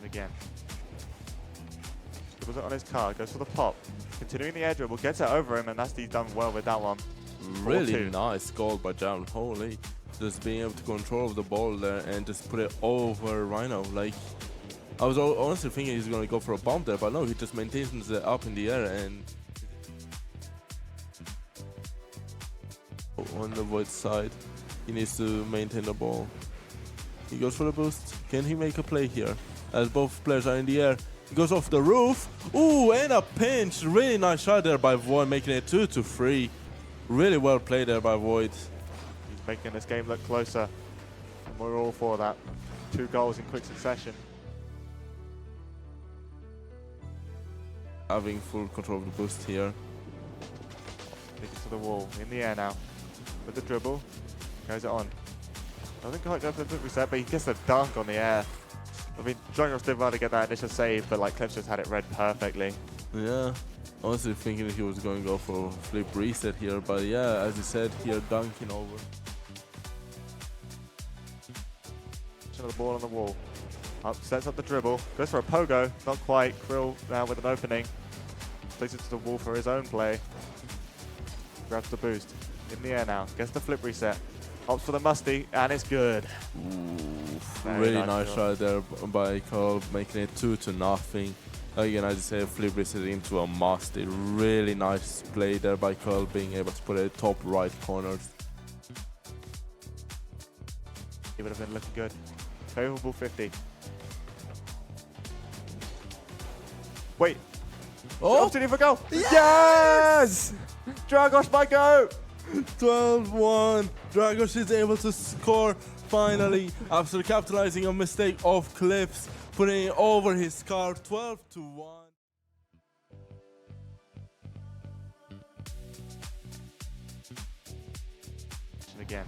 Again. Dribbles it on his card, goes for the pop. Continuing the air dribble, gets it over him, and Nasty's done well with that one. Really 4-2. nice goal by Jaron Holy. Just being able to control the ball there and just put it over Rhino. Like, I was honestly thinking he's going to go for a bomb there, but no, he just maintains it up in the air and on the void side. He needs to maintain the ball. He goes for the boost. Can he make a play here? As both players are in the air. He goes off the roof. Ooh, and a pinch. Really nice shot there by Void, making it 2-3. Really well played there by Void. He's making this game look closer. And we're all for that. 2 goals in quick succession. Having full control of the boost here. Take it to the wall. In the air now. With the dribble. Goes it on. Doesn't quite go for the quick reset, but he gets a dunk on the air. I mean, Dragos did well to get that initial save, but like Clips just had it read perfectly. Yeah. Honestly thinking he was going to go for a flip reset here, but yeah, as you said here, dunking over. The ball on the wall. Up, sets up the dribble. Goes for a pogo. Not quite. Krill now with an opening. Takes it to the wall for his own play. Grabs the boost. In the air now. Gets the flip reset. Opts for the musty, and it's good. Ooh, Very really nice nice shot. shot there by Carl, making it 2-0. Again, as I say, flip reset into a musty. Really nice play there by Carl, being able to put it top right corners. He would have been looking good. Favorable 50. Wait. Oh! Opportunity for goal. Yes! Dragos might go. 12-1. Dragos is able to score finally after capitalizing on mistake of Clips, putting it over his car. 12-1. Again.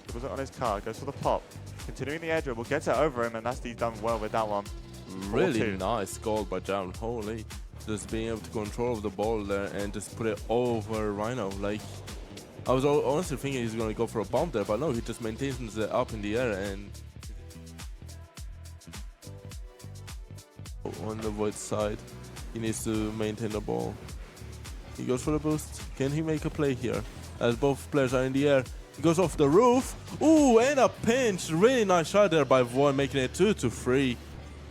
Dribbles it on his card, goes for the pop. Continuing the air dribble, gets it over him, and Nasty's done well with that one. Really 4-2. nice goal by Jaron Holy. Just being able to control the ball there and just put it over Rhino. Like, I was honestly thinking he's going to go for a bomb there, but no, he just maintains it up in the air and on the void side. He needs to maintain the ball. He goes for the boost. Can he make a play here? As both players are in the air. He goes off the roof. Ooh, and a pinch. Really nice shot there by Void, making it 2-3.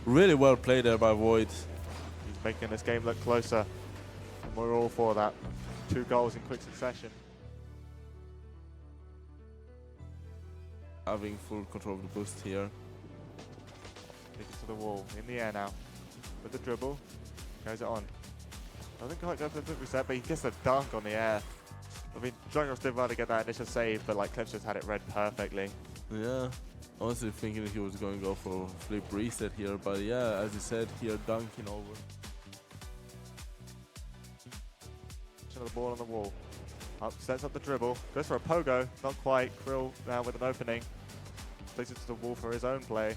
Really well played there by Void. He's making this game look closer. And we're all for that. 2 goals in quick succession. Having full control of the boost here. Take it to the wall. In the air now. With the dribble. Goes it on. Doesn't quite go for the quick reset, but he gets a dunk on the air. I mean, Dragos did well to get that initial save, but like Clips just had it read perfectly. Yeah. Honestly thinking he was going to go for a flip reset here, but yeah, as you said here, dunking over. The ball on the wall. Up, sets up the dribble. Goes for a pogo. Not quite. Krill now with an opening. Takes it to the wall for his own play.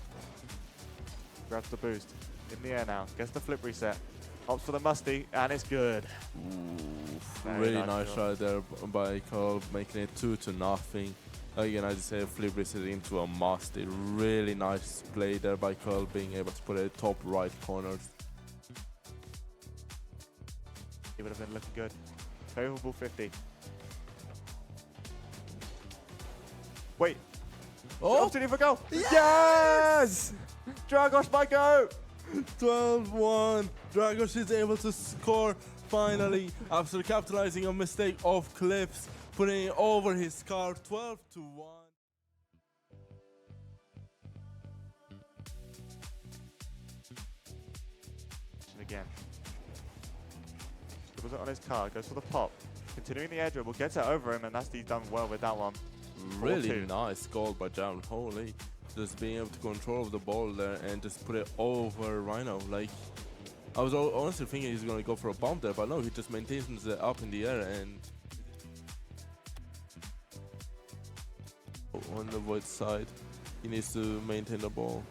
Grabs the boost. In the air now. Gets the flip reset. Opts for the musty, and it's good. Ooh, Very really nice nice shot. shot there by Carl, making it 2-0. Again, as I say, flip reset into a musty. Really nice play there by Carl, being able to put it top right corners. He would have been looking good. Favorable 50. Wait. Oh! Opportunity for goal. Yes! Dragos might go. 12-1. Dragos is able to score finally after capitalizing on mistake of Clips, putting it over his car. 12-1. Again. Dribbles it on his card, goes for the pop. Continuing the air dribble, gets it over him, and Nasty's done well with that one. Really 4-2. nice goal by Jaron Holy. Just being able to control the ball there and just put it over Rhino. Like, I was honestly thinking he's going to go for a bomb there, but no, he just maintains it up in the air and on the void side. He needs to maintain the ball.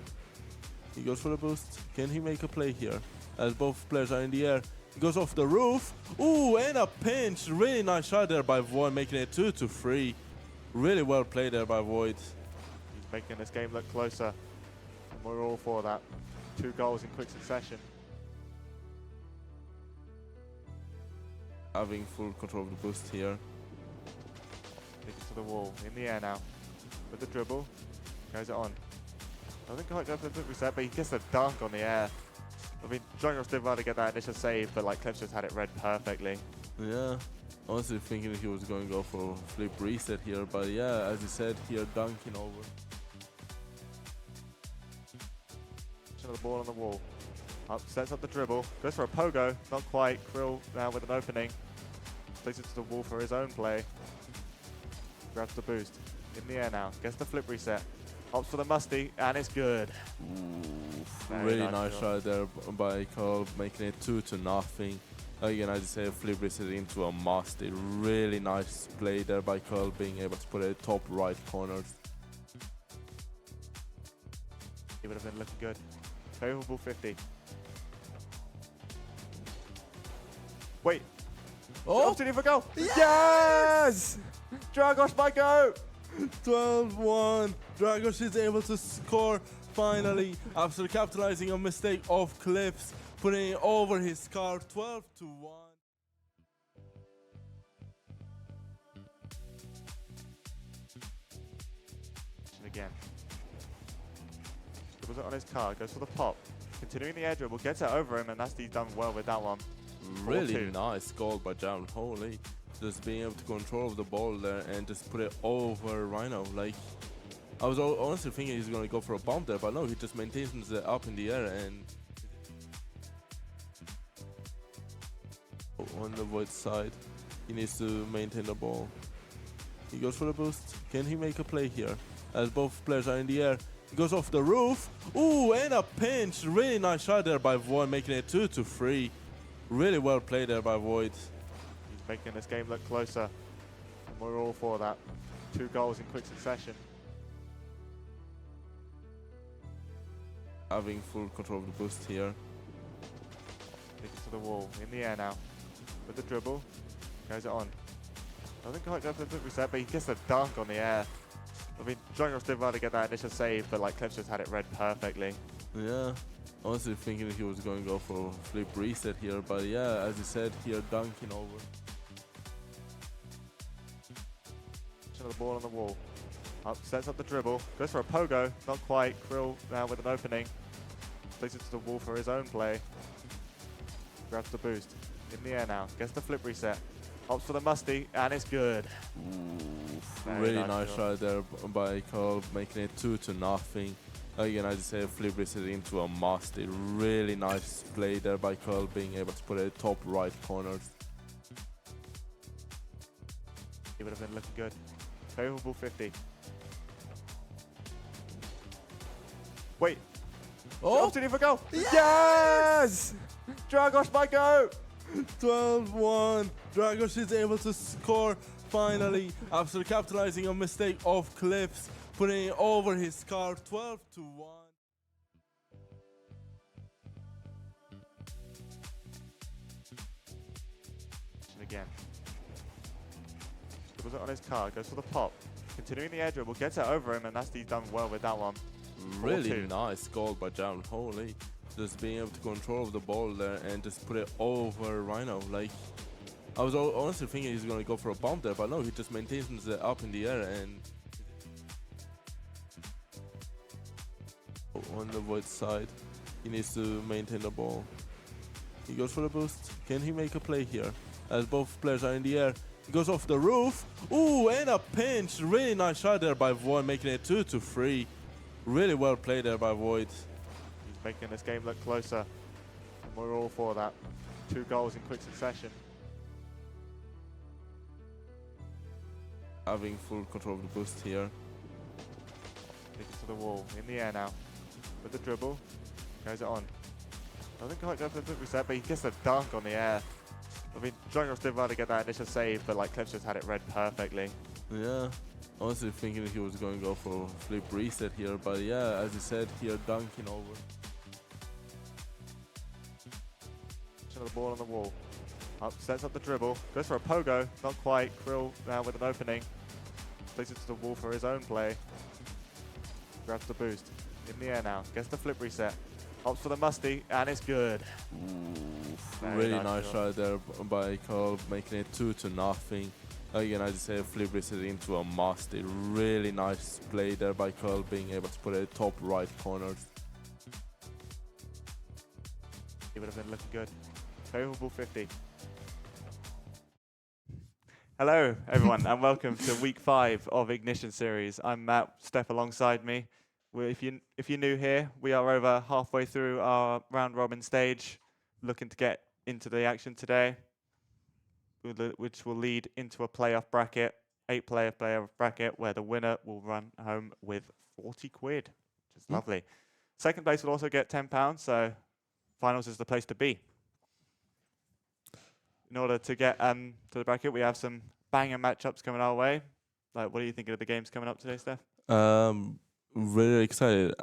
He goes for the boost. Can he make a play here? As both players are in the air. He goes off the roof. Ooh, and a pinch. Really nice shot there by Void, making it 2-3. Really well played there by Void. He's making this game look closer. And We're all for that. 2 goals in quick succession. Having full control of the boost here. Takes it to the wall. In the air now. With the dribble. Goes it on. Doesn't quite go for the quick reset, but he gets a dunk on the air. I mean, Dragos did well to get that initial save, but like Clips just had it read perfectly. Yeah. Honestly thinking he was going to go for a flip reset here, but yeah, as he said here, dunking over. The ball on the wall. Up, sets up the dribble. Goes for a pogo. Not quite. Krill now with an opening. Takes it to the wall for his own play. Grabs the boost. In the air now. Gets the flip reset. Opts for the musty, and it's good. Ooh, Very really nice nice shot. shot there by Carl, making it 2-0. Again, as you say, flip reset into a musty. Really nice play there by Carl, being able to put it top right corner. He would have been looking good. Favorable 50. Wait. Oh! Opportunity for goal. Yes! Dragos might go. 12-1. Dragos is able to score finally after capitalizing on mistake of Clips, putting it over his car. 12-1. Again. Dribbles it on his car, goes for the pop. Continuing the air dribble, gets it over him, and he's done well with that one. Really 4-2. nice goal by Jaron. Holy. Just being able to control the ball there and just put it over Rhino. Like, I was honestly thinking he's going to go for a bomb there, but no, he just maintains it up in the air and on the void side. He needs to maintain the ball. He goes for the boost. Can he make a play here? As both players are in the air. He goes off the roof. Ooh, and a pinch. Really nice shot there by Void, making it 2-3. Really well played there by Void. He's making this game look closer. And we're all for that. 2 goals in quick succession. Having full control of the boost here. Takes it to the wall. In the air now. With the dribble. Goes it on. Doesn't quite go for the quick reset, but he gets a dunk on the air. I mean, Dragos did well to get that initial save, but like Clips just had it read perfectly. Yeah. Honestly thinking he was going to go for a flip reset here, but yeah, as he said here, dunking over. The ball on the wall. Up, sets up the dribble. Goes for a pogo. Not quite. Krill now with an opening. Takes it to the wall for his own play. Grabs the boost. In the air now. Gets the flip reset. Opts for the musty, and it's good. Ooh, Very really nice nice shot. shot there by Carl, making it 2-0. Again, as you say, flip reset into a musty. Really nice play there by Carl, being able to put it top right corner. He would have been looking good. Favorable 50. Wait. Oh! Opportunity for goal. Yes! Dragos might go. 12-1. Dragos is able to score finally after capitalizing on mistake of Clips, putting it over his car. 12-1. Again. Dribbles it on his car, goes for the pop. Continuing the air dribble, gets it over him, and he's done well with that one. Really 4-2. nice goal by Jaron. Holy. Just being able to control the ball there and just put it over Rhino. Like, I was honestly thinking he's going to go for a bomb there, but no, he just maintains it up in the air and on the void side. He needs to maintain the ball. He goes for the boost. Can he make a play here? As both players are in the air. He goes off the roof. Ooh, and a pinch. Really nice shot there by Void, making it 2-3. Really well played there by Void. He's making this game look closer. And we're all for that. 2 goals in quick succession. Having full control of the boost here. Takes it to the wall. In the air now. With the dribble. Goes it on. Doesn't quite go for the quick reset, but he gets a dunk on the air. I mean, Dragos did well to get that initial save, but like Clips just had it read perfectly. Yeah. Honestly thinking he was going to go for a flip reset here, but yeah, as he said here, dunking over. The ball on the wall. Up, sets up the dribble. Goes for a pogo. Not quite. Krill now with an opening. Takes it to the wall for his own play. Grabs the boost. in the air now. Gets the flip reset. Opts for the musty, and it's good. Very Really nice nice shot. shot there by Carl, making it 2-0. Again, as I said, flip reset into a musty. Really nice play there by Carl, being able to put it top right corner. He would have been looking good. Favorable 50. Hello, everyone, and welcome to week 5 of Ignition Series. I'm Matt, Steph alongside me. If you're new here, we are over halfway through our round robin stage, looking to get into the action today, which will lead into a playoff bracket, 8-player playoff bracket, where the winner will run home with 40 quid, which is lovely. Second place will also get £10, so finals is the place to be. In order to get to the bracket, we have some banger matchups coming our way. Like, what are you thinking of the games coming up today, Steph? Really excited.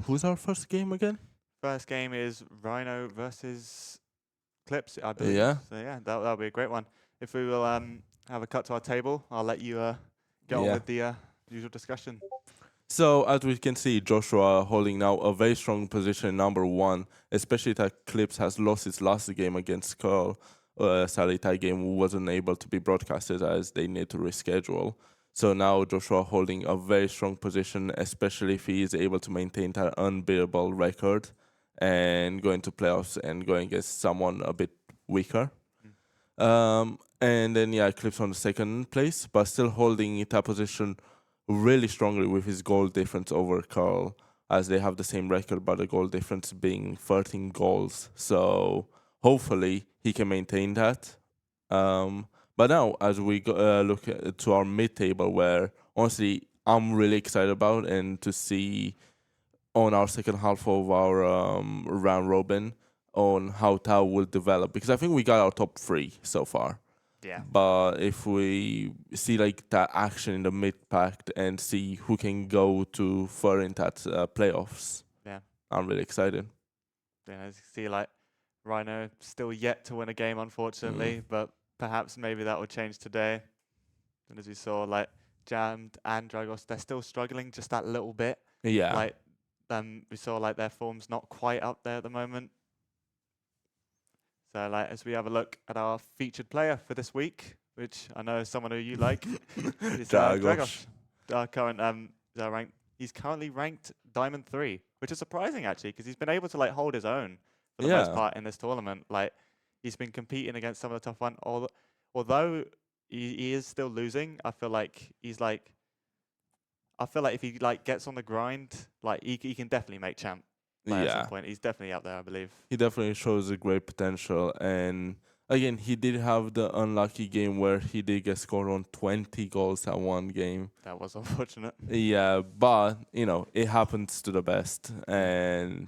Who's our first game again? First game is Rhino versus Clips, I believe. Yeah. So yeah, that'll be a great one. If we will have a cut to our table, I'll let you get on with the usual discussion. So as we can see, Joshua holding now a very strong position, number 1, especially that Clips has lost its last game against Curl. Sadly, that game wasn't able to be broadcasted as they need to reschedule. So now Joshua holding a very strong position, especially if he is able to maintain that unbeatable record and go into playoffs and going against someone a bit weaker. And then, Clips on the second place, but still holding that position really strongly with his goal difference over Carl, as they have the same record, but the goal difference being 13 goals. So hopefully he can maintain that. But now, as we look to our mid-table, where honestly I'm really excited about, and to see on our second half of our round robin on how Tao will develop, because I think we got our top 3 so far. Yeah. But if we see like that action in the mid-pack and see who can go to further in that playoffs, I'm really excited. Yeah, as you see, like Rhino still yet to win a game, unfortunately, but perhaps maybe that will change today. And as we saw, like Jammed and Dragos, they're still struggling just that little bit. Yeah. Like we saw like their form's not quite up there at the moment. So like as we have a look at our featured player for this week, which I know is someone who you like, is Dragos. Our current he's currently ranked Diamond 3, which is surprising actually, because he's been able to like hold his own for the most part in this tournament. Like he's been competing against some of the tough ones. Although he is still losing, I feel like if he like gets on the grind, like he can definitely make champ. At some point, he's definitely out there, I believe. He definitely shows a great potential, and again, he did have the unlucky game where he did get scored on 20 goals at one game. That was unfortunate. Yeah, but it happens to the best, and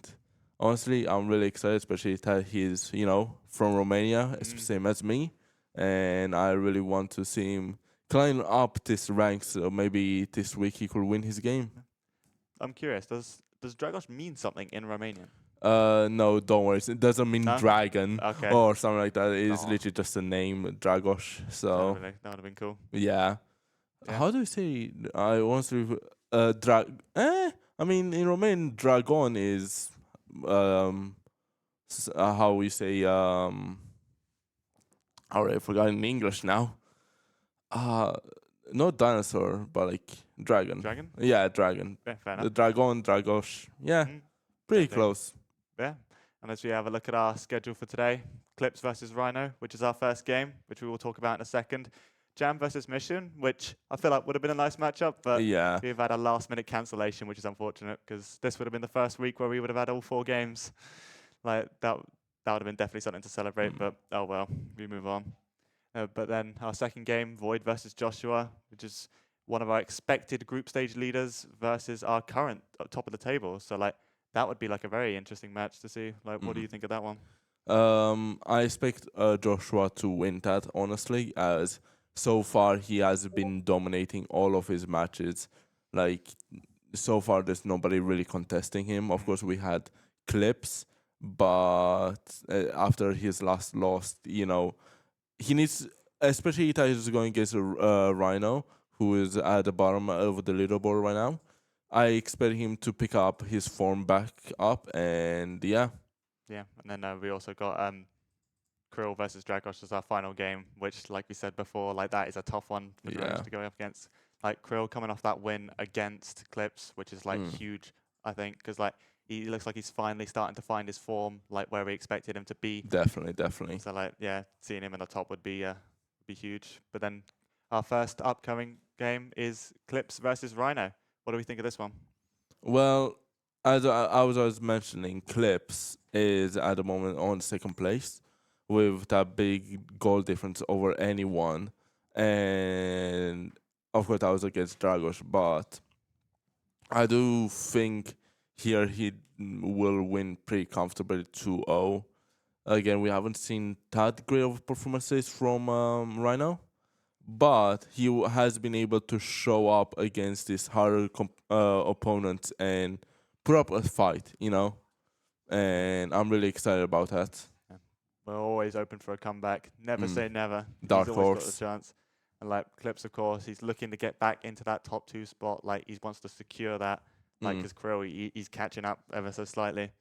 honestly, I'm really excited, especially that he's from Romania, same as me, and I really want to see him climb up this ranks. So maybe this week he could win his game. I'm curious. Does Dragos mean something in Romanian? No, don't worry. It doesn't mean dragon or something like that. It is literally just a name, Dragos. So that would have been cool. Yeah. How do you say? I want to I mean, in Romanian, dragon is how we say I already forgot in English now. Not dinosaur, but like dragon. Dragon? Yeah, dragon. Yeah, fair enough. The dragon, Dragos. Yeah, pretty close. Yeah. And as we have a look at our schedule for today, Clips versus Rhino, which is our first game, which we will talk about in a second. Jam versus Mission, which I feel like would have been a nice matchup, but we've had a last-minute cancellation, which is unfortunate, because this would have been the first week where we would have had all 4 games. Like that would have been definitely something to celebrate, but oh well, we move on. But then our second game, Void versus Joshua, which is one of our expected group stage leaders versus our current top of the table. So like that would be like a very interesting match to see. Like, what do you think of that one? I expect Joshua to win that, honestly, as so far he has been dominating all of his matches. Like, so far there's nobody really contesting him. Of course, we had Clips, but after his last loss, he needs, especially if he's going against Rhino, who is at the bottom of the leaderboard right now. I expect him to pick up his form back up, and yeah. Yeah, and then we also got Krill versus Dragos as our final game, which, like we said before, like that is a tough one for Dragos Yeah. to go up against. Like Krill coming off that win against Clips, which is like huge, I think, because like he looks like he's finally starting to find his form, like where we expected him to be. Definitely. So like yeah, seeing him in the top would be huge. But then our first upcoming game is Clips versus Rhino. What do we think of this one? Well, as I was mentioning, Clips is at the moment on second place with that big goal difference over anyone, and of course that was against Dragos, but I do think here he will win pretty comfortably 2-0. Again, we haven't seen that great of performances from Rhino, but he has been able to show up against these harder opponents and put up a fight, and I'm really excited about that. Yeah. We're always open for a comeback. Never say never. Dark He's always got horse. the chance. And like Clips, of course, he's looking to get back into that top 2 spot. Like he wants to secure that. Like his Krill, he's catching up ever so slightly. If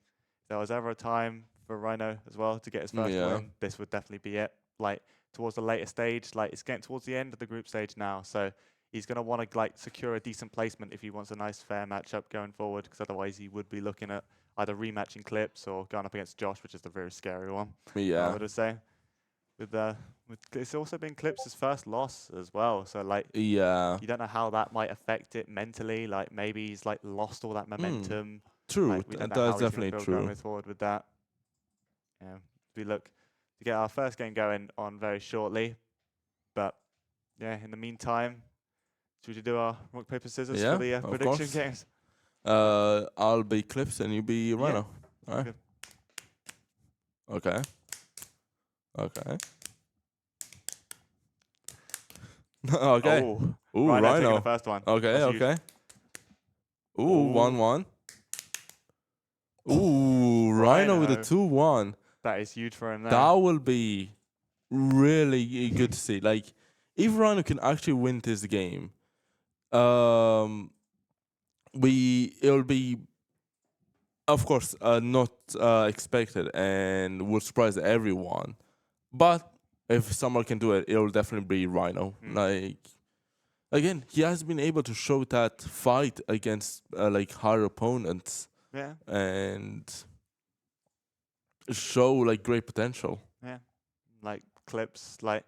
there was ever a time for Rhino as well to get his first win, this would definitely be it. Like towards the later stage, like it's getting towards the end of the group stage now, so he's gonna want to like secure a decent placement if he wants a nice fair matchup going forward. Because otherwise, he would be looking at either rematching Clips or going up against Josh, which is the very scary one. Yeah. I would say. With it's also been Clips' first loss as well, so like Yeah. you don't know how that might affect it mentally. Like maybe he's like lost all that momentum. True. Like, we don't know That's how he's gonna definitely feel true. going forward with that. Yeah, we look to get our first game going on very shortly, but yeah, in the meantime, should we do our rock paper scissors Yeah, for the of prediction course. games? I'll be Clips and you be Rhino. All right. Okay. Okay. Okay. Oh, Ooh, Rhino taking Rhino. the first one. Okay, That's huge. okay. Ooh, Ooh. 1-1. Ooh, Rhino with a Rhino. 2-1. That is huge for him there. That will be really good to see. Like, if Rhino can actually win this game, it'll be, of course, not expected and will surprise everyone. But if someone can do it, it'll definitely be Rhino. Like, again, he has been able to show that fight against like hard opponents. Yeah. And show like great potential. Yeah. Like Clips, like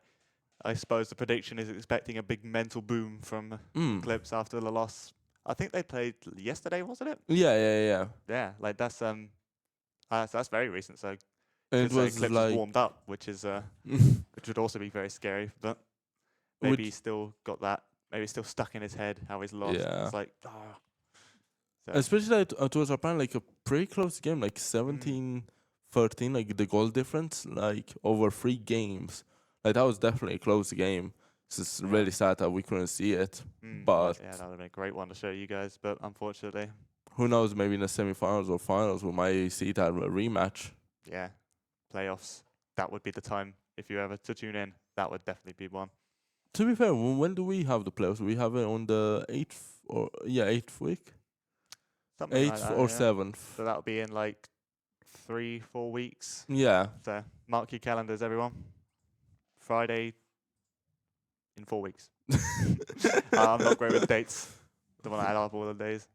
I suppose the prediction is expecting a big mental boom from Clips after the loss. I think they played yesterday, wasn't it? Yeah. Yeah, like that's very recent. So And it was Clips like is warmed up, which is which would also be very scary. But maybe Which- he's still got that. Maybe it's still stuck in his head how he's lost. Yeah. It's like So, especially like, it was apparently like a pretty close game, like 17-13, like the goal difference, like over 3 games. Like that was definitely a close game. It's just really sad that we couldn't see it. But yeah, that would have been a great one to show you guys. But unfortunately, who knows? Maybe in the semifinals or finals, we might see that rematch. yeah, playoffs. That would be the time if you ever to tune in. That would definitely be one. To be fair, when do we have the playoffs? We have it on the 8th week, Something like 8th that, or yeah. 7th. So that'll be in like 3-4 weeks. Yeah. So mark your calendars, everyone. Friday in 4 weeks. I'm not great with dates. Don't want to add up all the days.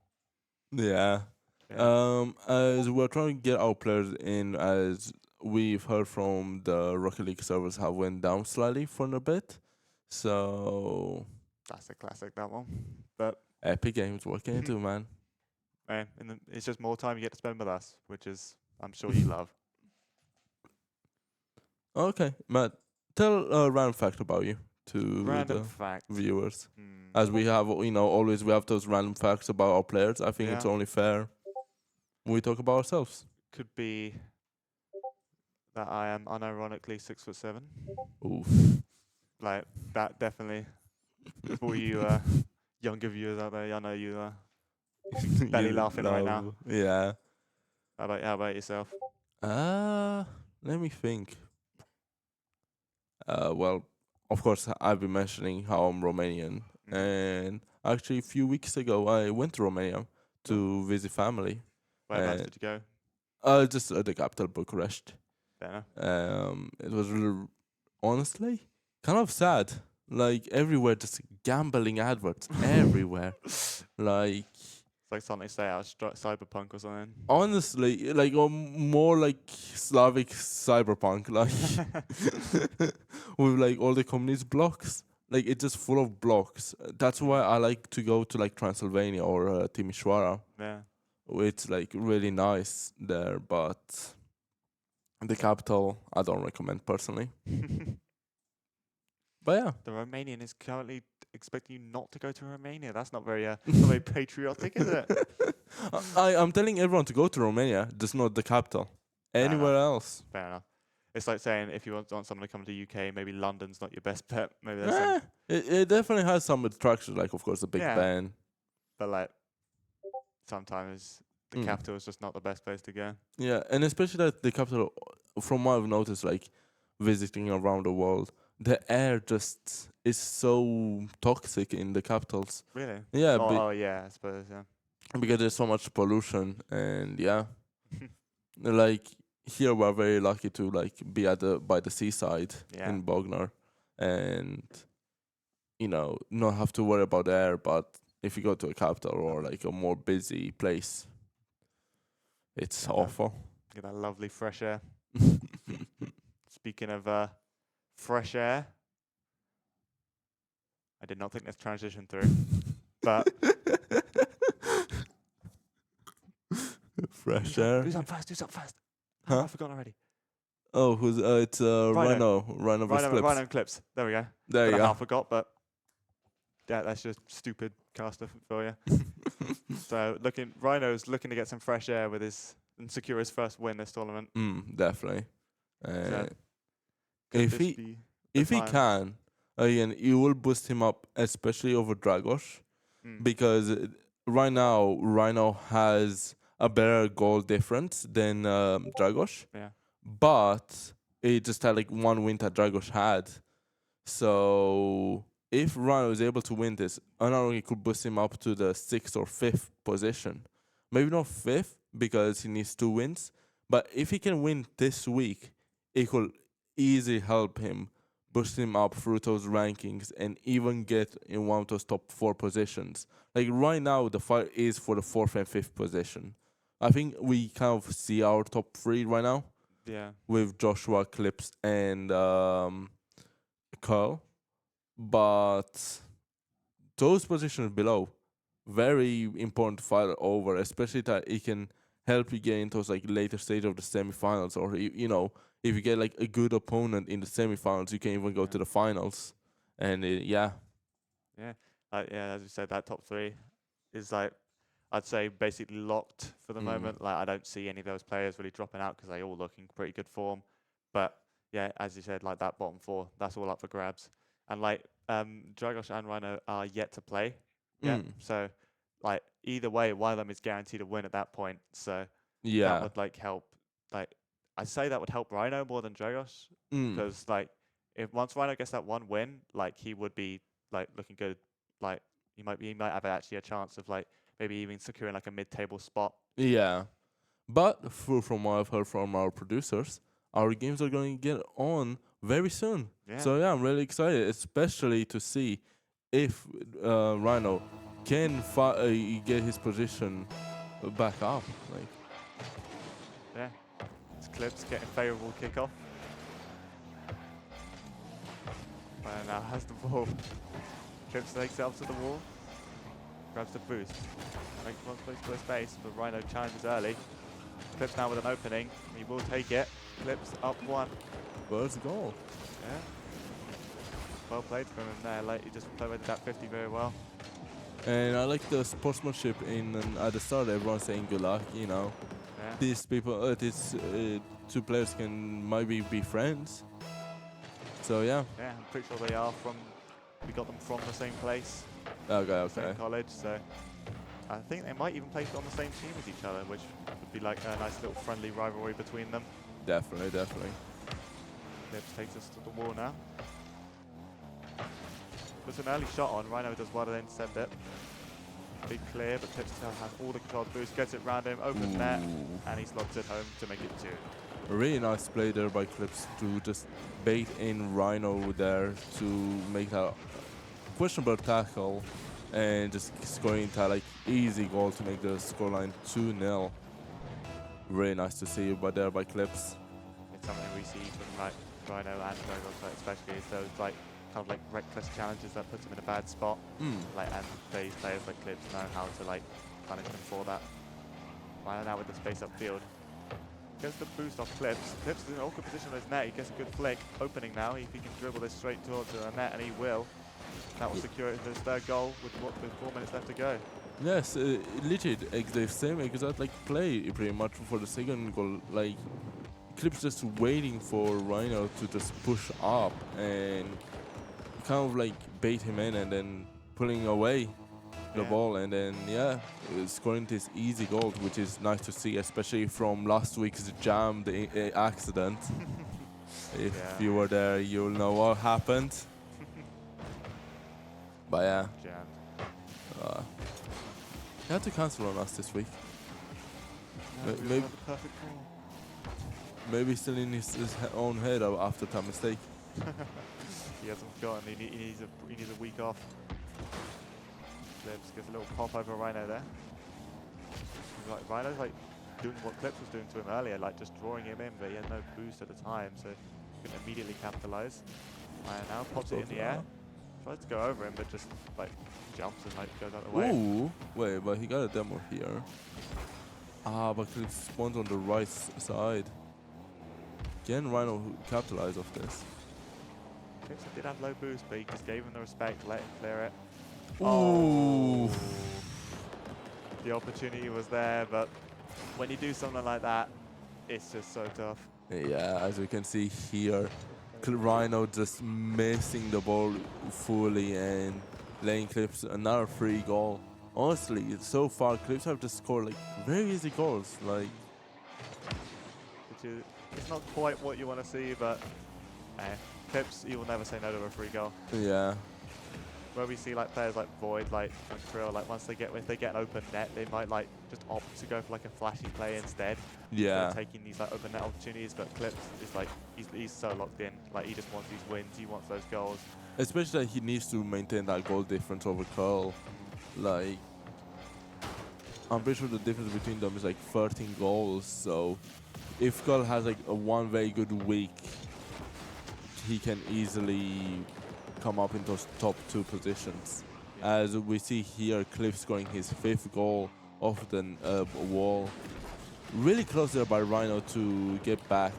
Yeah. Yeah. As we're trying to get our players in, as we've heard from the Rocket League servers have went down slightly for a bit. So That's a classic, that one. But Epic Games, what can you do, man? and it's just more time you get to spend with us, which is I'm sure you love. Okay, Matt, tell a random fact about you to Random the fact. viewers. As we have, always we have those random facts about our players. I think it's Yeah. only fair when we talk about ourselves. Could be that I am unironically 6'7". Oof. Like that definitely for you younger viewers out there. I know you belly You laughing right now. love- Yeah. How about yourself? Let me think. Well, of course, I've been mentioning how I'm Romanian, and actually, a few weeks ago, I went to Romania to visit family. Whereabouts Uh, did you go? Just at the capital, Bucharest. There. It was honestly kind of sad. Like everywhere, just gambling adverts everywhere. Like It's like something they say out of Cyberpunk or something. honestly, like more like Slavic cyberpunk, like with like all the communist blocks. Like it's just full of blocks. That's why I like to go to like Transylvania or Timișoara. Yeah. It's like really nice there, but the capital I don't recommend personally. But yeah, The Romanian is currently expecting you not to go to Romania. That's not very, not very patriotic, is it? I'm telling everyone to go to Romania, just not the capital. Anywhere else. Fair enough. It's like saying if you want someone to come to UK, maybe London's not your best bet. Maybe there's some, It definitely has some attractions, like of course the Big Yeah. Ben. but like sometimes the capital is just not the best place to go. Yeah, and especially that the capital, from what I've noticed, like visiting around the world, the air just is so toxic in the capitals. Really? Yeah, Oh, yeah, I suppose. Yeah. because there's so much pollution, and yeah, like here we're very lucky to like be at by the seaside Yeah. in Bognar, and not have to worry about the air. But if you go to a capital or like a more busy place, it's awful. Get that lovely fresh air. Speaking of fresh air, I did not think this transition through, but Fresh air. do something fast. Huh? I've forgotten already. Oh, it's Rhino vs Clips. Rhino and Clips. There we go. There you Don't know how go. I forgot, but yeah, that's just stupid caster for you. So Rhino's looking to get some fresh air with and secure his first win this tournament. Definitely. So If could this he be if the he time? can, again, you will boost him up, especially over Dragos, because right now Rhino has a better goal difference than Dragos, Yeah. but it just had like one win that Dragos had. So if Rhino is able to win this, not only could boost him up to the 6th or 5th position, maybe not 5th because he needs 2 wins, but if he can win this week, it could easily help him boost him up through those rankings and even get in one of those top 4 positions. Like right now, the fight is for the 4th and 5th position. I think we kind of see our top 3 right now Yeah. with Joshua, Clips, and Curl. But those positions below, very important to fight over, especially that it can help you get into those like later stage of the semifinals, or if you get like a good opponent in the semifinals, you can even go to the finals. And Yeah, as you said, that top 3 is like, I'd say basically locked for the moment. Like I don't see any of those players really dropping out because they all look in pretty good form. But yeah, as you said, like that bottom 4, that's all up for grabs. And like Dragos and Rhino are yet to play. Yeah. So like either way, one of them is guaranteed a win at that point. So that would like help. Like I'd say that would help Rhino more than Dragos because like if once Rhino gets that one win, like he would be like looking good. Like he might have actually a chance of like maybe even securing like a mid-table spot. Yeah. But from what I've heard from our producers, our games are going to get on very soon. Yeah. So yeah, I'm really excited, especially to see if Rhino can get his position back up. Like, yeah, it's Clips getting favourable kickoff. And now has the ball. Clips takes it up to the wall, grabs the boost, makes one place to his face, but Rhino challenges early. Clips now with an opening, he will take it. Clips up 1. first goal. Yeah. Well played from him there. Like he just played that 50 very well. And I like the sportsmanship at the start. Everyone's saying good luck. Yeah. These people, these 2 players can maybe be friends. So yeah. Yeah, I'm pretty sure they are we got them from the same place, Okay. same college. So I think they might even play on the same team as each other, which would be like a nice little friendly rivalry between them. Definitely. Clips takes us to the wall now. Puts an early shot on. Rhino does well to intercept it. Big clear, but Clips still has all the control of the boost, gets it round him, open net, and he slots it home to make it 2. A really nice play there by Clips to just bait in Rhino there to make that questionable tackle and just scoring that like easy goal to make the scoreline 2-0. Really nice to see by there by Clips. It's something we see from like Rhino and Dragon, especially is those like kind of like reckless challenges that puts him in a bad spot. Like, and these players like Clips know how to like punish him for that. Rhino now with the space upfield. Gets the boost off Clips. Clips is in an awkward position on his net. He gets a good flick. Opening now. If he can dribble this straight towards the net, and he will. That will secure his third goal with 4 minutes left to go. Yes, legit, the same exact like play pretty much for the second goal. Like Clips just waiting for Rhino to just push up and kind of like bait him in and then pulling away the ball and then scoring this easy goal, which is nice to see, especially from last week's jam, the accident. If you were there, you'll know what happened. But yeah, Jammed. he had to cancel on us this week. Maybe still in his own head after that mistake. He hasn't forgotten. He needs a week off. Clips gets a little pop over Rhino there. Like, Rhino's like doing what Clips was doing to him earlier, like just drawing him in, but he had no boost at the time, so he couldn't immediately capitalize. Rhino now pops it in the air, tries to go over him, but just like jumps and like goes out of the way. Ooh, wait, but he got a demo here. But Clips spawns on the right side. Can Rhino capitalize off this? Clips did have low boost, but he just gave him the respect, let him clear it. Ooh. The opportunity was there, but when you do something like that, it's just so tough. Yeah, as we can see here, Rhino just missing the ball fully and laying Clips another free goal. Honestly, so far Clips have just scored like very easy goals. Like, which is, it's not quite what you want to see, but Clips, you will never say no to a free goal. Yeah. Where we see like players like Void, like and Krill, like once if they get an open net, they might like just opt to go for like a flashy play instead. Yeah. Taking these like open net opportunities, but Clips is like he's so locked in. Like he just wants these wins, he wants those goals. Especially that he needs to maintain that goal difference over Curl. Like, I'm pretty sure the difference between them is like 13 goals. So if Curl has like one very good week, he can easily come up into those top 2 positions. As we see here, Cliff scoring his 5th goal off the wall. Really close there by Rhino to get back,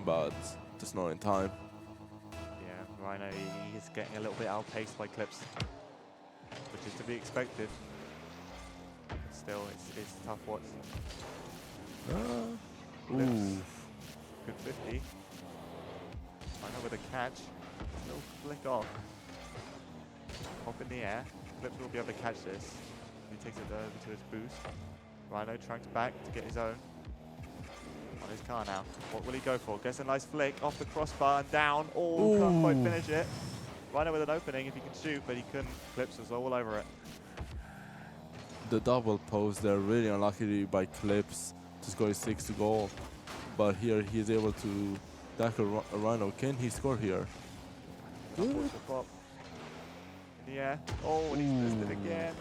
but just not in time. Yeah, Rhino, he's getting a little bit outpaced by Clips, which is to be expected. Still, it's tough watch. Ooh. Good 50. Rhino with a catch. Little flick off. Hop in the air. Clips will be able to catch this. He takes it over to his boost. Rhino trying to back to get his own. On his car now. What will he go for? Gets a nice flick off the crossbar and down. Oh, can't quite finish it. Rhino with an opening if he can shoot, but he couldn't. Clips was all over it. The double post there, really unlucky by Clips to score his 6th goal. But here he's able to tackle Rhino. Can he score here? Good. Pop. In the air. Oh, and he's missed it again.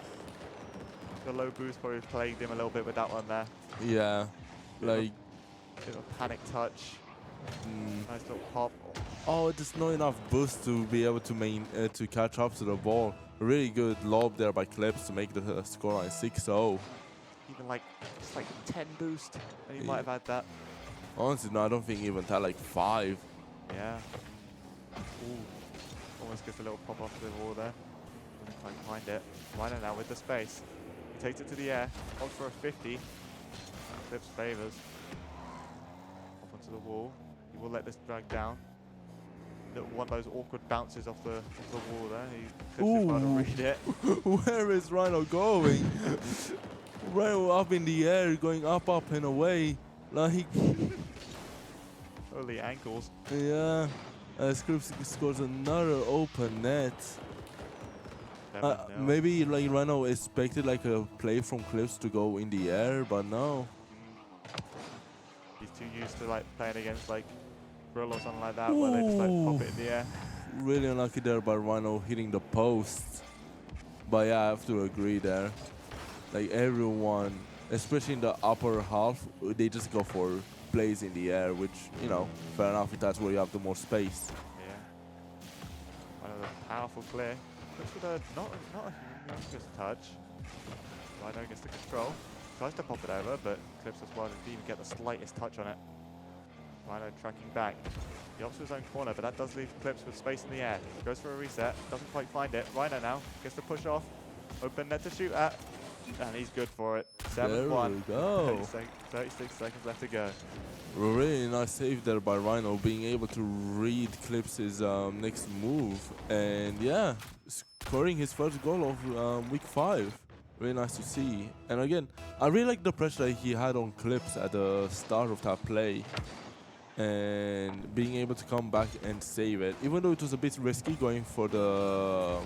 The low boost probably plagued him a little bit with that one there. Yeah, like bit of a panic touch. Nice little pop. Oh, just not enough boost to be able to to catch up to the ball. Really good lob there by Clips to make the scoreline 6-0. Even like just like 10 boost, and he might have had that. Honestly, no, I don't think even that, like 5. Yeah. Ooh. Almost gets a little pop off the wall there. Doesn't quite find it. Rhino now with the space. He takes it to the air. Opts for a 50. Clips favors. Up onto the wall. He will let this drag down. One of those awkward bounces off the wall there. Clips trying to read it. Where is Rhino going? Rhino up in the air, going up and away. Like, holy ankles. Yeah. Clips scores another open net. 7-0. Maybe like Rhino expected like a play from Clips to go in the air, but no. He's too used to like playing against like Grill or something like that, where they just like pop it in the air. Really unlucky there by Rhino hitting the post. But yeah, I have to agree there. Like everyone, especially in the upper half, they just go for plays in the air, which, you know, fair enough if that's where you have the more space. Yeah. One of the powerful clear. Clips with a not a humongous touch. Rhino gets the control. Tries to pop it over, but Clips as well didn't even get the slightest touch on it. Rhino tracking back. He opts for his own corner, but that does leave Clips with space in the air. Goes for a reset, doesn't quite find it. Rhino now gets the push off. Open net to shoot at. And he's good for it. 7-1. There we go. 36 seconds left to go. Really nice save there by Rhino, being able to read Clips' next move. And yeah, scoring his first goal of week 5. Really nice to see. And again, I really like the pressure that he had on Clips at the start of that play. And being able to come back and save it. Even though it was a bit risky going for the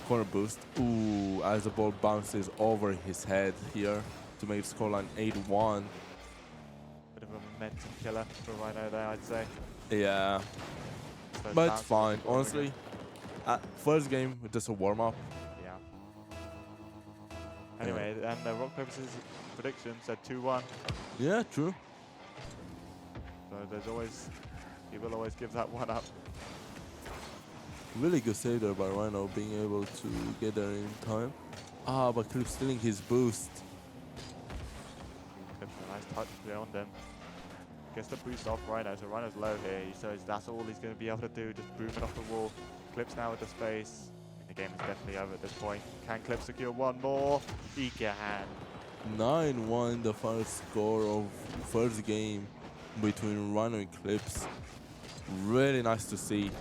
corner boost. Ooh, as the ball bounces over his head here to make the scoreline 8-1. Bit of a momentum killer for Rhino there, I'd say. Yeah, So but it's bounces fine. before we Honestly, first game, just a warm-up. go. Yeah. Anyway, and the Rock Paper Scissors prediction said 2-1. Yeah, true. So there's always, he will always give that one up. Really good save there by Rhino, being able to get there in time. But Clips stealing his boost. Clips a nice touch beyond him. Gets the boost off Rhino, so Rhino's low here. He says that's all he's going to be able to do, just boom it off the wall. Clips now with the space. The game is definitely over at this point. Can Clips secure one more? He can. 9-1, the final score of first game between Rhino and Clips. Really nice to see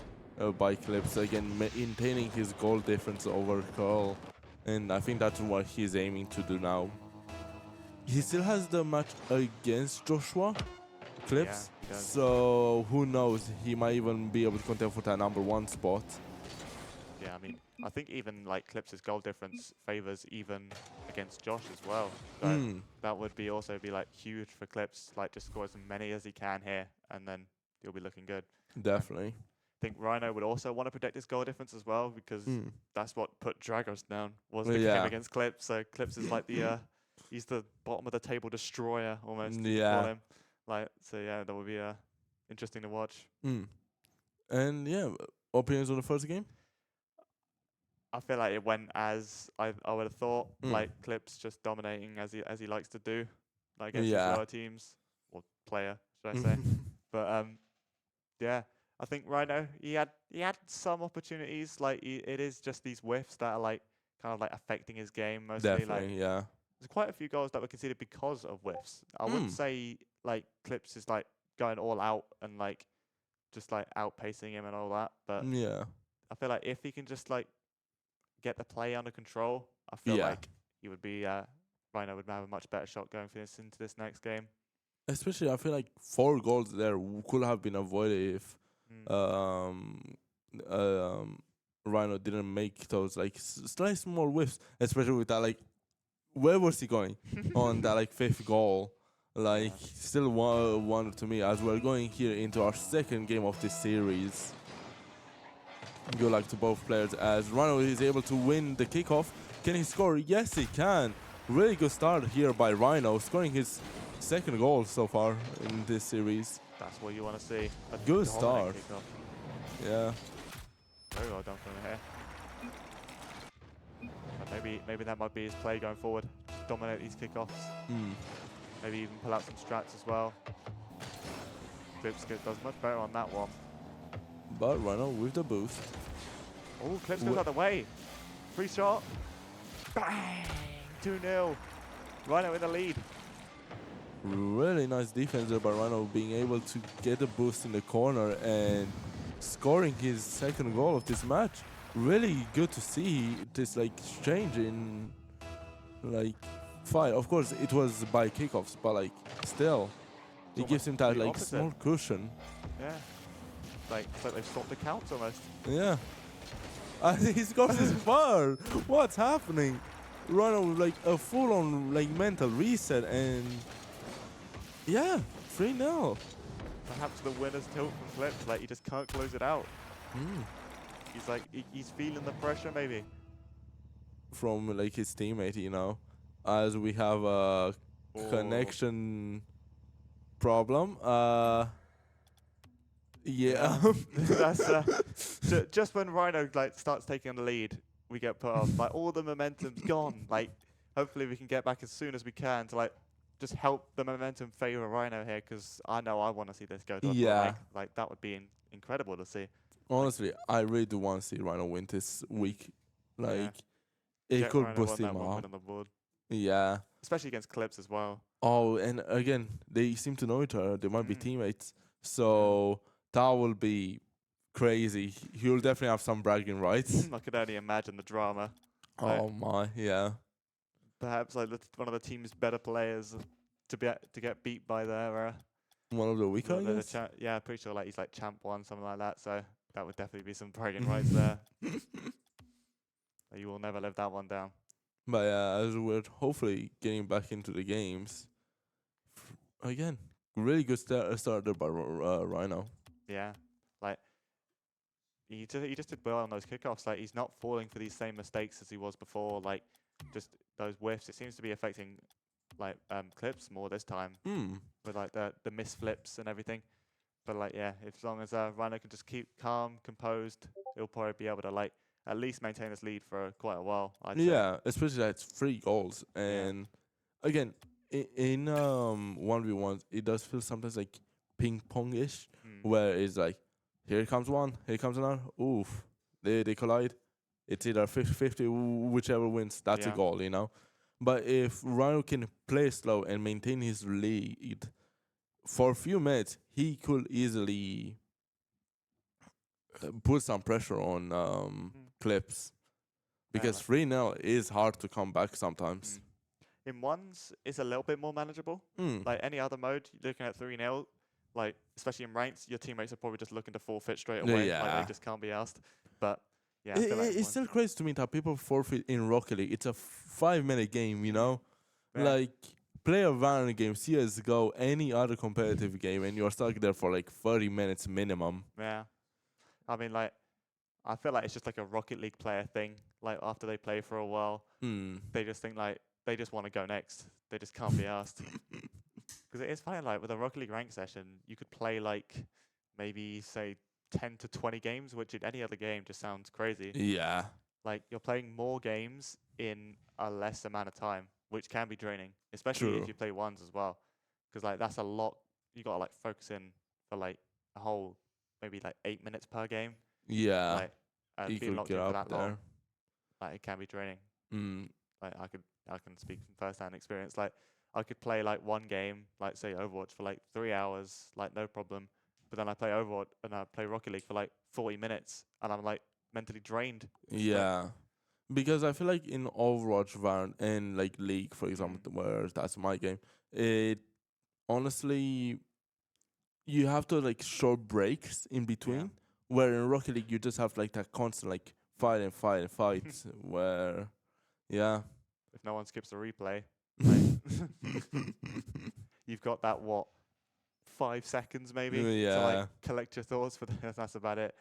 by Clips, again maintaining his goal difference over Curl, and I think that's what he's aiming to do now. He still has the match against Joshua Clips, Yeah, he does. so who knows, he might even be able to contend for that #1 spot. Yeah, I mean, I think even like Clips' goal difference favors even against Josh as well. So that would be also be like huge for Clips, like just score as many as he can here, and then he'll be looking good. Definitely. I think Rhino would also want to protect his goal difference as well, because that's what put Dragos down, was the game Yeah. against Clips. So Clips is like the he's the bottom of the table destroyer almost. you could Yeah. call him. Like, so yeah, that would be interesting to watch. And yeah, opinions on the first game? I feel like it went as I would have thought. Like Clips just dominating as he likes to do, like against his Yeah. lower teams or player, should I say? But yeah, I think Rhino he had some opportunities. Like it is just these whiffs that are like kind of like affecting his game mostly. Definitely, Like yeah. there's quite a few goals that were conceded because of whiffs. I wouldn't say like Clips is like going all out and like just like outpacing him and all that, but Yeah. I feel like if he can just like get the play under control, I feel Yeah. like he would be Rhino would have a much better shot going for this into this next game. Especially, I feel like 4 goals there could have been avoided if Rhino didn't make those like slight small whiffs, especially with that like, where was he going on that like 5th goal? Like still wonder to me as we're going here into our second game of this series. Good luck to both players as Rhino is able to win the kickoff. Can he score? Yes, he can. Really good start here by Rhino, scoring his 2nd goal so far in this series. That's what you want to see. A Good dominant start. kickoff. Yeah. Very well done from here. But maybe that might be his play going forward. Just dominate these kickoffs. Maybe even pull out some strats as well. Clips does much better on that one. But Rhino with the boost. Oh, Clips goes out the way. Free shot. Bang! 2-0. Rhino in the lead. Really nice defense there by Rhino, being able to get a boost in the corner and scoring his 2nd goal of this match. Really good to see this like change in like fight. Of course, it was by kickoffs, but like still, it gives him that the like opposite. small cushion. Yeah. It's like they've swapped the counts almost. Yeah. He scores his bar. What's happening? Rhino with like a full-on like mental reset and yeah, 3-0. Perhaps the winner's tilt from Clips, like he just can't close it out. Mm. He's like, he's feeling the pressure maybe. From like his teammate, as we have a Or- connection problem. Yeah. That's just when Rhino like starts taking the lead, we get put off. Like all the momentum's gone. Like hopefully we can get back as soon as we can to like just help the momentum favor Rhino here, because I know I want to see this go to a Yeah. leg. Like that would be incredible to see. Honestly, I really do want to see Rhino win this week. Like, it Get could Rhino boost on that him one up. win on the board, Yeah. especially against Clips as well. Oh, and again, they seem to know each other. They might be Mm. teammates. So that will be crazy. He'll definitely have some bragging rights. I could only imagine the drama. Oh my, yeah. Perhaps like one of the team's better players to get beat by their One of the weaker, I the guess. yeah, pretty sure like he's like champ one, something like that. So that would definitely be some bragging rights there. You will never live that one down. But yeah, as we're hopefully getting back into the games, again, really good starter by Rhino. Yeah, like he just did well on those kickoffs. Like he's not falling for these same mistakes as he was before. Like just those whiffs. It seems to be affecting like Clips more this time with like the misflips and everything. But like yeah, as long as Rhino can just keep calm, composed, he'll probably be able to like at least maintain his lead for quite a while. I'd say. Yeah, especially that it's 3 goals. And again, in 1v1s, it does feel sometimes like ping pong-ish, where it's like, here comes one, here comes another, oof, they collide. It's either 50-50, whichever wins, that's a goal, But if Rhino can play slow and maintain his lead for a few minutes, he could easily put some pressure on Clips. Because 3-0 is hard to come back sometimes. In ones, it's a little bit more manageable. Like any other mode, you're looking at 3-0, like especially in ranks, your teammates are probably just looking to forfeit straight away. Yeah. Like they just can't be asked. But yeah, I feel like It's still crazy to me that people forfeit in Rocket League. It's a 5-minute game, Yeah. Like, play a Valorant game, CSGO, any other competitive game, and you're stuck there for like 30 minutes minimum. Yeah. I mean, like, I feel like it's just like a Rocket League player thing. Like, after they play for a while, they just think, like, they just want to go next. They just can't be asked. Because it is funny, like, with a Rocket League rank session, you could play, like, maybe, say, 10 to 20 games, which in any other game just sounds crazy. Yeah. Like, you're playing more games in a less amount of time, which can be draining, especially True. if you play ones as well. Because, like, that's a lot. You got to, like, focus in for, like, a whole, maybe, like, 8 minutes per game. Yeah. Like, You being could locked in get for up that long, there. like, it can be draining. Like, I can speak from first-hand experience. Like, I could play, like, one game, like, say, Overwatch for, like, 3 hours, like, no problem. But then I play Overwatch and I play Rocket League for, like, 40 minutes, and I'm, like, mentally drained. Yeah. Because I feel like in Overwatch, Valorant, and like League, for example, where that's my game, it honestly, you have to like short breaks in between. Where in Rocket League, you just have like that constant like fight and fight and fight. Where, yeah. If no one skips a replay, like, you've got that, 5 seconds maybe to like collect your thoughts. For that's about it.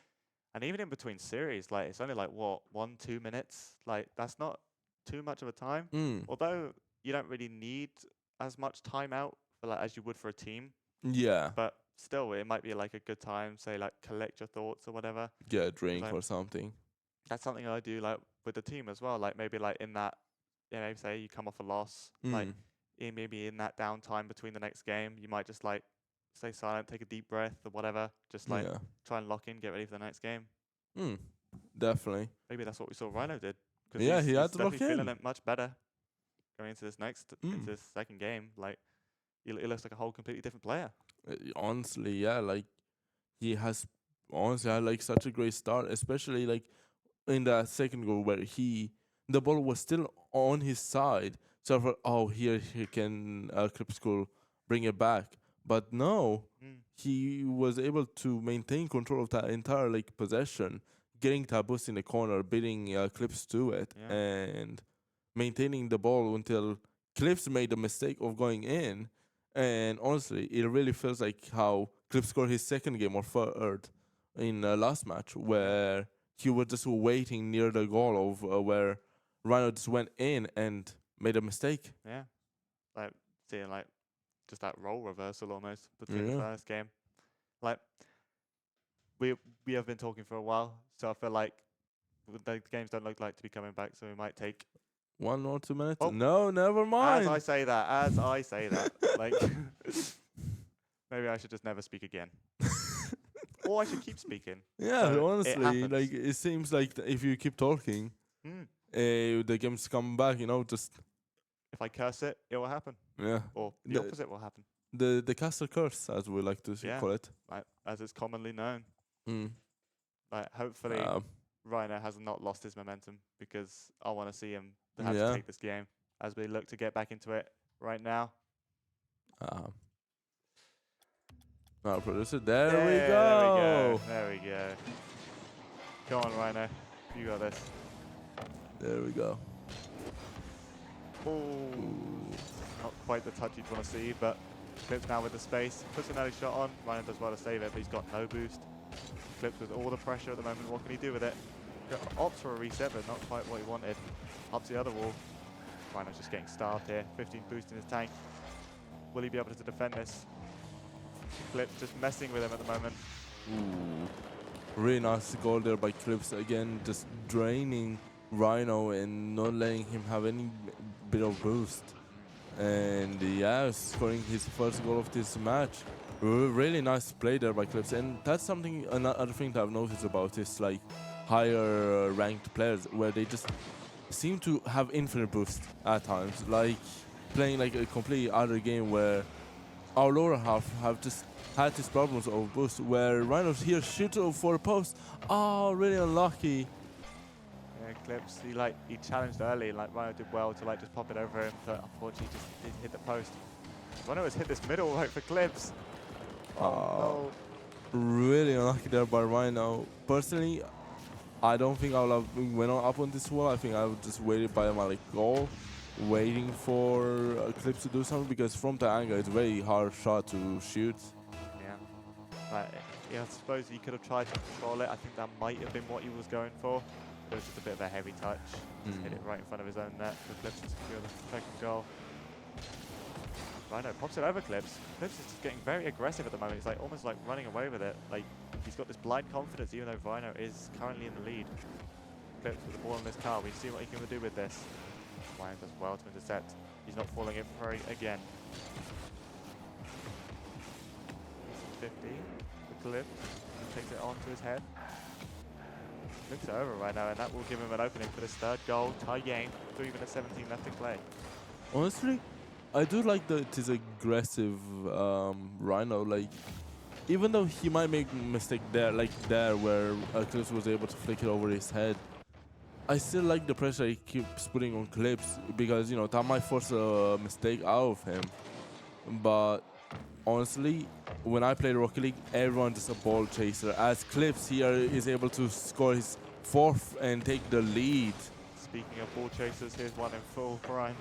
And even in between series, like it's only like 1-2 minutes. Like that's not too much of a time. Although you don't really need as much time out for like as you would for a team. Yeah. But still, it might be like a good time. Say like collect your thoughts or whatever. Get a drink like, or something. That's something I do like with the team as well. Like maybe like in that, maybe say you come off a loss, like maybe in that downtime between the next game, you might just like stay silent, take a deep breath or whatever. Just like try and lock in, get ready for the next game. Definitely. Maybe that's what we saw Rhino did. Yeah, he had he's to lock definitely feeling in. it much better going into this into this second game. Like he looks like a whole completely different player. Honestly, yeah, like he has honestly had like such a great start, especially like in that second goal where the ball was still on his side. So I thought, here he can Clip School bring it back. But no, he was able to maintain control of that entire like possession, getting that boost in the corner, beating Clips to it, Yeah. and maintaining the ball until Clips made the mistake of going in. And honestly, it really feels like how Clips scored his second game or third in last match, where he was just waiting near the goal of where Rhino just went in and made a mistake. Yeah. Like seeing like just that role reversal almost between the Yeah. first game. Like we have been talking for a while, so I feel like the games don't look like to be coming back, so we might take 1 or 2 minutes? Oh. No, never mind. as I say that, like maybe I should just never speak again. Or I should keep speaking. Yeah, So it honestly, happens. like it seems like if you keep talking, Mm. the game's come back. Just If I curse it, it will happen. yeah, Or the The- opposite will happen. the castle curse, as we like to Yeah. call it. Like as it's commonly known. Mm. Like hopefully Um, Rhino has not lost his momentum, because I want to see him have Yeah. to take this game as we look to get back into it right now. Our producer, there we There we go. go. There we go. Come on, Rhino. You got this. There we go. Oh, Ooh. not quite the touch you'd want to see, but Clips now with the space. Puts an early shot on. Rhino does well to save it, but he's got no boost. Clips with all the pressure at the moment. What can he do with it? Opts for a reset, but not quite what he wanted. Up to the other wall. Rhino's just getting starved here. 15 boost in his tank. Will he be able to defend this? Clips just messing with him at the moment. Ooh. Really nice goal there by Clips again, just draining Rhino and not letting him have any bit of boost. And yeah, scoring his first goal of this match. Really nice play there by Clips, and that's something, another thing that I've noticed about is like higher ranked players, where they just seem to have infinite boost at times, like playing like a completely other game where our lower half have just had these problems of boost, where Rhinos here shoot for a post. Oh, really unlucky. Yeah, Clips, he challenged early, and like Rhino did well to like just pop it over him, but unfortunately just didn't hit the post. Rhino has hit this middle right for Clips. Oh Really unlucky there by Rhino. Personally, I don't think I would have went up on this wall. I think I would just waited by my goal, waiting for Clips to do something, because from the angle it's a very hard shot to shoot. no. Yeah. Like, yeah, I suppose he could have tried to control it. I think that might have been what he was going for. It was just a bit of a heavy touch. Just hit it right in front of his own net for Clips to secure the second goal. Rhino pops it over Clips. Clips is just getting very aggressive at the moment. He's like almost like running away with it. Like he's got this blind confidence, even though Rhino is currently in the lead. Clips with the ball in this car. We see what he can do with this. Rhino does well to intercept. He's not falling in for it again. 50 for Clips. He takes it onto his head. Clips over right now, and that will give him an opening for this third goal. Tie game. 3 minutes 17 left to play. Honestly, I do like that it is aggressive Rhino. Like, even though he might make a mistake there, like there where Clips was able to flick it over his head, I still like the pressure he keeps putting on Clips, because that might force a mistake out of him. But honestly, when I play Rocket League, everyone's just a ball chaser. As Clips here is able to score his 4th and take the lead. Speaking of ball chasers, here's one in full prime.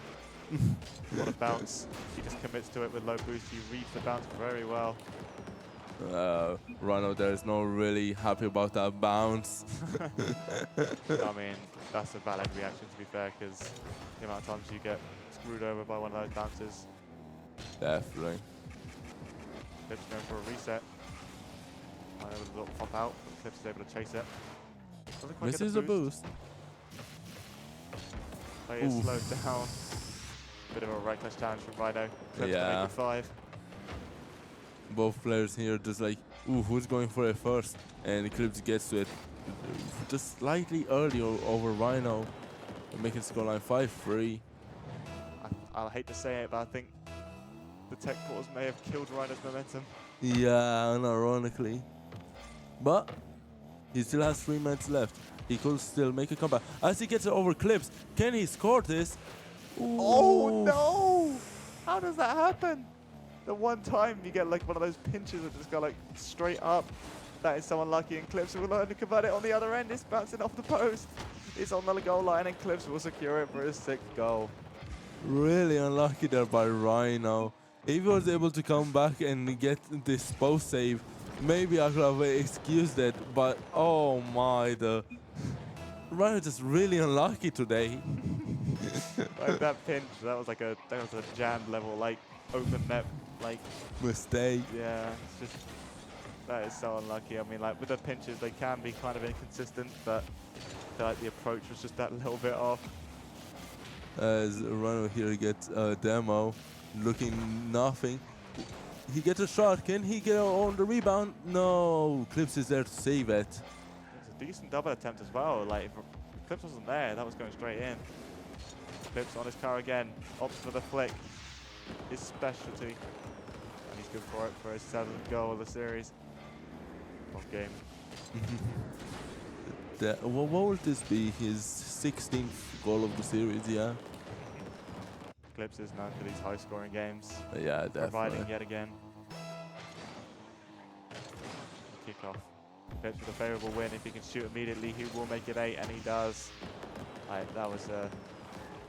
What a bounce. He just commits to it with low boost. He reads the bounce very well. Rhino there is not really happy about that bounce. I mean, that's a valid reaction, to be fair, because the amount of times you get screwed over by one of those bounces. Definitely. Clips going for a reset. Rhino with a little pop out, but Clips is able to chase it. Doesn't quite get Misses a boost. Play is Oof. slowed down. Bit of a reckless challenge from Rhino. Clips to Yeah. make it 5. Both players here just like, ooh, who's going for it first? And Clips gets to it just slightly early over Rhino, making scoreline 5-3. I hate to say it, but I think the tech pause may have killed Rhino's momentum. Yeah, unironically. But he still has 3 minutes left. He could still make a comeback. As he gets it over Clips, can he score this? Ooh. Oh no! How does that happen? The one time you get like one of those pinches that just go like straight up. That is so unlucky, and Clips will only convert it on the other end. It's bouncing off the post. It's on the goal line, and Clips will secure it for his 6th goal. Really unlucky there by Rhino. If he was able to come back and get this post save, maybe I could have excused it, but oh my, the Rhino just really unlucky today. Like that pinch, that was a jam level, like open net, like Mistake. yeah. It's just that is so unlucky. I mean, like with the pinches, they can be kind of inconsistent, but I feel like the approach was just that little bit off. As Rhino here gets a demo, looking nothing. He gets a shot. Can he get on the rebound? No. Clips is there to save it. It's a decent double attempt as well. Like if Clips wasn't there, that was going straight in. Clips on his car again, opts for the flick. His specialty. And he's good for it for his 7th goal of the series. Off game. What would this be? His 16th goal of the series, yeah? Clips is known for these high-scoring games. Yeah, Providing definitely. yet again. Kickoff. Clips with a favourable win. If he can shoot immediately, he will make it 8, and he does. That was a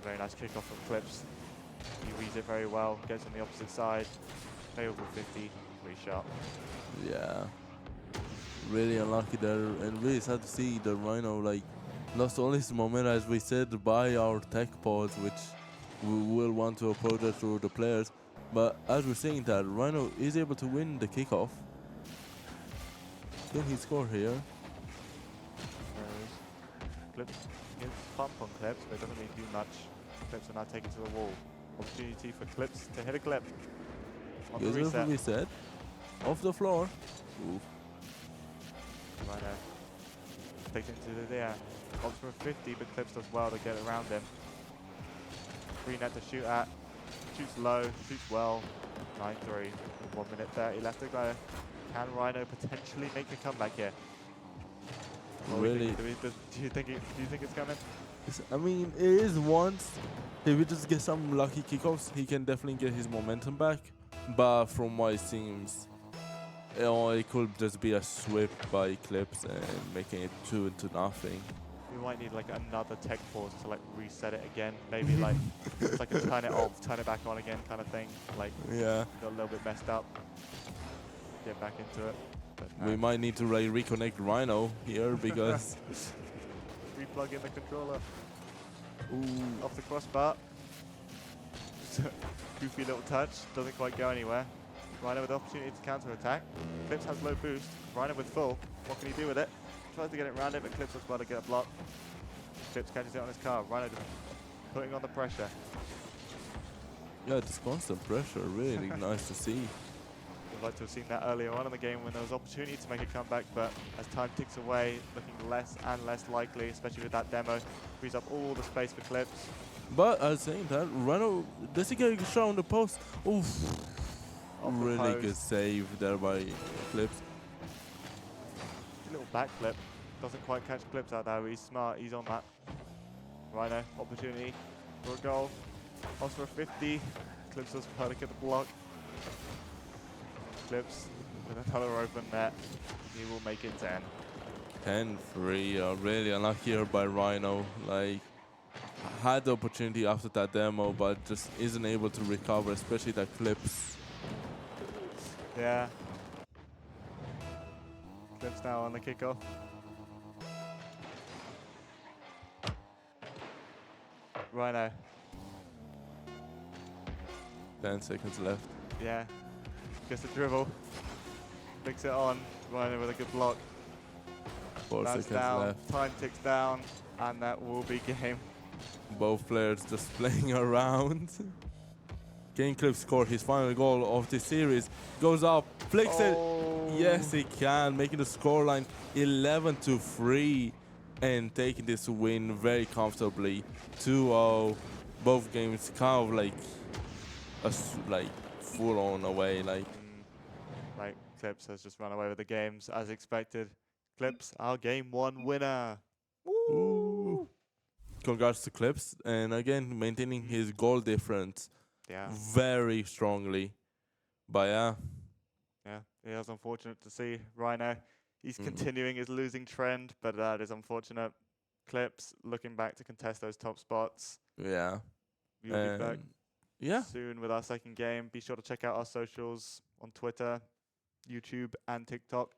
very nice kickoff from Clips. He reads it very well, gets on the opposite side. Favourable 50, free shot. Yeah. Really unlucky there, and really sad to see the Rhino like lost all his momentum, as we said, by our tech pods, which we will want to approach it through the players. But as we're saying that, Rhino is able to win the kickoff. Can he score here? Clips gives bump on Clips, but it doesn't really do much. Clips are now taken to the wall. Opportunity for Clips to hit a clip. On the Goes over reset. reset. Off the floor. Ooh. Rhino takes it into the air. Opts for a 50, but Clips does well to get around him. Free net to shoot at. Shoots low, shoots well. 9-3. 1 minute 30 left to go. Can Rhino potentially make a comeback here? What do we Really? think? Do you think it's coming? I mean, it is once. If he just gets some lucky kickoffs, he can definitely get his momentum back. But from what it seems, it could just be a sweep by Clips and making it 2-0. We might need like another tech pause to like reset it again. Maybe like it's like a turn it off, turn it back on again kind of thing. Like Yeah. got a little bit messed up. Get back into it. But, We might need to like reconnect Rhino here because replug in the controller. ooh, Off the crossbar. Goofy little touch, doesn't quite go anywhere. Rhino with the opportunity to counter attack. Clips has low boost. Rhino with full. What can he do with it? Tries to get it around it, but Clips does well to get a block. Clips catches it on his car. Rhino just putting on the pressure. yeah, this constant pressure, really nice to see. Would like to have seen that earlier on in the game when there was opportunity to make a comeback, but as time ticks away, looking less and less likely, especially with that demo. Frees up all the space for Clips. But at the same time, Rhino, does he get a shot on the post? Oof. Off the Really post. good save there by Clips. A little backflip. Doesn't quite catch Clips out there, but he's smart. He's on that. Rhino, opportunity for a goal. Opts for a 50. Clips does well to get the block. Clips with another open net. He will make it 10. 10-3, really unlucky here by Rhino. Like, had the opportunity after that demo, but just isn't able to recover, especially that Clips. Yeah. Clips now on the kickoff. Rhino. 10 seconds left. Yeah. Gets the dribble. Flicks it on. Rhino with a good block. 4 Bounce seconds down. left. Time ticks down. And that will be game. Both players just playing around. Can Clips score his final goal of the series? Goes up, flicks it. Yes, he can, making the scoreline 11-3 and taking this win very comfortably. 2-0. Both games kind of like full on away. Like Clips has just run away with the games as expected. Clips, our game 1 winner. Ooh. Congrats to Clips, and again maintaining his goal difference Yeah. very strongly. But yeah, Yeah, it was unfortunate to see Rhino He's continuing his losing trend, but that is unfortunate. Clips looking back to contest those top spots. Yeah. We'll be back Yeah. soon with our second game. Be sure to check out our socials on Twitter, YouTube, and TikTok.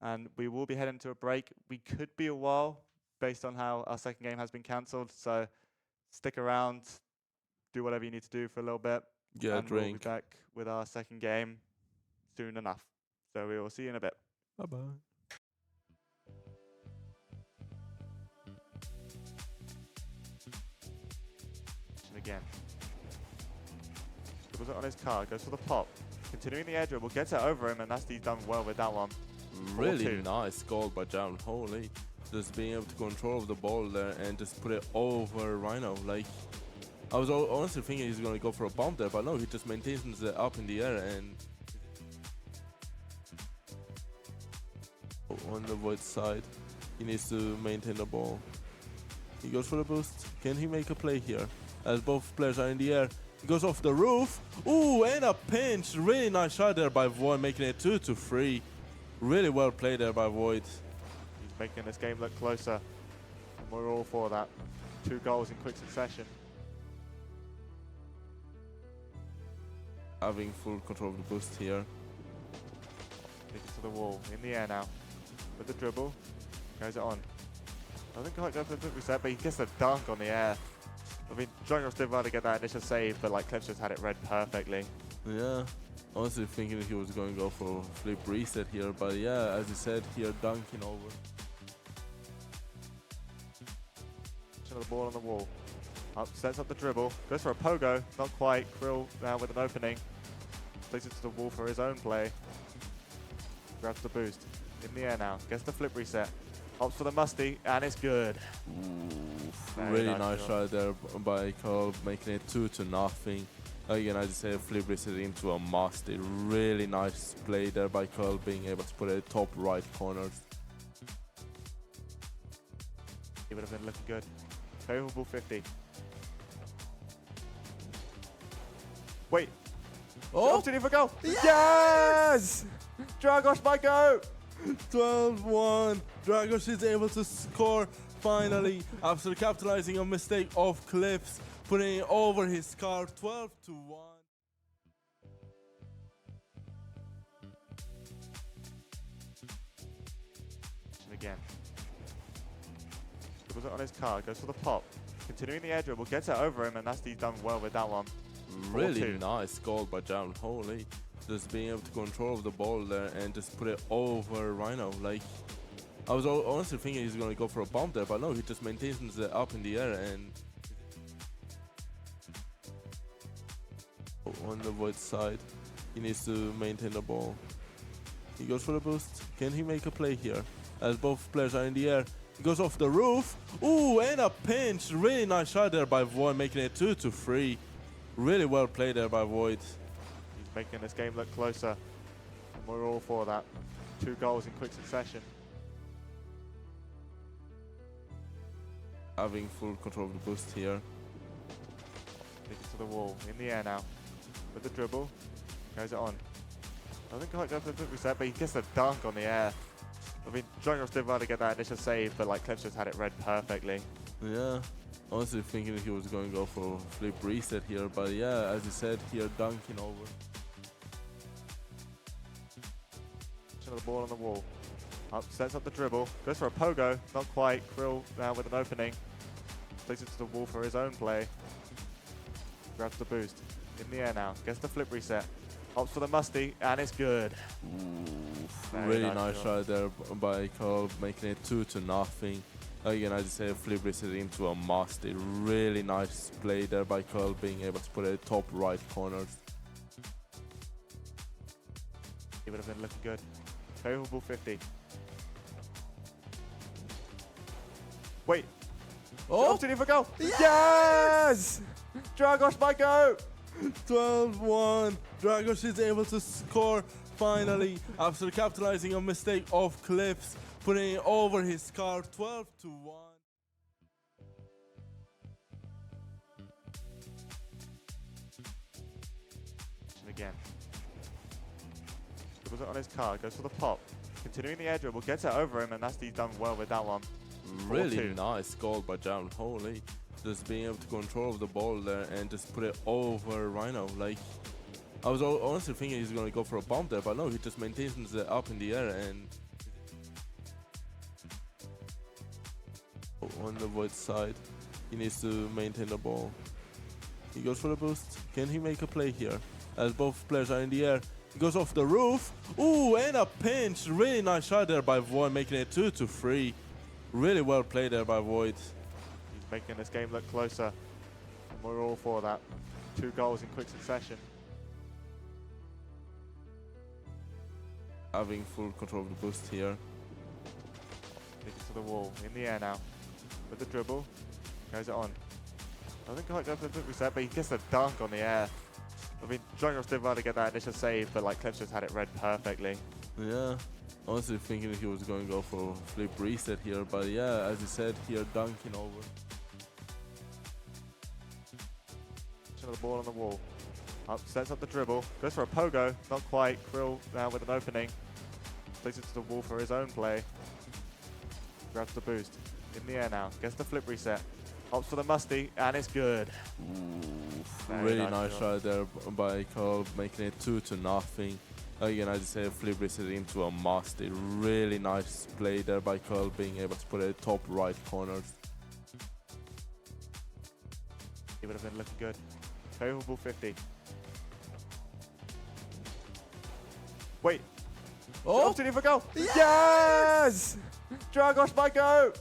And we will be heading to a break. We could be a while based on how our second game has been cancelled. So stick around, do whatever you need to do for a little bit. Get a and we'll be drink. back with our second game soon enough. So we will see you in a bit. Bye-bye. And again. Dribbles it on his car, goes for the pop. Continuing the air dribble, gets it over him, and he's done well with that one. Really 4-2. nice goal by Jaron. Holy. Just being able to control the ball there and just put it over Rhino. Like, I was honestly thinking he's going to go for a bomb there, but no, he just maintains it up in the air and on the Void side, he needs to maintain the ball. He goes for the boost. Can he make a play here? As both players are in the air. He goes off the roof. Ooh, and a pinch. Really nice shot there by Void, making it 2-3. Really well played there by Void. He's making this game look closer. And we're all for that. 2 goals in quick succession. Having full control of the boost here. Takes it to the wall. In the air now. With the dribble. Goes it on. Doesn't quite go for the quick reset, but he gets a dunk on the air. I mean, Dragos did well to get that initial save, but like Clips just had it read perfectly. Yeah. Honestly thinking he was going to go for a flip reset here, but yeah, as you said here, dunking over. The ball on the wall. Up, sets up the dribble. Goes for a pogo. Not quite. Krill now with an opening. Plays it to the wall for his own play. Grabs the boost. In the air now. Gets the flip reset. Opts for the musty, and it's good. Ooh, Very really nice nice shot. shot there by Carl, making it 2-0. Again, as you said, flip reset into a musty. Really nice play there by Carl, being able to put it top right corners. He would have been looking good. Favorable 50. Wait. Oh! Opportunity for goal. Yes! Dragos might go. 12-1. Dragos is able to score finally after capitalizing on mistake of Clips, putting it over his car. 12-1. And again. Dribbles it on his car. Goes for the pop. Continuing the air dribble. Gets it over him, and he's done well with that one. Really 4-2. nice goal by Jaron. Holy. Just being able to control the ball there and just put it over Rhino. Like, I was honestly thinking he's going to go for a bomb there, but no, he just maintains it up in the air and on the Void side, he needs to maintain the ball. He goes for the boost. Can he make a play here? As both players are in the air. He goes off the roof. Ooh, and a pinch. Really nice shot there by Void, making it 2-3. Really well played there by Void. He's making this game look closer. And we're all for that. 2 goals in quick succession. Having full control of the boost here. Takes it to the wall. In the air now. With the dribble. Goes it on. Doesn't quite go for the quick reset, but he gets a dunk on the air. I mean, Dragos did well to get that initial save, but like Clips just had it read perfectly. Yeah. Honestly thinking he was going to go for a flip reset here, but yeah, as you said here, dunking over. The ball on the wall. Up, sets up the dribble. Goes for a pogo. Not quite. Krill now with an opening. Plays it to the wall for his own play. Grabs the boost. In the air now. Gets the flip reset. Opts for the musty, and it's good. Ooh, Very really nice nice shot. shot there by Carl, making it 2-0. Again, as you said, flip reset into a musty. Really nice play there by Carl, being able to put it top right corners. He would have been looking good. Favorable 50. Wait. Oh! Opportunity for goal. Yes! Dragos might go. 12-1. Dragos is able to score finally after capitalizing on mistake of Clips, putting it over his car. 12-1. And again. Dribbles it on his car. Goes for the pop. Continuing the air dribble, gets it over him, and he's done well with that one. Really 4-2. nice goal by Jaron. Holy. Just being able to control the ball there and just put it over Rhino. Like, I was honestly thinking he's going to go for a bomb there, but no, he just maintains it up in the air and on the Void side, he needs to maintain the ball. He goes for the boost. Can he make a play here? As both players are in the air, he goes off the roof. Ooh, and a pinch. Really nice shot there by Void, making it 2-3. Really well played there by Void. He's making this game look closer, and we're all for that. 2 goals in quick succession. Having full control of the boost here. Takes it to the wall, in the air now. With the dribble, goes it on. Doesn't quite go for the flip reset, but he gets a dunk on the air. I mean, Dragos did well to get that initial save, but like Clips just had it read perfectly. Yeah, honestly thinking he was going to go for a flip reset here, but yeah, as you said here, dunking over. The ball on the wall. Up, sets up the dribble, goes for a pogo, not quite. Krill now with an opening. Plays it to the wall for his own play. Grabs the boost. In the air now, gets the flip reset. Opts for the musty, and it's good. Ooh, really nice shot there by Carl, making it 2-0. Again, as you say, flip reset into a musty. Really nice play there by Carl, being able to put it top right corners. He would have been looking good. Favorable 50. Wait. Oh! Opportunity for goal. Yes! Dragos might go.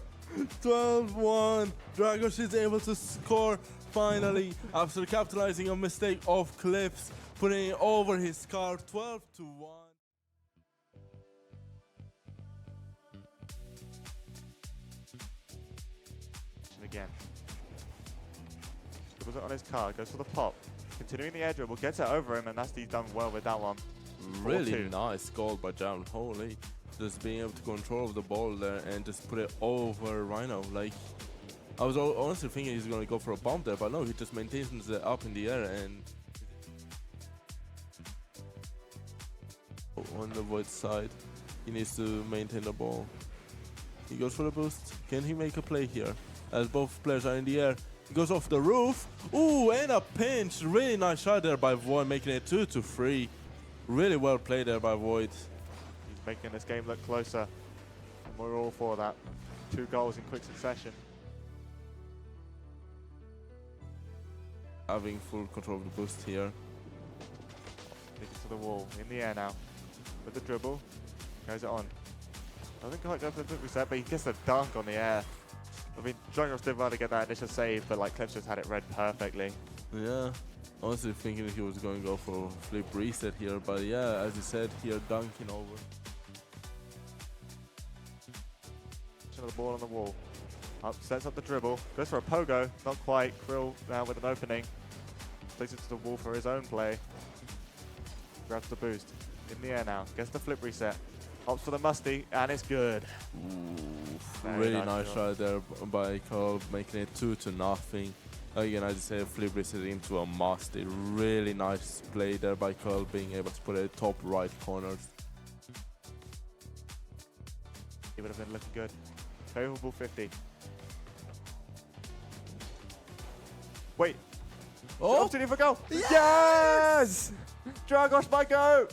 12-1. Dragos is able to score finally after capitalizing on a mistake of Clips, putting it over his scar. 12-1. Again. Dribbles it on his card, goes for the pop. Continuing the air dribble, gets it over him, and he's done well with that one. Really 4-2. nice goal by Jaron. Holy. Just being able to control the ball there and just put it over Rhino. Like, I was honestly thinking he's going to go for a bomb there, but no, he just maintains it up in the air and on the Void side, he needs to maintain the ball. He goes for the boost. Can he make a play here? As both players are in the air, he goes off the roof. Ooh, and a pinch. Really nice shot there by Void, making it 2-3. Really well played there by Void. He's making this game look closer, and we're all for that. 2 goals in quick succession. Having full control of the boost here. Takes it to the wall, in the air now. With the dribble, goes it on. Doesn't quite go for the flip reset, but he gets a dunk on the air. I mean, Dragos did well to get that initial save, but like Clips just had it read perfectly. Yeah, honestly thinking he was going to go for a flip reset here, but yeah, as you said here, dunking over. The ball on the wall. Up, sets up the dribble, goes for a pogo, not quite. Krill now with an opening. Plays it to the wall for his own play. Grabs the boost. In the air now, gets the flip reset. Opts for the musty, and it's good. Ooh, really nice shot there by Carl, making it 2-0. Again, as you say, flip reset into a musty. Really nice play there by Carl, being able to put it top right corners. He would have been looking good. Favorable 50. Wait. Oh! Opportunity for goal. Yes! Dragos might go.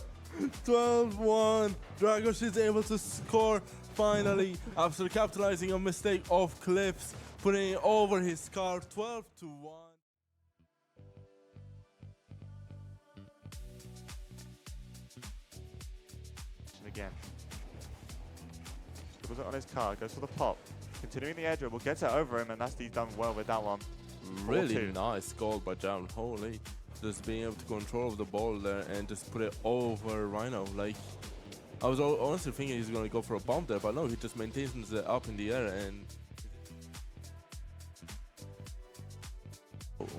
12-1. Dragos is able to score finally after capitalizing on a mistake of Clips, putting it over his scar. 12-1. Again. Dribbles it on his card, goes for the pop. Continuing the air dribble, gets it over him, and he's done well with that one. Really 4-2. nice goal by Jaron. Holy. Just being able to control the ball there and just put it over Rhino. Like, I was honestly thinking he's going to go for a bomb there, but no, he just maintains it up in the air and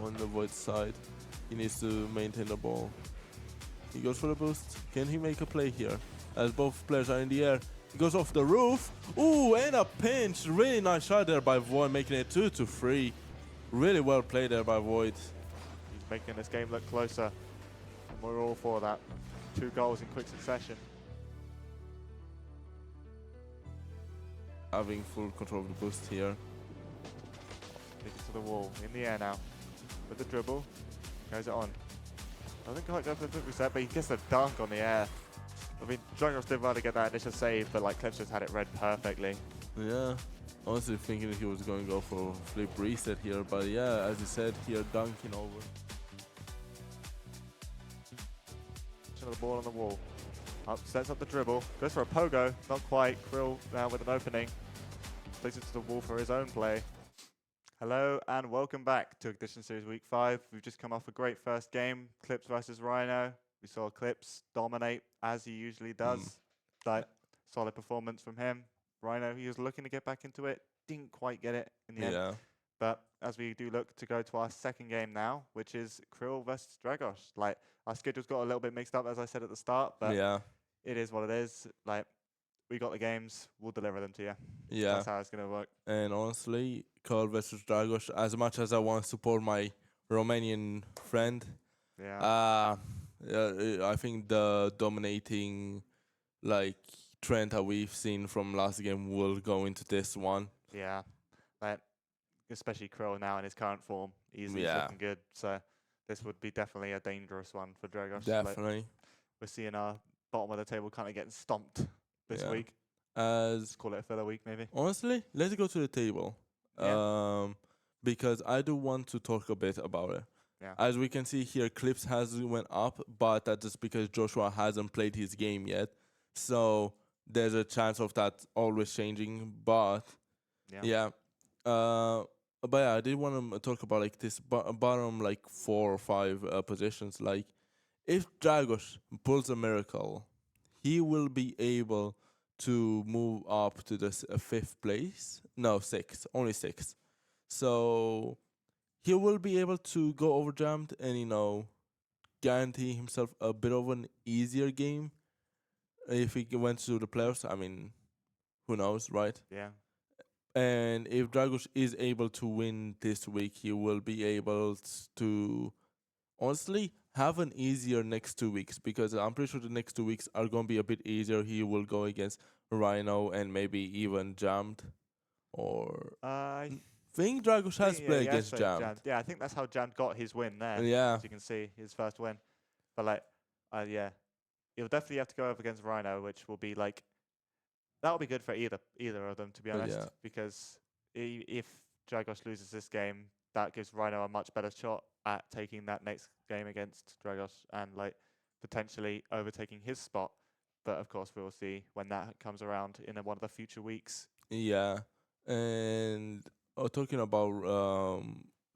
on the Void side, he needs to maintain the ball. He goes for the boost. Can he make a play here? As both players are in the air, he goes off the roof. Ooh, and a pinch. Really nice shot there by Void, making it 2-3. Really well played there by Void. He's making this game look closer, and we're all for that. 2 goals in quick succession. having full control of the boost here. Takes it to the wall. In the air now. With the dribble. Goes it on. Doesn't quite go for the reset, but he gets the dunk on the air. I mean, Dragos did well to get that initial save, but like Clips just had it read perfectly. Yeah. Honestly thinking he was going to go for flip reset here, but yeah, as you said here, dunking over. The ball on the wall. Up, sets up the dribble. Goes for a pogo. Not quite. Krill now with an opening. Takes it to the wall for his own play. Hello and welcome back to Ignition Series Week 5. We've just come off a great first game. Clips versus Rhino. We saw Clips dominate as he usually does. Like, solid performance from him. Rhino, he was looking to get back into it. Didn't quite get it in the end. Yeah. But as we do look to go to our second game now, which is Krill versus Dragos. Like, our schedules got a little bit mixed up, as I said at the start, but Yeah. it is what it is. Like, we got the games, we'll deliver them to you. Yeah. That's how it's going to work. And honestly, Carl versus Dragos, as much as I want to support my Romanian friend, Yeah. I think the dominating like trend that we've seen from last game will go into this one. Yeah. Like, especially Krill now in his current form. He's Yeah. looking good. So this would be definitely a dangerous one for Dragos. Definitely. Like, we're seeing our bottom of the table kind of getting stomped this Yeah. week. As Let's call it a filler week, maybe. honestly, let's go to the table. Yeah. Because I do want to talk a bit about it. Yeah. As we can see here, Clips has went up, but that's just because Joshua hasn't played his game yet. So there's a chance of that always changing. But yeah. But yeah, I did want to talk about like this bottom like 4 or 5 positions. Like if Dragos pulls a miracle, he will be able to move up to the 5th place. No, 6th, only 6th. So he will be able to go over jammed and guarantee himself a bit of an easier game if he went to the playoffs. I mean, who knows, right? Yeah. And if Dragos is able to win this week, he will be able to honestly have an easier next 2 weeks, because I'm pretty sure the next 2 weeks are going to be a bit easier. He will go against Rhino and maybe even Jammed. Or I think Dragos has played against Jammed. Yeah, I think that's how Jammed got his win there. Yeah. As you can see, his first win. But like, yeah, he'll definitely have to go up against Rhino, which will be like, that'll be good for either of them, to be honest. Yeah. Because if Dragos loses this game, that gives Rhino a much better shot at taking that next game against Dragos and like potentially overtaking his spot. But of course, we'll see when that comes around in one of the future weeks. Yeah. And talking about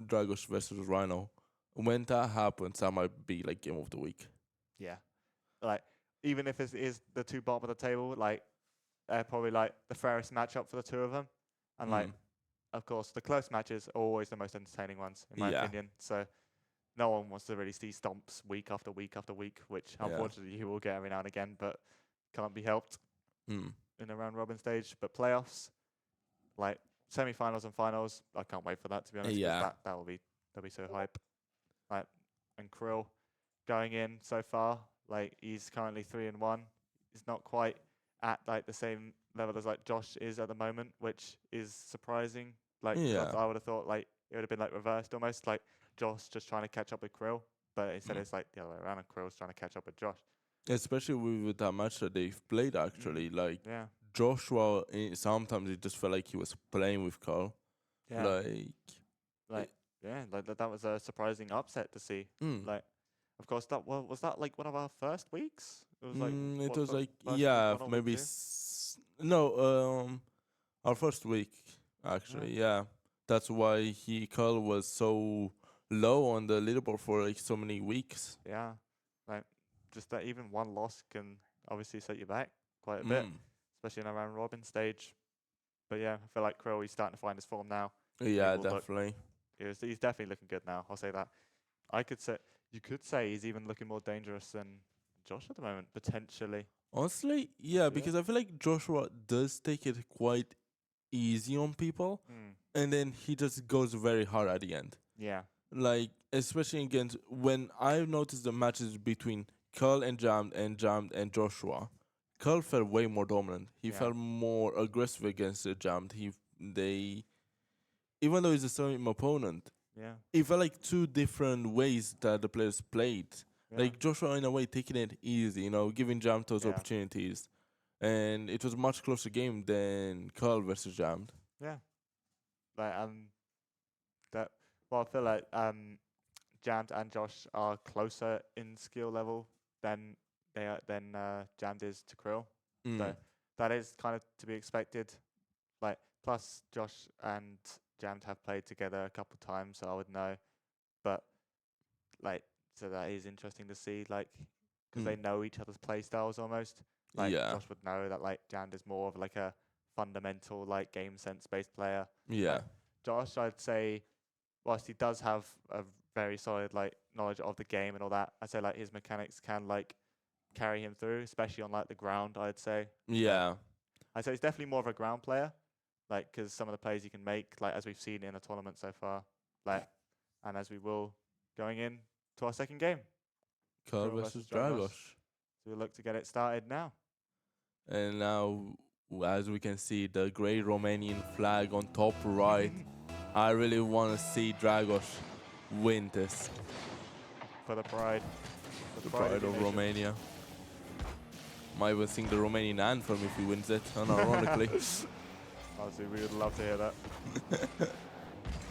Dragos versus Rhino, when that happens, that might be like game of the week. Yeah. Like, even if it is the two bottom of the table, like, probably like the fairest matchup for the two of them. And like, of course, the close matches are always the most entertaining ones, in my opinion. So no one wants to really see stomps week after week after week, which unfortunately you will get every now and again, but can't be helped in the round robin stage. But playoffs, like semi-finals and finals, I can't wait for that, to be honest. Yeah. That'll be so hype. Like, and Krill going in so far, like he's currently 3-1. He's not quite at like the same level as like Josh is at the moment, which is surprising. Like, I would have thought like it would have been like reversed almost, like Josh just trying to catch up with Krill, but instead it's like the other way around, and Krill's trying to catch up with Josh. Especially with that match that they've played, actually. Like, Yeah. Joshua, sometimes it just felt like he was playing with Carl. Yeah. That was a surprising upset to see. Like, of course, was that like one of our first weeks? It was like it was like week maybe our first week actually. Yeah, that's why Carl was so low on the leaderboard for like so many weeks. Yeah, like just that even one loss can obviously set you back quite a bit, especially in a round robin stage. But yeah, I feel like Krill, he's starting to find his form now. Yeah, definitely. He's definitely looking good now. I'll say that. You could say he's even looking more dangerous than Josh at the moment, potentially. Honestly, yeah, because I feel like Joshua does take it quite easy on people, and then he just goes very hard at the end. Yeah. Like, especially against when I've noticed the matches between Carl and Jammed and Joshua, Curl felt way more dominant. He Yeah. felt more aggressive against Jammed. They, even though he's the same opponent, Yeah. it felt like two different ways that the players played. Yeah. Like Joshua, in a way, taking it easy, giving Jammed those Yeah. opportunities, and it was a much closer game than Curl versus Jammed. Yeah. Like that. Well, I feel like Jammed and Josh are closer in skill level than Jammed is to Krill. So that is kind of to be expected. Like, plus Josh and Jammed have played together a couple times, so I would know. But like, so that is interesting to see, like, because they know each other's play styles almost. Like, Yeah. Josh would know that like Jammed is more of like a fundamental like game sense based player. Yeah. Josh, I'd say, whilst he does have a very solid like knowledge of the game and all that, I'd say like his mechanics can like carry him through, especially on like the ground. I'd say. Yeah. I'd say he's definitely more of a ground player, like because some of the plays he can make, like as we've seen in the tournament so far, like, and as we will going in to our second game, Curl Krill versus versus Dragos. Dragos. So we look to get it started now. And now, as we can see, the great Romanian flag on top right. I really want to see Dragos win this. For the pride. The pride of nation. Romania. Might even sing the Romanian anthem if he wins it, unironically. Honestly, we would love to hear that.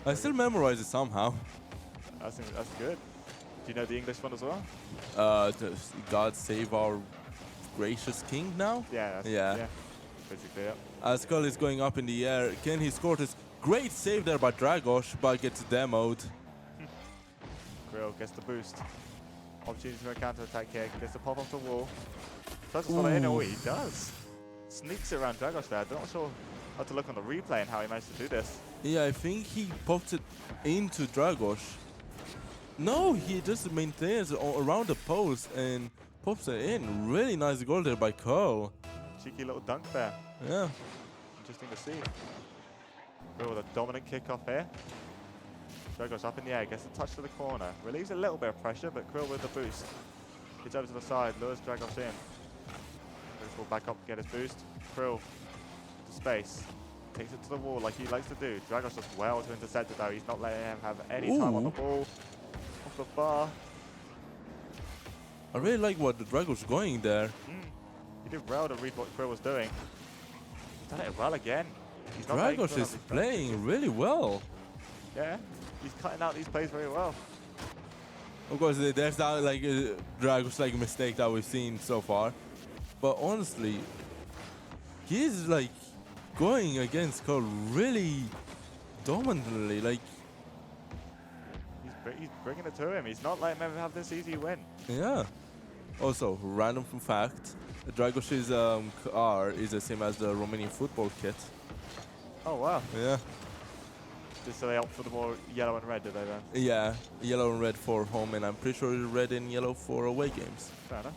I still memorize it somehow. That's good. Do you know the English one as well? God save our gracious king now? Yeah. Yeah. Basically, yeah. As Skull is going up in the air, can he score this? Great save there by Dragos, but gets demoed. Krill gets the boost. Opportunity for a counter attack here. Gets the pop off the wall. Tries to follow in. Oh, he does. Sneaks it around Dragos there. I'm not sure how to look on the replay and how he managed to do this. Yeah, I think he popped it into Dragos. No, he just maintains it around the post and pops it in. Really nice goal there by Curl. Cheeky little dunk there. Yeah. Interesting to see. Krill with a dominant kickoff here. Dragos up in the air, gets a touch to the corner. Relieves a little bit of pressure, but Krill with the boost. Gets over to the side, lures Dragos in. Dragos will back up, get his boost. Krill into space. Takes it to the wall like he likes to do. Dragos does well to intercept it though. He's not letting him have any time on the ball. Off the bar. I really like what the Dragos going there. He did well to read what Krill was doing. He's done it well again. He's not letting Dragos Krill have is his playing really well. Yeah, he's cutting out these plays very well. Of course, there's that like Dragos like mistake that we've seen so far, but honestly, he's like going against Curl really dominantly. Like, He's bringing it to him. He's not letting him have this easy win. yeah. Also, random fun fact: Dragos's car is the same as the Romanian football kit. Oh wow. Yeah. Just so they opt for the more yellow and red, do they then? Yeah, yellow and red for home, and I'm pretty sure red and yellow for away games. Fair enough.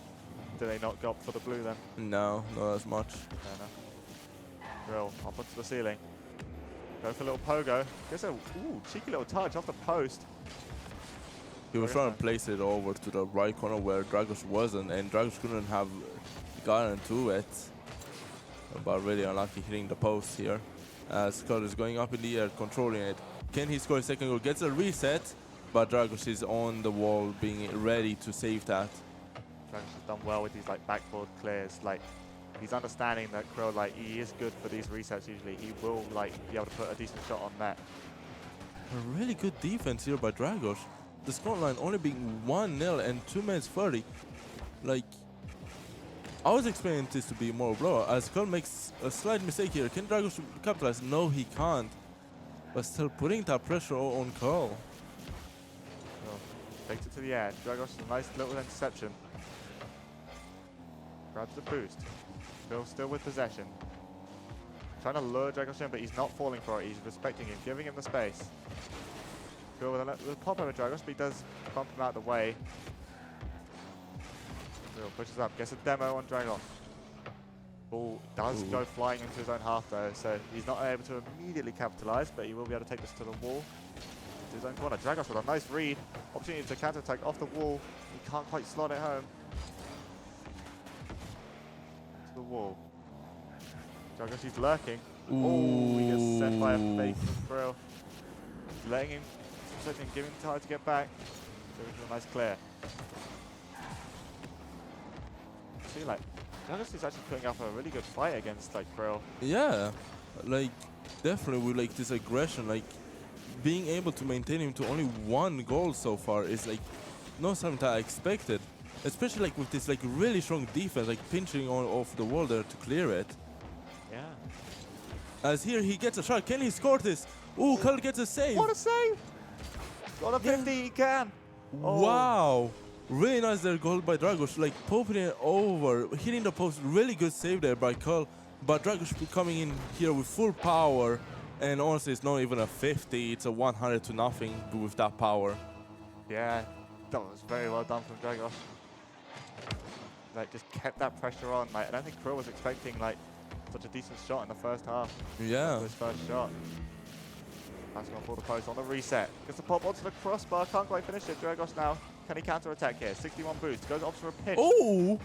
Do they not go up for the blue then? No, not as much. Fair enough. Drill up onto the ceiling. Go for a little pogo. Gets a cheeky little touch off the post. He was Very trying to place it over to the right corner where Dragos wasn't, and Dragos couldn't have gotten to it. But really unlucky hitting the post here. As Skull is going up in the air, controlling it. Can he score a second goal? Gets a reset, but Dragos is on the wall, being ready to save that. Dragos has done well with these like backboard clears. Like he's understanding that Krill, like he is good for these resets usually. He will like be able to put a decent shot on net. A really good defense here by Dragos. The scoreline only being 1-0 and 2 minutes 30. Like, I was expecting this to be more blowout. As Skull makes a slight mistake here. Can Dragos capitalize? No, he can't. But still putting that pressure on Curl. Takes it to the air. Dragos, a nice little interception. Grabs the boost. Still with possession. Trying to lure Dragos in, but he's not falling for it. He's respecting him, giving him the space. Go with a pop over Dragos, but he does bump him out of the way. Real pushes up, gets a demo on Dragos. Ball does go flying into his own half though, so he's not able to immediately capitalize, but he will be able to take this to the wall. To his own corner. Dragos with a nice read. Opportunity to counter attack off the wall. He can't quite slot it home. the wall. Dragos, he's lurking. Oh, he gets sent by a fake from Krill. Letting him, giving him time to get back. So it's a nice clear. See, like, Dragos is actually putting up a really good fight against, like, Krill. Yeah, like definitely with like this aggression, like being able to maintain him to only 1 goal so far is like not something I expected. Especially like with this like really strong defense, like pinching on off the wall there to clear it. Yeah. As here he gets a shot. Can he score this? Ooh, Carl gets a save. What a save! On a 50, he can. Oh. Wow. Really nice there goal by Dragos, like popping it over, hitting the post. Really good save there by Carl. But Dragos coming in here with full power. And honestly, it's not even a 50, it's a 100 to nothing with that power. Yeah, that was very well done from Dragos. Like, just kept that pressure on. Like, I don't think Krill was expecting, like, such a decent shot in the first half. Yeah. His first shot. That's going for the post on the reset. Gets the pop onto the crossbar, can't quite finish it. Dragos now, can he counter-attack here? 61 boost, goes off for a pitch. Oh!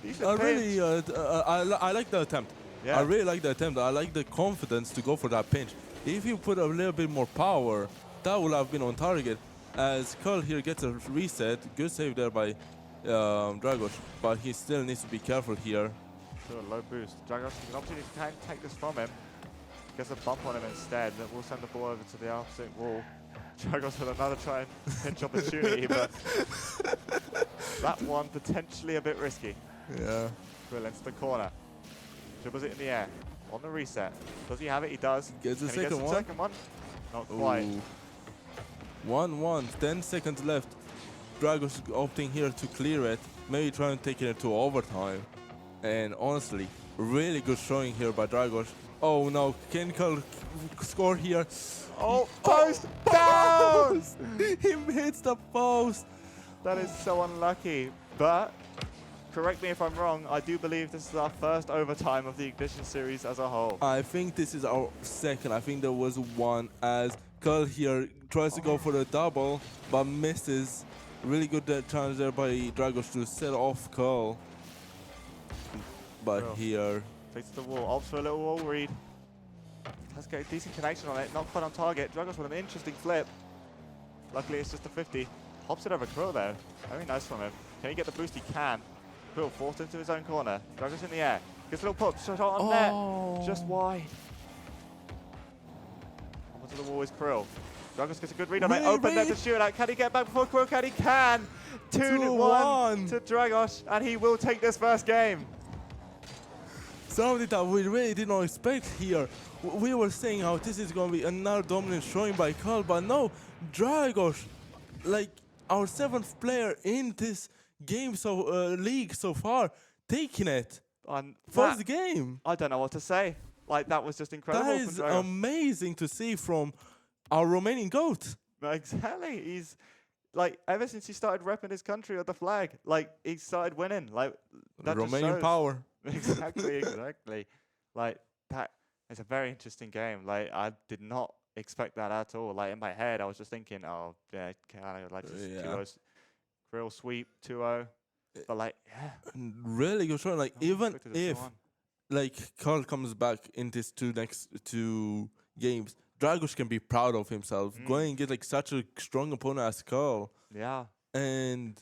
Decent I pinch. really, I like the attempt. Yeah. I really like the attempt. I like the confidence to go for that pinch. If you put a little bit more power, that would have been on target. As Carl here gets a reset, good save there by Dragos, but he still needs to be careful here. So a low boost. Dragos has an opportunity to take this from him. Gets a bump on him instead. That will send the ball over to the opposite wall. Dragos with another try and pinch opportunity, but that one potentially a bit risky. Yeah. Krill into the corner. Dribbles it in the air. On the reset. Does he have it? He does. Gets the Can he get second the one. second one? Not quite. Ooh. 1-1, 10 seconds left. Dragos opting here to clear it, maybe trying to take it to overtime. And honestly, really good showing here by Dragos. Oh no, can Carl score here? Oh, post down! He hits the post. That is so unlucky. But, correct me if I'm wrong, I do believe this is our first overtime of the Ignition series as a whole. I think this is our second. I think there was one as Carl here tries to go for the double, but misses. Really good chance there by Dragos to set off Carl. But Krill here, takes the wall, opts for a little wall read. Has got a decent connection on it, not quite on target. Dragos with an interesting flip. Luckily it's just a 50. Hops it over Krill though. Very nice from him. Can he get the boost? He can. Krill forced into his own corner. Dragos in the air. Gets a little put, shot on net. Just wide. Onto the wall is Krill. Dragos gets a good read on it. Open net to shoot out. Can he get back before Krill? Can he? Can! 2-1 to Dragos, and he will take this first game. something that we really did not expect here. We were saying how this is going to be another dominant showing by Carl, but no, Dragos, like our 7th player in this game league so far, taking it. First game. I don't know what to say. Like, that was just incredible. That is amazing to see from our Romanian GOAT. Exactly. He's like, ever since he started repping his country with the flag, like, he started winning. Like, that just Romanian shows. power. Exactly, exactly. Like, that is a very interesting game. Like, I did not expect that at all. Like, in my head, I was just thinking, oh, yeah, kind of like just 2-0, Krill sweep, 2-0. But, like, yeah. Really good shot. Like, even if, like, Carl comes back in these next two games, Dragos can be proud of himself. Going and get, like, such a strong opponent as Carl. Yeah. And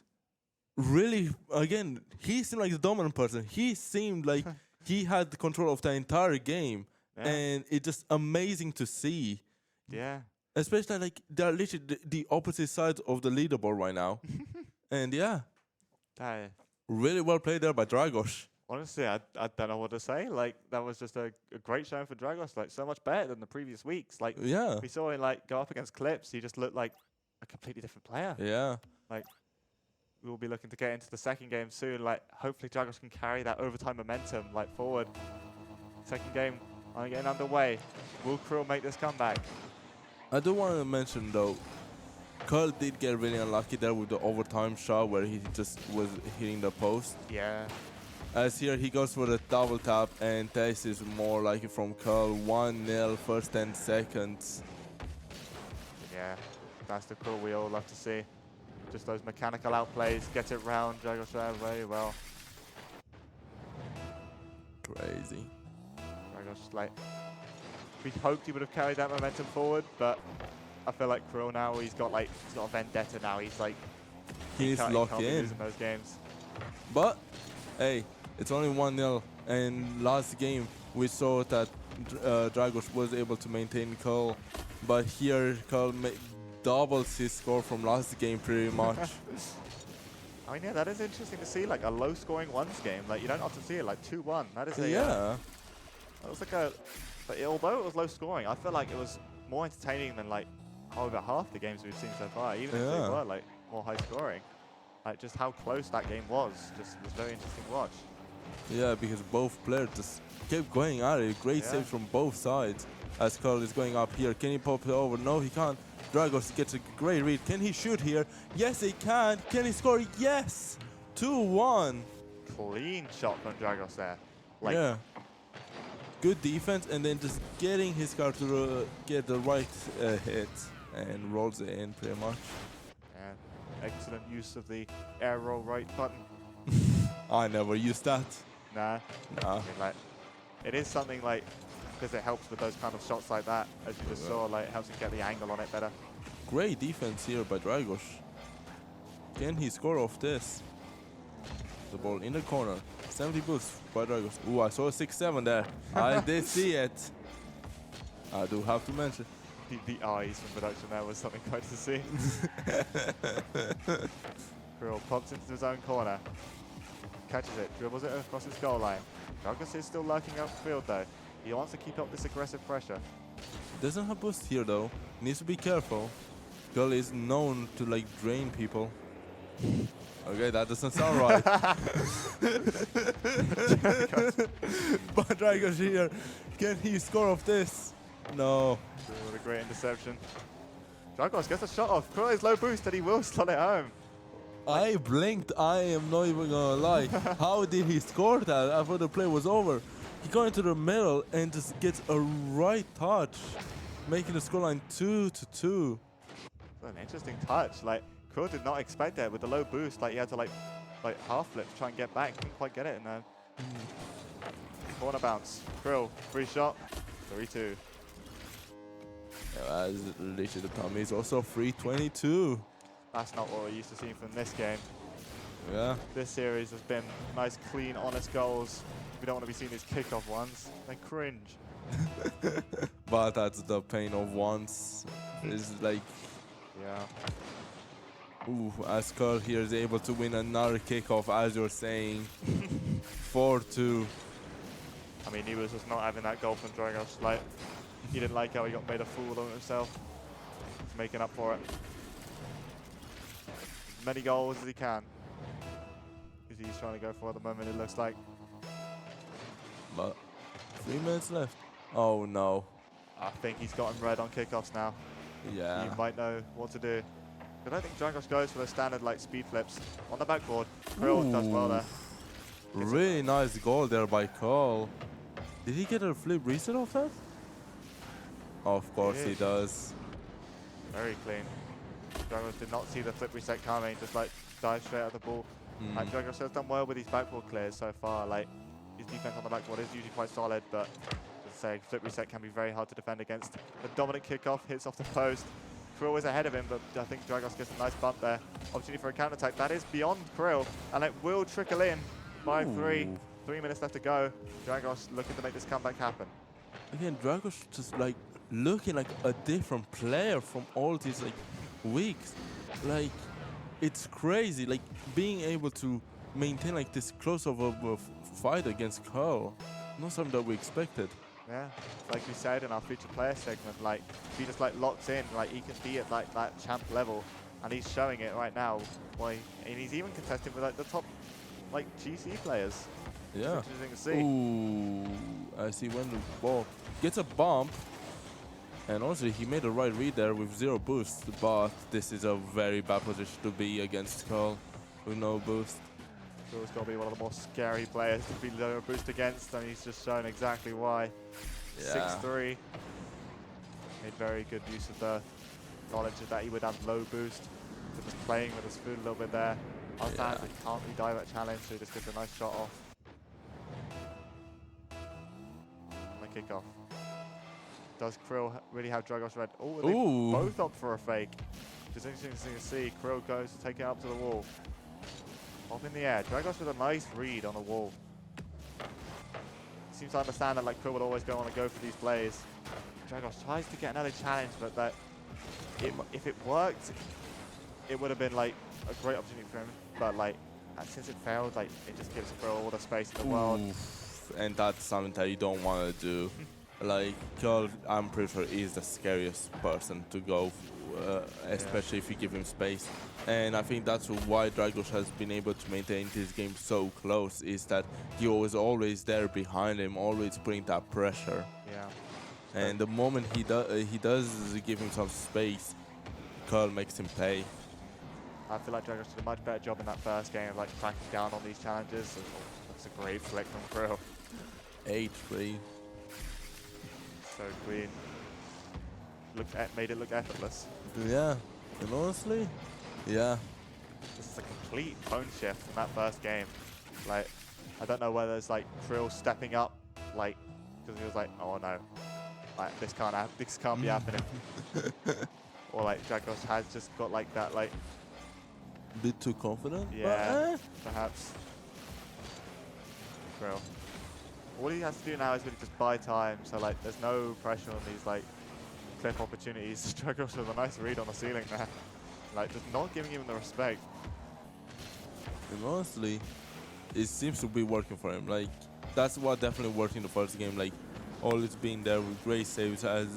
really, again, he seemed like the dominant person. He seemed like he had the control of the entire game. Yeah. And it's just amazing to see. Yeah. Especially, like, they're literally the opposite sides of the leaderboard right now. And, yeah. Really well played there by Dragos. Honestly, I don't know what to say. Like, that was just a great showing for Dragos. Like, so much better than the previous weeks. Like, yeah, we saw him, like, go up against Clips. He just looked like a completely different player. Yeah. Like, we'll be looking to get into the second game soon. Like, hopefully Dragos can carry that overtime momentum, like, forward. Second game getting underway. Will Krill make this comeback? I do want to mention, though, Carl did get really unlucky there with the overtime shot where he just was hitting the post. Yeah. As here he goes for the double tap, and this is more like it from Carl. 1-0, first 10 seconds. Yeah, that's the Krill we all love to see. Just those mechanical outplays, get it round, Dragos very well. Crazy. Dragos, like, we hoped he would have carried that momentum forward, but I feel like Krill now, he's got a vendetta now. He's like, He's he locked can't be in. losing those games. But hey, it's only 1-0, and last game we saw that Dragos was able to maintain Curl, but here Curl doubles his score from last game pretty much. I mean, yeah, that is interesting to see, like a low-scoring ones game. Like you don't often see it, like 2-1. That is a Yeah. that was like a. But although it was low-scoring, I feel like it was more entertaining than like over half the games we've seen so far. Even if they Yeah. were like more high-scoring, like just how close that game was, just was very interesting to watch. Yeah, because both players just kept going at it. Great Yeah. saves from both sides. As Curl is going up here, can he pop it over? No, he can't. Dragos gets a great read. Can he shoot here? Yes, he can. Can he score? Yes! 2-1. Clean shot from Dragos there. Like, Yeah. Good defense, and then just getting his car to get the right hit and rolls it in pretty much. yeah, excellent use of the arrow right button. I never used that. Nah. Nah. I mean, like, it is something like, because it helps with those kind of shots like that, as you just saw, like, it helps you get the angle on it better. Great defense here by Dragos. Can he score off this? The ball in the corner. 70 boost by Dragos. Ooh, I saw a 6-7 there. I did see it. I do have to mention. The eyes from production there was something quite to see. Krill pops into his own corner. Catches it, dribbles it across his goal line. Dragos is still lurking upfield though. He wants to keep up this aggressive pressure. Doesn't have boost here though. Needs to be careful. Girl is known to like drain people. Okay, that doesn't sound right. But Dragos here, can he score off this? No. What a great interception. Dragos gets a shot off. Krill is low boost and he will slot it home. I blinked, I am not even gonna lie. How did he score that? I thought the play was over. He got into the middle and just gets a right touch, making the scoreline 2-2. An interesting touch. Like, Krill did not expect that with the low boost. Like, he had to like half flip to try and get back. Couldn't quite get it. And then corner bounce. Krill, free shot. 3-2. Yeah, as literally the time is also 3-22. That's not what we're used to seeing from this game. Yeah. This series has been nice, clean, honest goals. We don't want to be seeing these kickoff ones. They cringe. But that's the pain of once. It's like, Yeah. ooh, as Curl here is able to win another kickoff, as you're saying. 4-2. I mean, he was just not having that goal from Dragos. Like, he didn't like how he got made a fool of himself. He's making up for it. As many goals as he can. Because he's trying to go for at the moment, it looks like. But 3 minutes left. Oh no. I think he's gotten red on kickoffs now. Yeah. You might know what to do. I don't think Dragos goes for the standard like speed flips on the backboard. Krill does well there. Really nice goal there by Curl. Did he get a flip reset off that? Of course he did. does. Very clean. Dragos did not see the flip reset coming, just like dive straight at the ball. And Dragos has done well with his backboard clears so far. Like, his defense on the backboard is usually quite solid, but as I say, flip reset can be very hard to defend against. The dominant kickoff hits off the post. Krill is ahead of him, but I think Dragos gets a nice bump there. Opportunity for a counter attack. That is beyond Krill, and it will trickle in. 5-3. 3 minutes left to go. Dragos looking to make this comeback happen. Again, Dragos just like looking like a different player from all these like weeks. Like, it's crazy. Like being able to maintain like this close of a fight against Curl. Not something that we expected. Yeah, like we said in our featured player segment, like he just like locks in, like he can be at like that champ level, and he's showing it right now. Why? And he's even contesting with like the top, like GC players. Yeah. It's interesting to see. Ooh, I see when the ball gets a bump. And honestly, he made the right read there with 0 boost, but this is a very bad position to be against Curl with no boost. Krill's got to be one of the more scary players to be low boost against, and he's just shown exactly why. Yeah. 6-3. Made very good use of the knowledge that he would have low boost. So just playing with his food a little bit there. Other times he can't really dive that challenge, so he just gets a nice shot off. kickoff. Does Krill really have Dragos red? Oh, they Ooh. both opt for a fake. Just interesting to see. Krill goes to take it up to the wall. Off in the air. Dragos with a nice read on the wall. Seems to understand that like Krill would always go on and go for these plays. Dragos tries to get another challenge, but that if it worked, it would have been like a great opportunity for him. But like since it failed, like it just gives Krill all the space in the world. Oof. And that's something that you don't want to do. Like, Curl, I'm pretty sure is the scariest person to go, especially if you give him space. And I think that's why Dragos has been able to maintain this game so close, is that he was always there behind him, always putting that pressure. Yeah. And the moment he does give him some space, Curl makes him pay. I feel like Dragos did a much better job in that first game of like cracking down on these challenges. So that's a great flick from Krill. 8-3. So clean. Made it look effortless. Yeah, and honestly, yeah. Just a complete tone shift from that first game. Like, I don't know whether it's like Krill stepping up, like, because he was like, oh no, like this can't be happening. Or like Dragos has just got like that, like, Bit too confident? yeah, perhaps. Krill. All he has to do now is really just buy time, so like there's no pressure on these like clip opportunities. Dragos with a nice read on the ceiling there. Like just not giving him the respect. And honestly, it seems to be working for him. Like, that's what definitely worked in the first game. Like, always being there with great saves as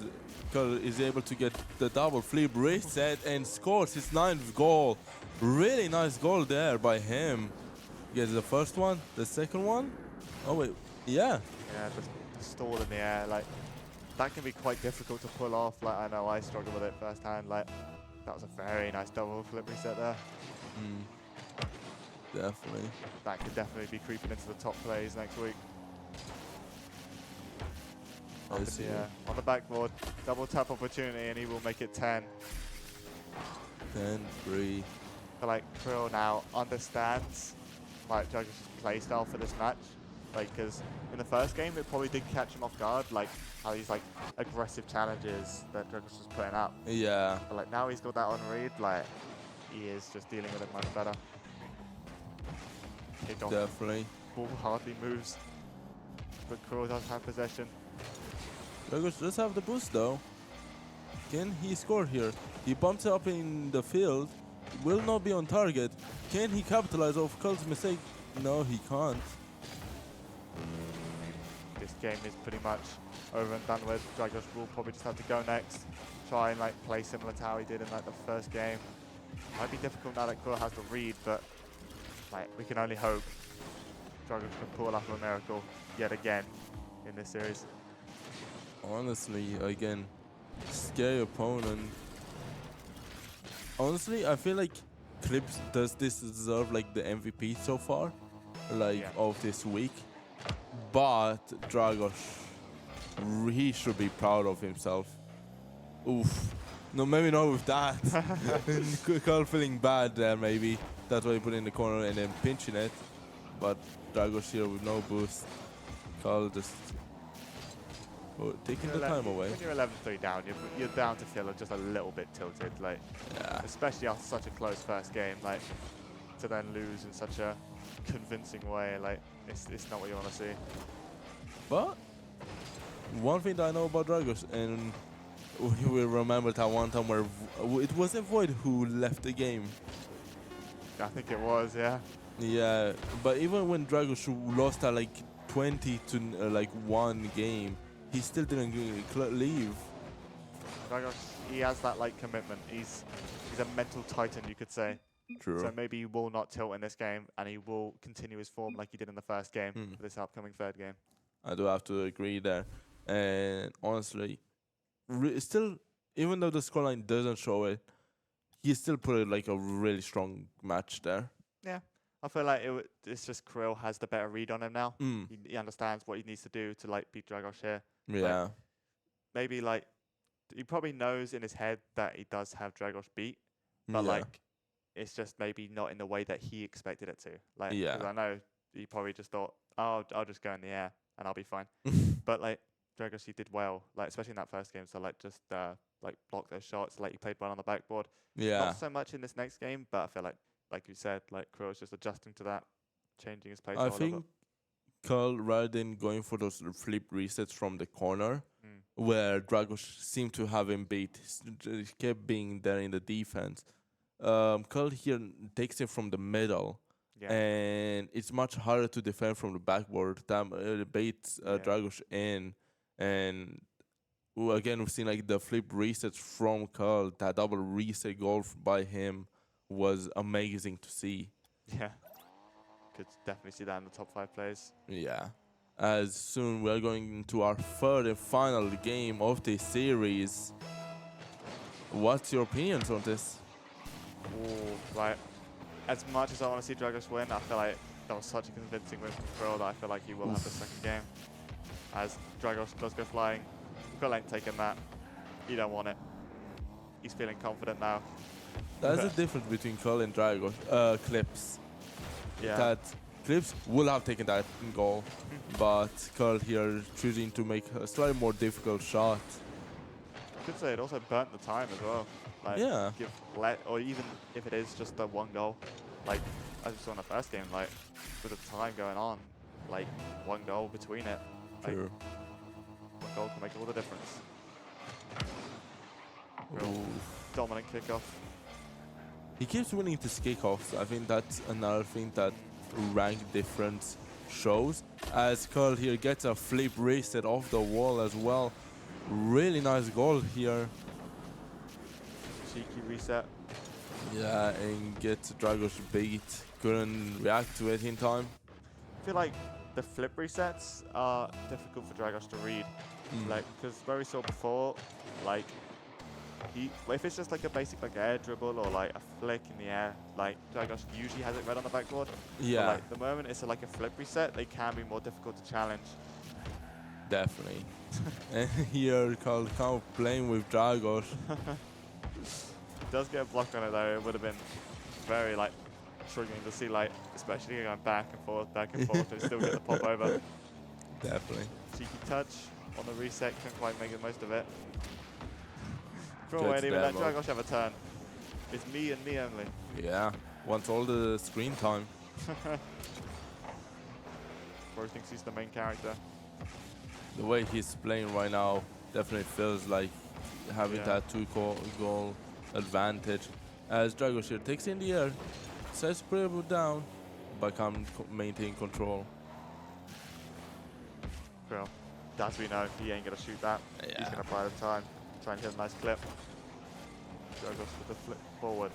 Curl is able to get the double flip reset and scores his 9th goal. Really nice goal there by him. Gets the first one, the second one. Oh wait, yeah. Yeah, just stall in the air. Like that can be quite difficult to pull off. Like I know I struggled with it firsthand. Like that was a very nice double flip reset there. Definitely. That could definitely be creeping into the top plays next week. I see. Yeah, on the backboard, double tap opportunity, and he will make it 10. 10-3. But like Krill now understands like Dragos' play style for this match. Like, because in the first game it probably did catch him off guard, like how these like aggressive challenges that Dragos was putting up. Yeah. But like now he's got that on read, like he is just dealing with it much better. Kick off. Definitely. Ball hardly moves, but Krill does have possession. Dragos does have the boost though. Can he score here? He bumps up in the field. Will not be on target. Can he capitalize off Curl's mistake? No, he can't. This game is pretty much over and done with. Dragos will probably just have to go next. Try and like play similar to how he did in like the first game. Might be difficult now that Krill has the read, but like we can only hope Dragos can pull off a miracle yet again in this series. Honestly, again, scary opponent. Honestly, I feel like Clips does this deserve like the MVP so far, like of this week. But Dragos, he should be proud of himself. Oof. No, maybe not with that. Curl feeling bad there, maybe. That's why he put it in the corner and then pinching it. But Dragos here with no boost. Curl just taking the time away. When you're 11-3 down, you're down to feel just a little bit tilted, like especially after such a close first game, like to then lose in such a convincing way, like it's not what you want to see. But one thing that I know about Dragos, and we will remember that one time where it was Void who left the game. I think it was, yeah. Yeah, but even when Dragos lost at like 20 to like 1 game, he still didn't leave. Dragos, he has that like commitment. He's a mental titan, you could say. True. So maybe he will not tilt in this game, and he will continue his form like he did in the first game for this upcoming third game. I do have to agree there. And honestly, still, even though the scoreline doesn't show it, he still put it like a really strong match there. Yeah, I feel like it's just Krill has the better read on him now. He understands what he needs to do to like beat Dragos here. Yeah. Like, maybe like he probably knows in his head that he does have Dragos beat, but like it's just maybe not in the way that he expected it to. Like, because I know he probably just thought, oh, I'll just go in the air and I'll be fine. But like Dragos, he did well, like especially in that first game. So like just like block those shots. Like he played well on the backboard. Yeah. Not so much in this next game, but I feel like you said, like Krill's just adjusting to that, changing his play style I a little think Curl, rather than going for those flip resets from the corner, bit. where Dragos seemed to have him beat, he kept being there in the defense. Curl here takes it from the middle, Yeah. and it's much harder to defend from the backboard. Baits Yeah. Dragos in, and again we've seen like the flip resets from Curl. That double reset goal by him was amazing to see. Yeah. Could definitely see that in the top 5 plays. Yeah. As soon we are going into our third and final game of this series. What's your opinions on this? Ooh, right. As much as I want to see Dragos win, I feel like that was such a convincing win from Krill that I feel like he will have the second game. As Dragos does go flying, Krill ain't taking that. He don't want it. He's feeling confident now. That's the difference between Curl and Dragos. Clips. Yeah. That Clips will have taken that goal, but Curl here choosing to make a slightly more difficult shot. I could say it also burnt the time as well. Like, Yeah. or even if it is just the one goal, like as we saw in the first game, like with the time going on, like one goal between it, like True. one goal can make all the difference. Real Ooh. dominant kickoff. He keeps winning his kickoffs. I think that's another thing that rank difference shows. As Curl here gets a flip reset off the wall as well. Really nice goal here. Cheeky reset. Yeah, and gets Dragos beat. Couldn't react to it in time. I feel like the flip resets are difficult for Dragos to read. Like, because where we saw before, like, if it's just like a basic like air dribble or like a flick in the air, like Dragos usually has it read on the backboard. Yeah. But like the moment it's like a flip reset, they can be more difficult to challenge. Definitely. And here Curl kind of playing with Dragos. Does get a block on it though. It would have been very like triggering to see, like especially going back and forth, and still get the pop over. Definitely. Cheeky touch on the reset, couldn't quite make the most of it. Throw Gets away, and even let demo. Dragos have a turn. It's me and me only. Yeah. Wants all the screen time. Bro thinks he's the main character. The way he's playing right now definitely feels like having Yeah. that two-goal advantage. As Dragos here takes in the air, sets Prevo down, but can maintain control. Well, as we know, he ain't gonna shoot that. He's Yeah. gonna buy the time, try and hit a nice clip. Dragos with the flip forward.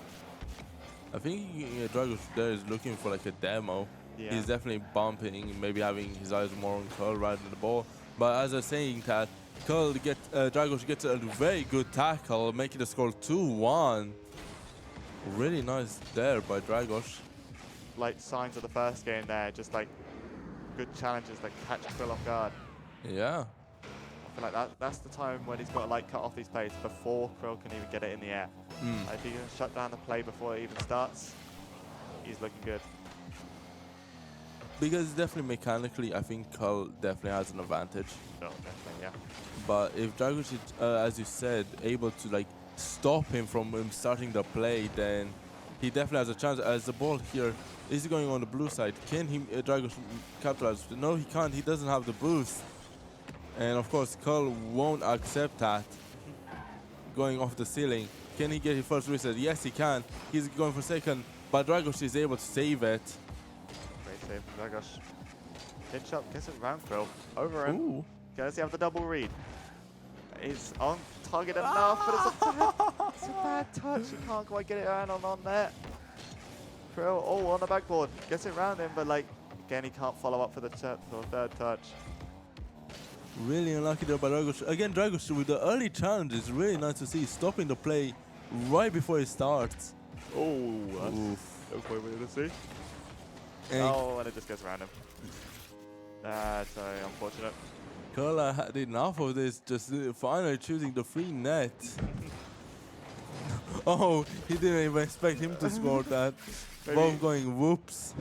I think Dragos there is looking for like a demo. Yeah. He's definitely bumping, maybe having his eyes more on Curl rather than the ball. But as I was saying that, Dragos gets a very good tackle, making the score 2-1. Really nice there by Dragos. Like signs of the first game there, just like good challenges that catch Krill off guard. Yeah. I feel like that's the time when he's got to like cut off these plays before Krill can even get it in the air. Like, if he can shut down the play before it even starts, he's looking good. Because definitely mechanically, I think Curl definitely has an advantage. No, definitely, yeah. But if Dragos is, as you said, able to like stop him from starting the play, then he definitely has a chance. As the ball here is going on the blue side, can he Dragos capitalize? No, he can't. He doesn't have the boost, and of course, Curl won't accept that. Going off the ceiling, can he get his first reset? Yes, he can. He's going for second, but Dragos is able to save it. Great save from Dragos. Pinch up, gets it round Krill. Over him. Ooh. Does he have the double read? He's on target enough, but it's a bad touch. He can't quite get it around on net. Krill, on the backboard. Gets it round him, but like, again, he can't follow up for the third touch. Really unlucky there by Dragos. Again, Dragos with the early challenge is really nice to see. Stopping the play right before it starts. Oh, that's Oof. no point with it to see. And And it just goes around him. That's very unfortunate. Curl had enough of this, just finally choosing the free net. Oh, he didn't even expect him to score that. Maybe- Both going whoops.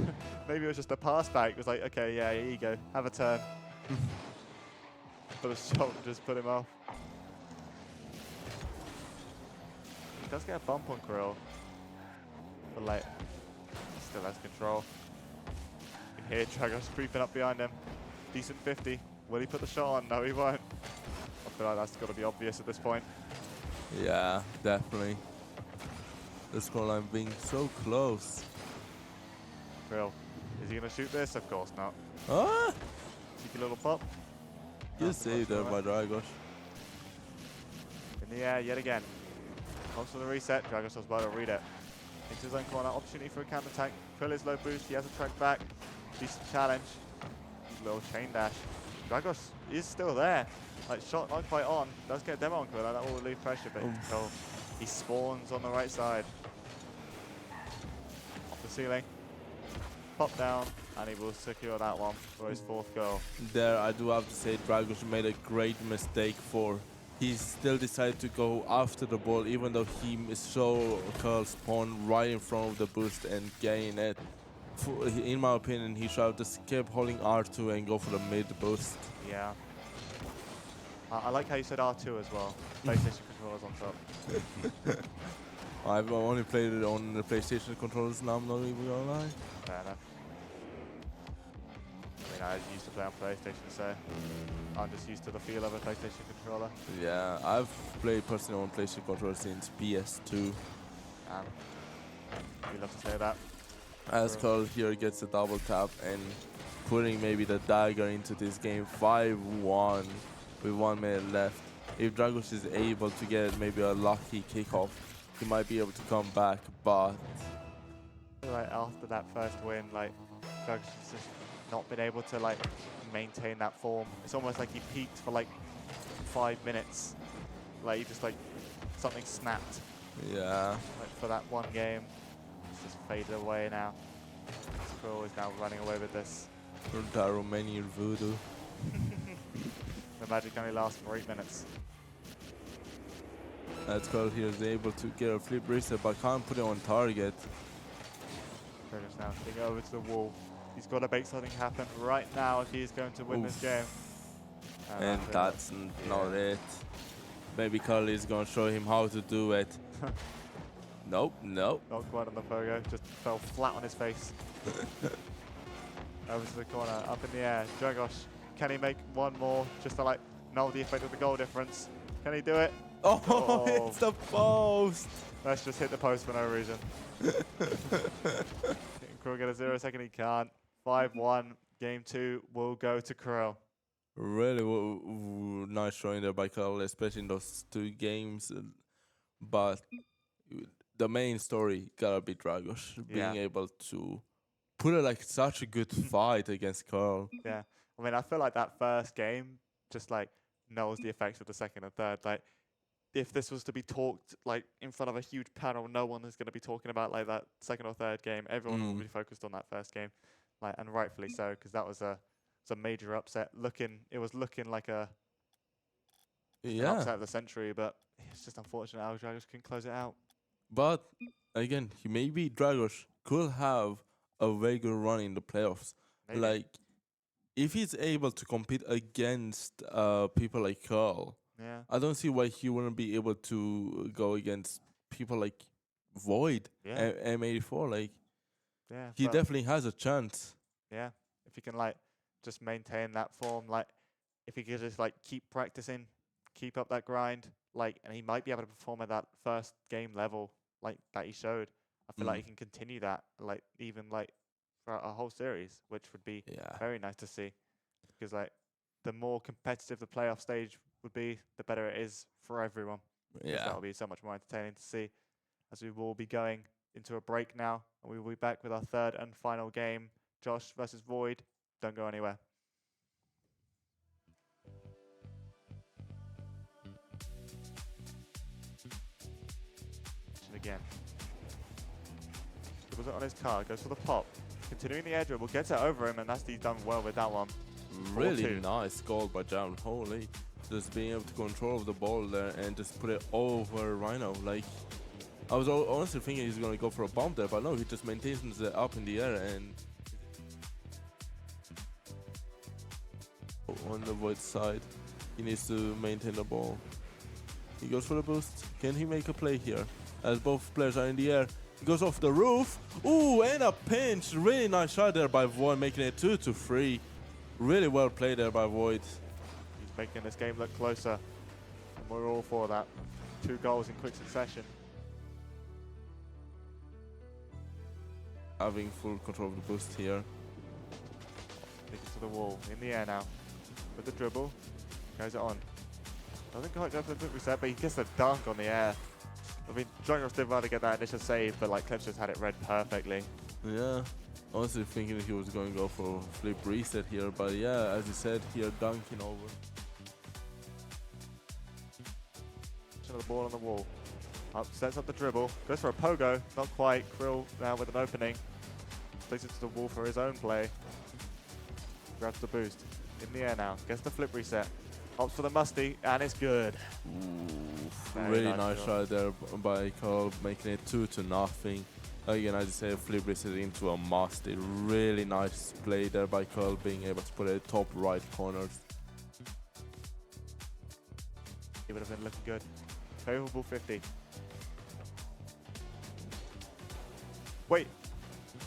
Maybe it was just a pass back. It was like, okay, yeah, here you go. Have a turn. for the shot and just put him off. He does get a bump on Krill, but like, still has control. You can hear Dragos creeping up behind him. Decent 50. Will he put the shot on? No, he won't. I feel like that's got to be obvious at this point. Yeah, definitely. The scoreline being so close. Krill, is he going to shoot this? Of course not. Ah! Cheeky little pop. You That's saved there by Dragos. In the air yet again. Comes for the reset. Dragos was about to read it. Into his own corner. Opportunity for a counter attack. Krill is low boost. He has a track back. Decent challenge. Little chain dash. Dragos is still there. Like, shot not quite on. Does get a demo on Krill. That will relieve pressure, but he spawns on the right side. Off the ceiling. Pop down, and he will secure that one for his 4th goal. There, I do have to say, Dragos made a great mistake for. He still decided to go after the ball, even though he saw Curl spawn right in front of the boost and gain it. In my opinion, he should have just kept holding R2 and go for the mid boost. Yeah. I like how you said R2 as well. PlayStation controllers on top. I've only played it on the PlayStation controllers now, I'm not even gonna lie. Fair enough. I mean, I used to play on PlayStation, so I'm just used to the feel of a PlayStation controller. Yeah, I've played personally on PlayStation controller since PS2. We love to say that. As Carl here gets a double tap and putting maybe the dagger into this game. 5-1 with 1 minute left. If Dragos is able to get maybe a lucky kickoff, he might be able to come back, but I feel like after that first win, like, Dragos has just not been able to like maintain that form. It's almost like he peaked for like 5 minutes. Like he just like something snapped. yeah. Like for that one game. It's just faded away now. Krill is now running away with this. The Romanian voodoo. The magic only lasts for 8 minutes. As Carl here is able to get a flip reset, but can't put it on target. Krill now getting over to the wall. He's got to make something happen right now if he's going to win this game. And that's not it. Maybe Carl is going to show him how to do it. Nope, nope. Not quite on the Pogo, just fell flat on his face. Over to the corner, up in the air. Dragos, can he make one more just to like null the effect of the goal difference? Can he do it? Oh, it's the post! Let's just hit the post for no reason. Can Krill get a 0-second? He can't. 5-1. Game 2 will go to Krill. Really nice showing there by Carl, especially in those 2 games. But the main story gotta be Dragos being able to put it like such a good fight against Carl. Yeah, I mean, I feel like that first game just like knows the effects of the second and third. Like, if this was to be talked like in front of a huge panel, no one is going to be talking about like that second or third game. Everyone will be focused on that first game, like, and rightfully so, because that was a major upset. It was looking like an upset of the century, but it's just unfortunate how Dragos couldn't close it out. But again, maybe Dragos could have a very good run in the playoffs. Maybe. Like, if he's able to compete against people like Carl, Yeah. I don't see why he wouldn't be able to go against people like Void, Yeah. M84. Like, Yeah. he but definitely has a chance. yeah. If he can like just maintain that form, like if he could just like keep practicing, keep up that grind, like, and he might be able to perform at that first game level like that he showed. I feel like he can continue that, like even like for a whole series, which would be very nice to see. Because like the more competitive the playoff stage would be, the better it is for everyone. Yeah. That will be so much more entertaining to see. As we will be going into a break now, and we will be back with our third and final game, Josh versus Void. Don't go anywhere. Again. Dribbles it on his card, goes for the pop. Continuing the air dribble, gets it over him, and he's done well with that one. Really 4-2. nice goal by Jam. Holy. Just being able to control the ball there and just put it over Rhino. Like, I was honestly thinking he's going to go for a bomb there, but no, he just maintains it up in the air and... On the Void side, he needs to maintain the ball. He goes for the boost. Can he make a play here? As both players are in the air. He goes off the roof. Ooh, and a pinch. Really nice shot there by Void, making it 2-3. Really well played there by Void. He's making this game look closer, and we're all for that. 2 goals in quick succession. Having full control of the boost here. Take it to the wall, in the air now. With the dribble, goes it on. Doesn't quite go for the quick reset, but he gets a dunk on the air. I mean, Dragos did well to get that initial save, but like Clips just had it read perfectly. Yeah, honestly thinking that he was going to go for a flip reset here, but yeah, as you said here, dunking over. The ball on the wall. Up, sets up the dribble, goes for a pogo, not quite. Krill now with an opening. Takes it to the wall for his own play. Grabs the boost. In the air now, gets the flip reset. Opts for the musty, and it's good. Ooh, really nice shot there by Carl, making it 2-0. Again, as you say, flip reset into a musty. Really nice play there by Carl, being able to put it top right corners. He would have been looking good. Favorable 50. Wait.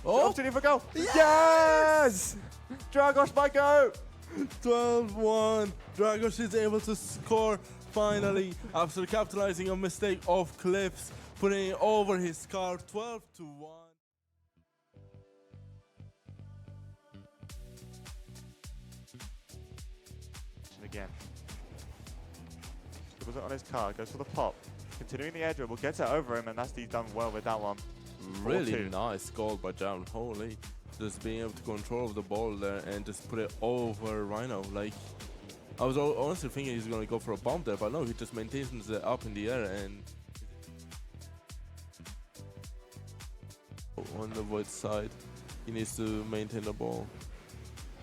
Oh! Opportunity for goal. Yes! Dragos might go. 12-1. Dragos is able to score finally after capitalizing on mistake of Clips, putting it over his car. 12-1. Again. Dribbles it on his car, goes for the pop. Continuing the air dribble, gets it over him, and Nasty's done well with that one. Really 4-2. nice goal by Jared. Holy. Just being able to control the ball there and just put it over Rhino. Like, I was honestly thinking he's going to go for a bomb there, but no, he just maintains it up in the air and on the Void side, he needs to maintain the ball.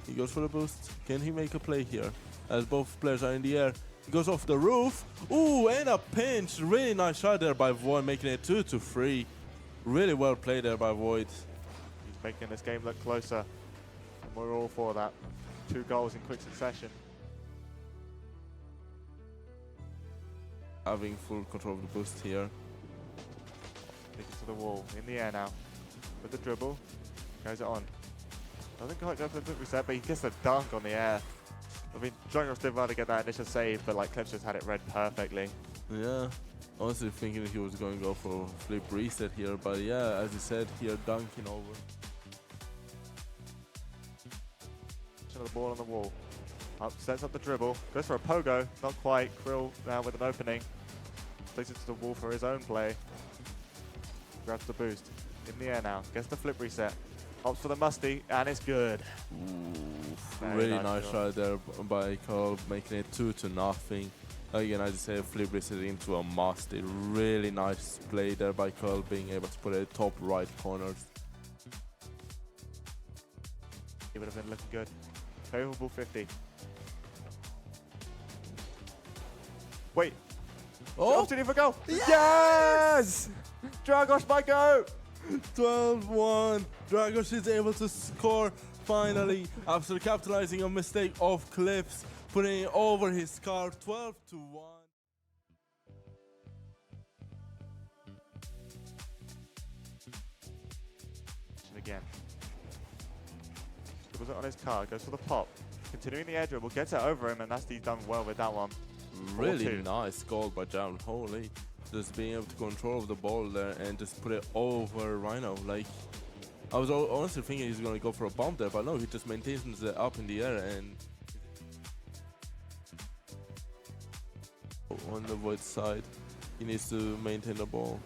He goes for the boost. Can he make a play here? As both players are in the air. He goes off the roof. Ooh, and a pinch. Really nice shot there by Void, making it 2-3. Really well played there by Void. He's making this game look closer, and we're all for that. 2 goals in quick succession. Having full control of the boost here. Take it to the wall, in the air now. With the dribble, goes it on. Doesn't quite go for the quick reset, but he gets a dunk on the air. I mean, Dragos did well to get that initial save, but like Clips just had it read perfectly. Yeah, honestly thinking that he was going to go for a flip reset here, but yeah, as you said here, dunking over. The ball on the wall. Up, sets up the dribble, goes for a pogo, not quite. Krill now with an opening. Takes it to the wall for his own play. Grabs the boost. In the air now, gets the flip reset. Opts for the musty, and it's good. Ooh, really nice shot there by Carl, making it 2-0. Again, as you say, flip reset into a musty. Really nice play there by Carl, being able to put it top right corners. He would have been looking good. Favorable 50. Wait. Oh! Opportunity for goal. Yes! Dragos might go. 12-1. Dragos is able to score finally after capitalizing on mistake of Clips, putting it over his car. 12-1. Again. Dribbles it on his car, goes for the pop. Continuing the air dribble, gets it over him, and Nasty's done well with that one. Really 4-2. nice goal by Jared. Holy. Just being able to control the ball there and just put it over Rhino. Like, I was honestly thinking he's going to go for a bomb there, but no, he just maintains it up in the air and on the Void side, he needs to maintain the ball.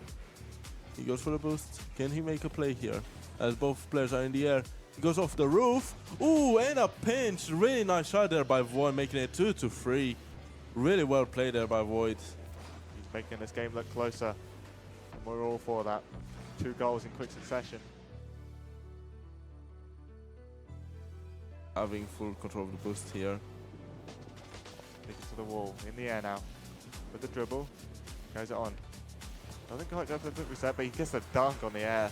He goes for the boost. Can he make a play here? As both players are in the air. He goes off the roof. Ooh, and a pinch. Really nice shot there by Void, making it 2-3. Really well played there by Void. He's making this game look closer, and we're all for that. 2 goals in quick succession. Having full control of the boost here. Take it to the wall, in the air now. With the dribble, goes it on. Doesn't quite go for the quick reset, but he gets a dunk on the air.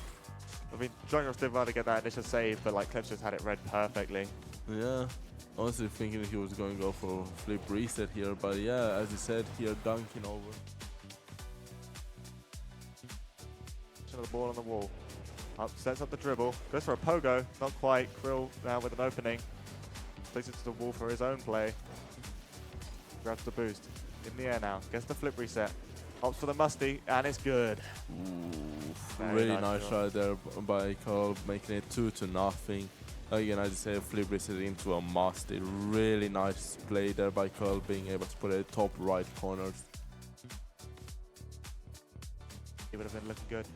I mean, Dragos did well to get that initial save, but like Clips just had it read perfectly. Yeah, Honestly thinking he was going to go for flip reset here, but yeah, as you said here, dunking over. The ball on the wall. Up, sets up the dribble. Goes for a pogo. Not quite. Krill now with an opening. Takes it to the wall for his own play. Grabs the boost. In the air now. Gets the flip reset. Opts for the musty, and it's good. Very Really nice nice shot. shot there by Carl, making it 2-0. Again, as you say, flip reset into a musty. Really nice play there by Carl, being able to put it top right corners. He would have been looking good.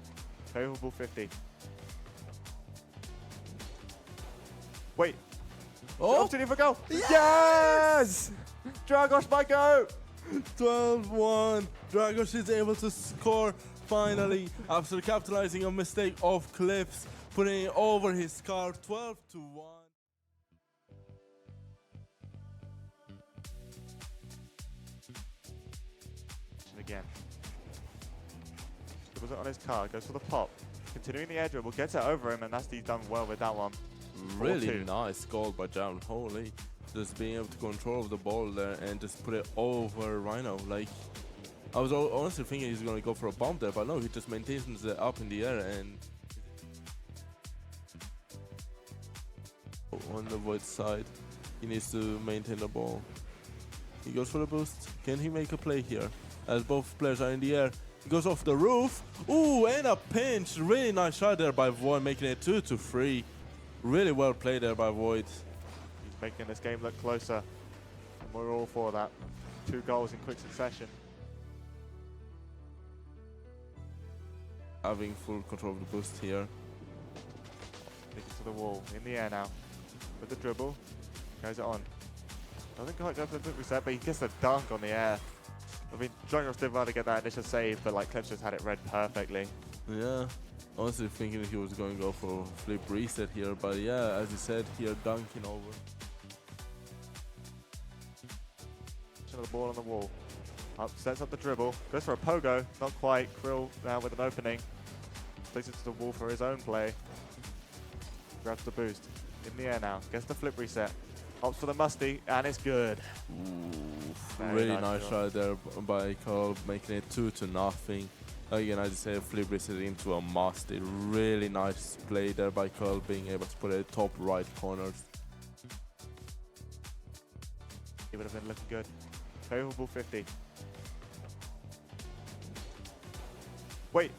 Favorable 50. Wait. Oh! Opportunity for goal. Yes! Dragos might go. 12-1. Dragos is able to score finally after capitalizing on mistake of Clips, putting it over his scarf. 12-1. Again. Dribbles it on his car, goes for the pop. Continuing the air dribble, gets it over him, and Nasty's done well with that one. Really 4-2. nice goal by Jaron. Holy. Just being able to control the ball there and just put it over Rhino. Like, I was honestly thinking he's going to go for a bomb there, but no, he just maintains it up in the air and on the void side. He needs to maintain the ball. He goes for the boost. Can he make a play here? As both players are in the air. He goes off the roof. Ooh, and a pinch. Really nice shot there by Void, making it 2-3. Really well played there by Void. He's making this game look closer, and we're all for that. 2 goals in quick succession. Having full control of the boost here. Takes it to the wall. In the air now. With the dribble. Goes it on. Doesn't quite go for the quick reset, but he gets a dunk on the air. I mean, Dragos did well to get that initial save, but like Clips just had it read perfectly. Yeah. Honestly thinking he was going to go for flip reset here, but yeah, as you said here, dunking over. The ball on the wall. Up, sets up the dribble. Goes for a pogo. Not quite. Krill now with an opening. Takes it to the wall for his own play. Grabs the boost. In the air now. Gets the flip reset. Opts for the musty, and it's good. Very Really nice shot there by Carl, making it 2-0. Again, as you say, flip reset into a musty. Really nice play there by Carl, being able to put it top right corners. He would have been looking good. Favorable 50. Wait.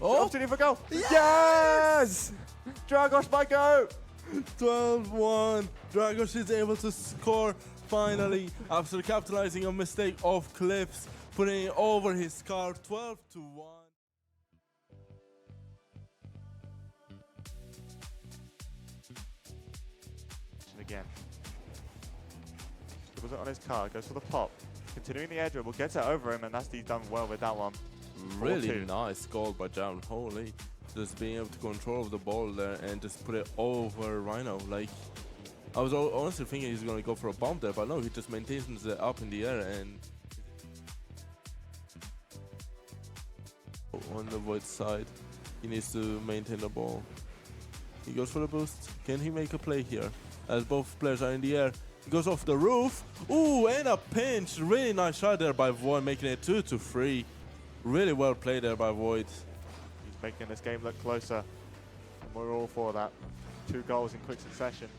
Oh! Opportunity for goal. Yes! Dragos might go. 12-1. Dragos is able to score finally after capitalizing on mistake of Clips, putting it over his scarf. 12-1. Again. Dribbles it on his car, goes for the pop. Continuing the air dribble, gets it over him, and Nasty's done well with that one. Really 4-2. nice goal by Jaron. Holy. Just being able to control the ball there and just put it over Rhino. Like, I was honestly thinking he's going to go for a bomb there, but no, he just maintains it up in the air and on the void side. He needs to maintain the ball. He goes for the boost. Can he make a play here? As both players are in the air. He goes off the roof. Ooh, and a pinch. Really nice shot there by Void, making it 2-3. Really well played there by Void. He's making this game look closer, and we're all for that. 2 goals in quick succession.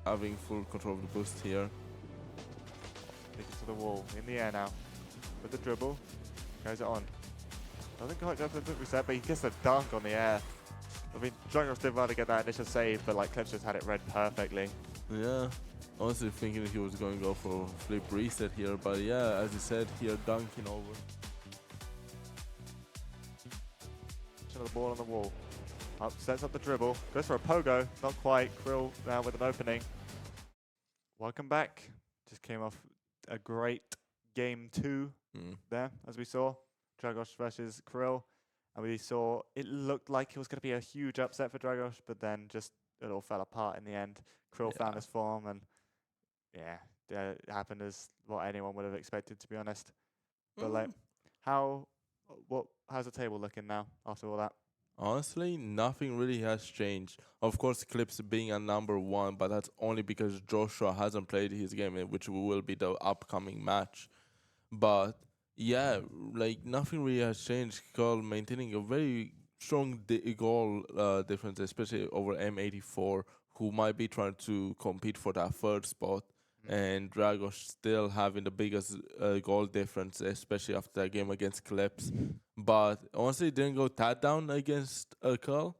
Having full control of the boost here. Takes it to the wall. In the air now. With the dribble. Goes it on. Doesn't quite go for the quick reset, but he gets a dunk on the air. I mean, Dragos did well to get that initial save, but like Clips just had it read perfectly. Yeah. Honestly thinking he was going to go for flip reset here, but yeah, as you said here, dunking over. The ball on the wall. Up, sets up the dribble. Goes for a pogo. Not quite. Krill now with an opening. Welcome back. Just came off a great game 2 there, as we saw. Dragos versus Krill. And we saw it looked like it was going to be a huge upset for Dragos, but then just it all fell apart in the end. Krill found his form, and yeah, it happened as what anyone would have expected, to be honest. But like, how's the table looking now after all that? Honestly, nothing really has changed. Of course, Clips being a number one, but that's only because Joshua hasn't played his game, which will be the upcoming match. But yeah, like nothing really has changed. Carl maintaining a very strong goal difference, especially over M84, who might be trying to compete for that third spot. And Dragos still having the biggest goal difference, especially after that game against Clips. But honestly, didn't go that down against Curl,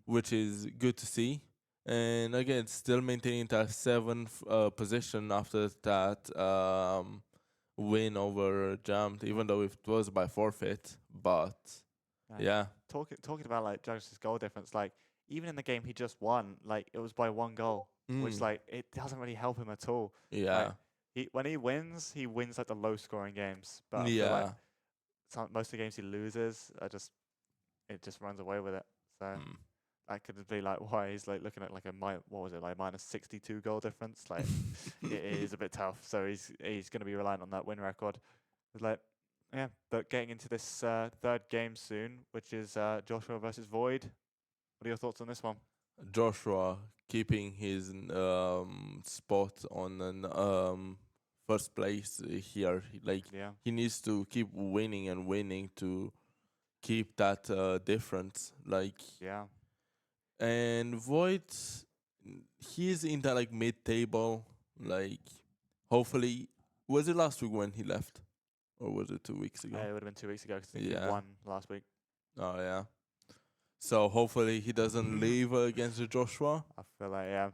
which is good to see. And again, still maintaining that seventh position after that win over Jammed, even though it was by forfeit. But yeah, Talking about like Dragos' goal difference, like even in the game he just won, like it was by 1 goal, which like it doesn't really help him at all. yeah, Like, when he wins like the low scoring games. But I feel like most of the games he loses, it just runs away with it. So that could be like why he's like looking at like minus 62 goal difference. Like it is a bit tough. So he's going to be reliant on that win record. It's like but getting into this third game soon, which is Joshua versus Void. What are your thoughts on this one? Joshua keeping his spot on an first place here. He needs to keep winning and winning to keep that difference. And Void, he's in that like mid-table. Like, hopefully, was it last week when he left, or was it 2 weeks ago? It would have been 2 weeks ago because he won last week. Oh yeah. So hopefully he doesn't leave against Joshua. I feel like if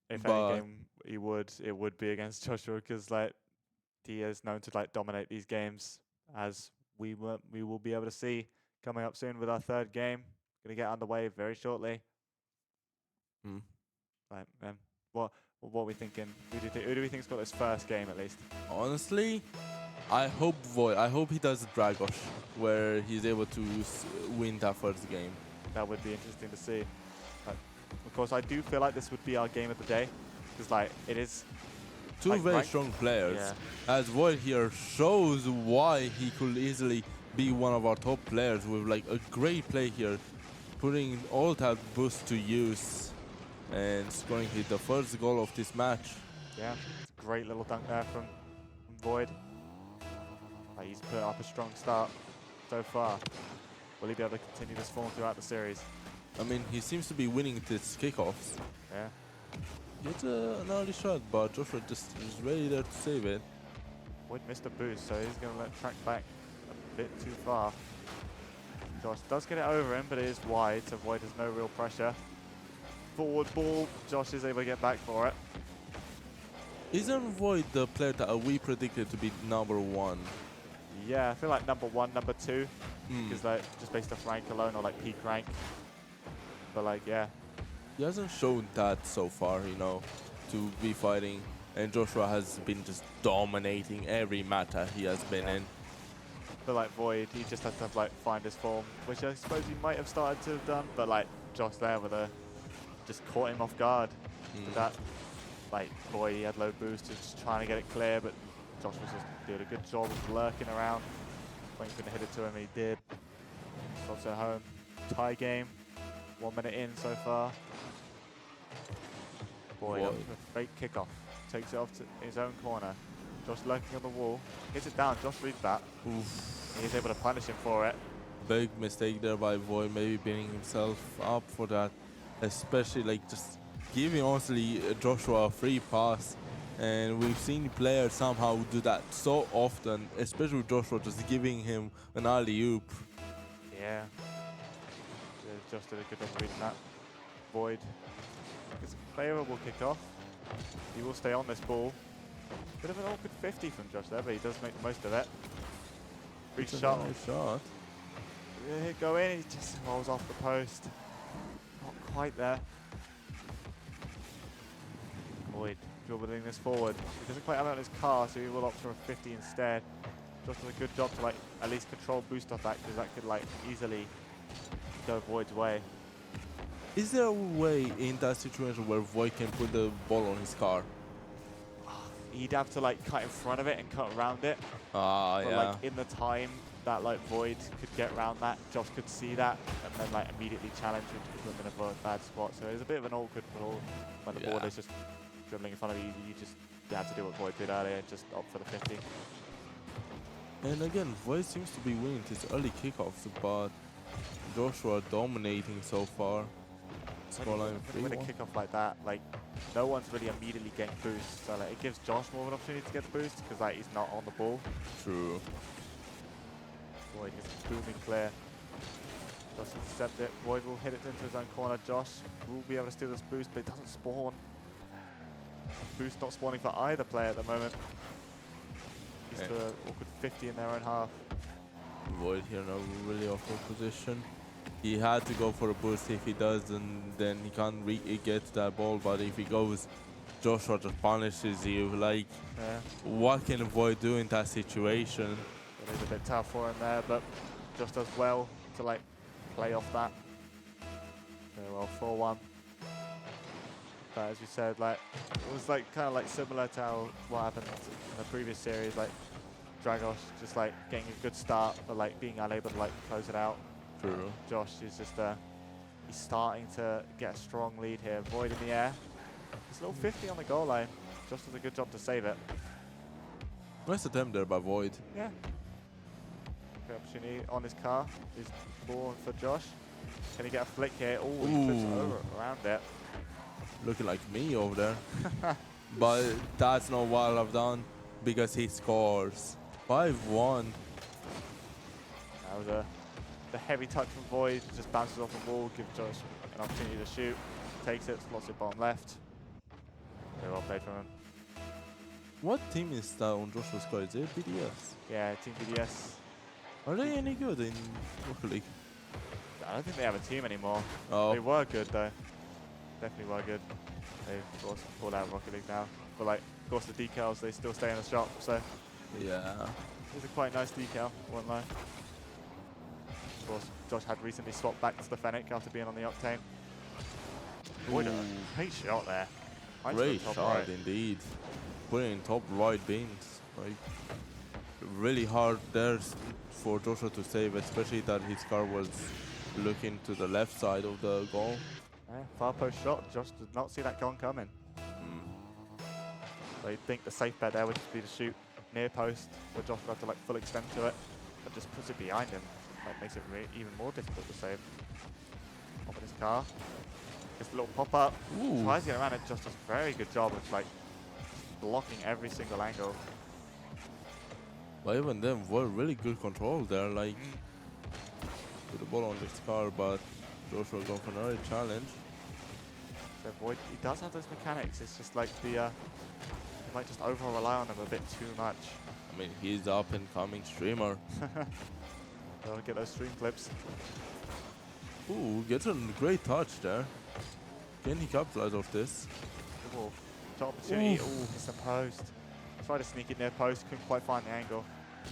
any game it would be against Joshua because like he is known to like dominate these games, as we will be able to see coming up soon with our third game. Gonna get underway very shortly. Like, what are we thinking? Who do we think's got this first game at least? Honestly, I hope Void. I hope he does Dragos, where he's able to win that first game. That would be interesting to see. But of course, I do feel like this would be our game of the day because like it is two very strong players. As Void here shows why he could easily be one of our top players with like a great play here, putting all that boost to use and scoring the first goal of this match. Yeah, it's a great little dunk there from Void. Like, he's put up a strong start so far. Will he be able to continue this form throughout the series? I mean, he seems to be winning his kickoffs. Yeah. Gets an early shot, but Joshua just is ready there to save it. Void missed a boost, so he's going to let track back a bit too far. Josh does get it over him, but it is wide, so Void has no real pressure. Forward ball, Josh is able to get back for it. Isn't Void the player that we predicted to be number one? Yeah, I feel like number one, number two, because like just based off rank alone or like peak rank. But like, yeah. He hasn't shown that so far, you know, to be fighting. And Joshua has been just dominating every meta he has been in. But like Void, he just has to like find his form, which I suppose he might have started to have done. But like Josh there with just caught him off guard. With that, like Void, he had low boost, just trying to get it clear, but Josh was just doing a good job of lurking around, waiting for him to hit it to him, and he did. Stops at home. Tie game. 1 minute in so far. Void up with a fake kickoff. Takes it off to his own corner. Josh lurking on the wall. Gets it down. Josh reads that. He's able to punish him for it. Big mistake there by Void, maybe beating himself up for that. Especially like just giving honestly Joshua a free pass. And we've seen players somehow do that so often, especially with Joshua just giving him an alley-oop. Yeah. Josh did a good job of reading that. Void. It's a favourable kickoff. He will stay on this ball. Bit of an awkward 50 from Josh there, but he does make the most of it. Free shot. Nice shot. He'll go in, he just rolls off the post. Not quite there. Void dribbling this forward. He doesn't quite have it on his car, so he will opt for a 50 instead. Josh does a good job to like at least control boost off that, because that could like easily go Void's way. Is there a way in that situation where Void can put the ball on his car? He'd have to like cut in front of it and cut around it. Ah, but yeah. like in the time, that like Void could get around that. Josh could see that and then like immediately challenge him to put him in a bad spot. So it was a bit of an awkward ball when the ball is just dribbling in front of you. You have to do what Void did earlier, just opt for the 50. And again, Void seems to be winning his early kickoffs, but Joshua dominating so far. Scoreline With a 3-1. kickoff like that, like no one's really immediately getting boosts. So like it gives Josh more of an opportunity to get the boost because like he's not on the ball. True. Void is booming clear. Josh intercepts it. Void will hit it into his own corner. Josh will be able to steal this boost, but it doesn't spawn. Boost not spawning for either player at the moment. He's to an awkward 50 in their own half. Void here in a really awkward position. He had to go for a boost. If he doesn't, then he can't get that ball. But if he goes, Joshua just punishes you. Like, what can Void do in that situation? It is a bit tough for him there, but Josh does well to like play off that. Very well, 4-1. But as you said, like it was like kind of like similar to what happened in the previous series, like Dragos just like getting a good start, but like being unable to like close it out. True. Josh is just he's starting to get a strong lead here. Void in the air. It's a little 50 on the goal line. Josh does a good job to save it. Nice attempt there by Void. Yeah. Good opportunity on his car. Is ball for Josh. Can he get a flick here? Oh, he flips over around it. Looking like me over there. But that's not what I've done because he scores. 5-1. That was the heavy touch from Void. Just bounces off the wall, gives Josh an opportunity to shoot. Takes it, slots it bottom left. Very well played from him. What team is that on Joshua's squad? Is it BDS? Yeah, Team BDS. Are they any good in Rocket League? I don't think they have a team anymore. Oh. They were good though. Definitely were good. They of course pulled out of Rocket League now. But like, of course the decals, they still stay in the shop, so Yeah. it's a quite nice decal, won't lie. Of course, Josh had recently swapped back to the Fennec after being on the Octane. Void, great shot there. Great shot indeed. Putting in top right bins. Like, really hard there for Joshua to save, especially that his car was looking to the left side of the goal. Yeah, far post shot. Josh did not see that gun coming. So you'd think the safe bet there would just be to shoot near post, where Josh would have to like full extend to it, but just puts it behind him. Like makes it even more difficult to save. Off in his car. Just a little pop up. Tries to get around it. Josh does a very good job of like blocking every single angle. But even then, really good control there. Like, put the ball on this car, but Joshua going for another challenge. So Void, he does have those mechanics. It's just like he might just over rely on them a bit too much. I mean, he's up and coming streamer. I'll get those stream clips. Ooh, gets a great touch there. Can he capitalize off this? Ooh, shot opportunity. Ooh, missed the post. Tried to sneak it near post, couldn't quite find the angle.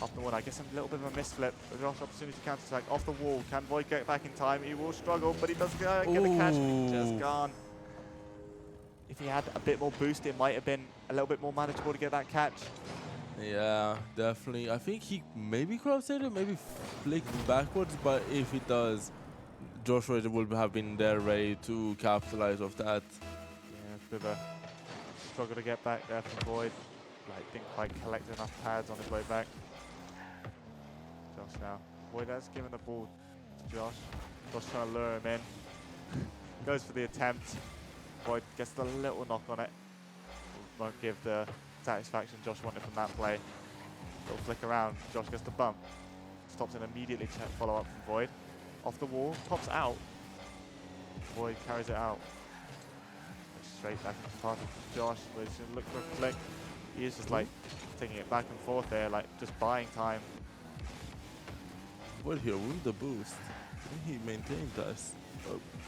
Off the wall, I guess a little bit of a misflip. But Josh opportunity to counter attack off the wall. Can Void get back in time? He will struggle, but he does get the catch. Just gone. If he had a bit more boost, it might have been a little bit more manageable to get that catch. Yeah, definitely. I think he maybe could have saved it, maybe flicked backwards, but if he does, Joshua will have been there ready to capitalize off that. Yeah, it's a bit of a struggle to get back there from Void. Like, didn't quite collect enough pads on his way back. Josh now. Void has given the ball to Josh. Josh trying to lure him in. Goes for the attempt. Void gets the little knock on it. Won't give the satisfaction Josh wanted from that play. Little flick around. Josh gets the bump. Stops and immediately follow up from Void. Off the wall. Pops out. Void carries it out. Straight back into path of Josh. Where he's going to look for a flick. He is just like taking it back and forth there, like just buying time. Well, here with the boost. Can he maintain this?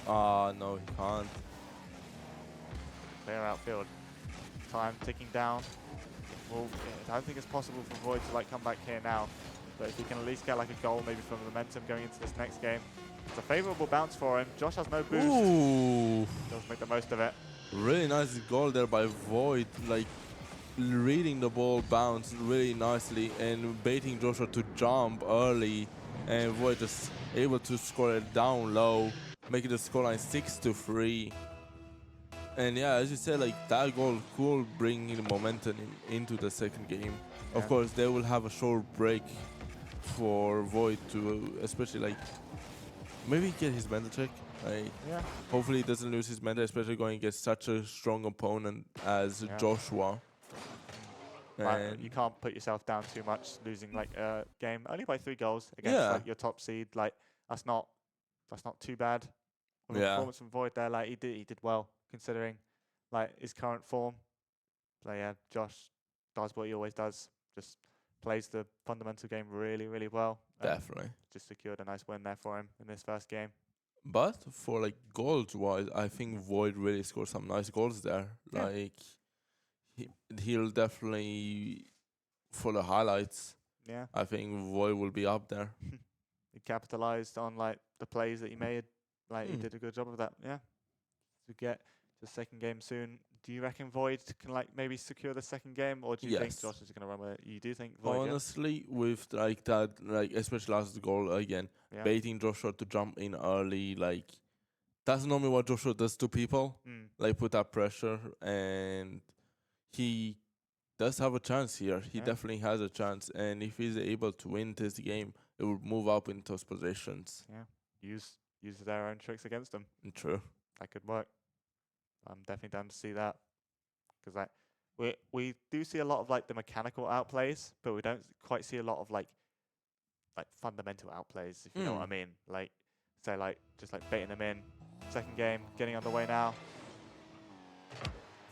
No, he can't. Clear outfield. Time ticking down. Well, I don't think it's possible for Void to like come back here now. But if he can at least get like a goal maybe from momentum going into this next game. It's a favourable bounce for him. Josh has no boost. Ooh. Does make the most of it. Really nice goal there by Void. Like, reading the ball bounce really nicely and baiting Joshua to jump early, and Void just able to score it down low, making the scoreline 6-3. And yeah, as you said, like that goal could bring the momentum into the second game. Yeah. Of course, they will have a short break for Void to, especially like maybe get his mental check. Like, Yeah. hopefully he doesn't lose his mental, especially going against such a strong opponent as Yeah. Joshua. Like, And you can't put yourself down too much, losing like a game only by 3 goals against Yeah. like your top seed. Like that's not too bad. With a Yeah. performance from Void there, like he did well considering like his current form. So yeah, Josh does what he always does. Just plays the fundamental game really, really well. and definitely. Just secured a nice win there for him in this first game. But for like goals wise, I think Void really scored some nice goals there. Yeah. Like he'll definitely, for the highlights, Yeah. I think Void will be up there. He capitalized on like the plays that he made. Like he did a good job of that. Yeah. To get to the second game soon. Do you reckon Void can like maybe secure the second game, or do you think Yes. Josh is going to run with it? You do think Void? Honestly, with like that, like especially last goal again, Yeah. baiting Joshua to jump in early, like that's normally what Joshua does to people. Mm. Like put that pressure, and he does have a chance here. He Yeah. definitely has a chance, and if he's able to win this game, it will move up in those positions. Yeah. Use their own tricks against them. True. That could work. I'm definitely down to see that, because like we do see a lot of like the mechanical outplays, but we don't quite see a lot of like fundamental outplays, if you know what I mean. Like say like just like baiting them in. Second game getting underway now.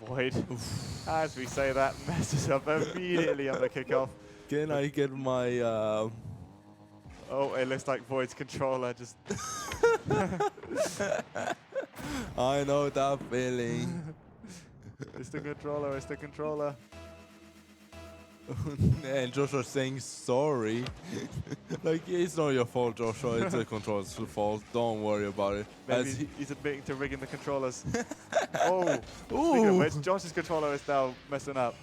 Void, as we say that, messes up immediately on the kickoff. Can I get my Oh, it looks like Void's controller just I know that feeling. it's the controller, it's the controller. And Joshua saying sorry. Like, it's not your fault, Joshua. It's the controller's fault. Don't worry about it. Maybe he's admitting to rigging the controllers. Oh, speaking Ooh. of which, Josh's controller is now messing up.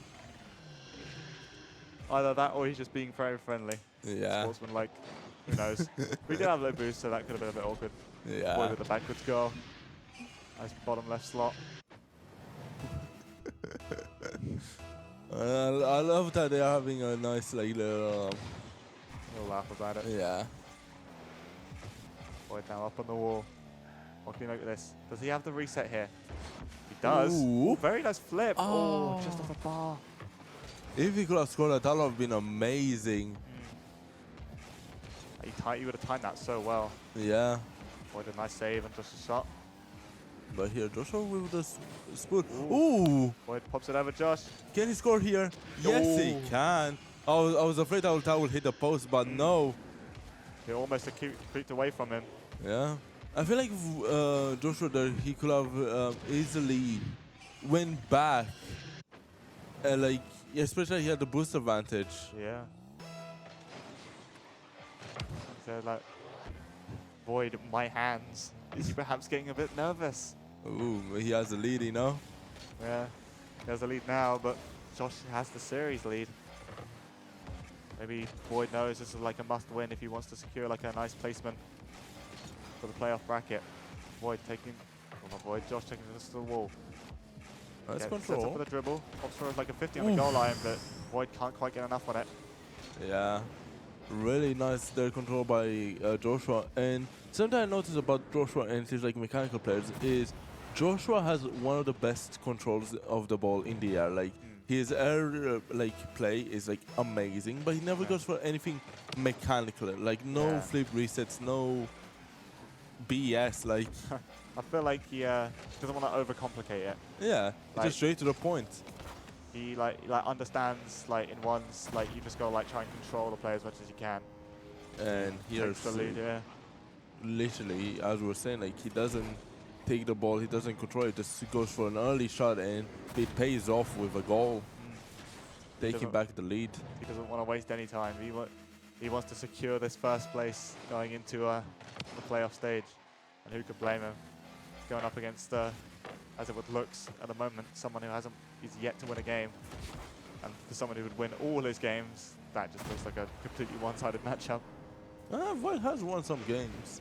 Either that or he's just being very friendly. Yeah. Sportsman, like, who knows? We did have low boost, so that could have been a bit awkward. Yeah. Void with the backwards goal. Nice bottom left slot. I love that they're having a nice, like, little. We'll laugh about it. Yeah. Void now up on the wall. What can you make of this? Does he have the reset here? He does. Ooh. Very nice flip. Oh, just Oh. off the bar. If he could have scored that, that would have been amazing. You would have timed that so well. Yeah. Void a nice save and just a shot. But here, Joshua with the spoon. Ooh. Ooh. Void pops it over Josh. Can he score here? Yes, he Ooh. can. I was afraid that will hit the post, but no. He almost creeped away from him. Yeah. I feel like Joshua there, he could have easily went back. Like, especially he had the boost advantage. Yeah. So like, Void, my hands. He's perhaps getting a bit nervous. Ooh, he has the lead, you know? Yeah. He has the lead now, but Josh has the series lead. Maybe Void knows this is like a must-win if he wants to secure like a nice placement for the playoff bracket. Void taking, well not Void, Josh taking this to the wall. Nice Sets up control. for the dribble. Pops for like a 50 on the goal line, but Void can't quite get enough on it. Yeah. Really nice there control by Joshua. And something I noticed about Joshua and his like mechanical players is Joshua has one of the best controls of the ball in the air. Like his air like play is like amazing, but he never goes for anything mechanical. Like no flip resets, no BS. Like I feel like he doesn't want to overcomplicate it. yeah, Like- just straight to the point. He like understands like in ones like you just gotta like try and control the play as much as you can. And here's Takes the lead, yeah. literally, as we were saying, like he doesn't take the ball, he doesn't control it, just goes for an early shot and it pays off with a goal, taking doesn't- back the lead. He doesn't want to waste any time. He wants to secure this first place going into the playoff stage, and who could blame him? Going up against, as it would looks at the moment, someone who he's yet to win a game. And for someone who would win all his games, that just looks like a completely one-sided matchup. Void has won some games.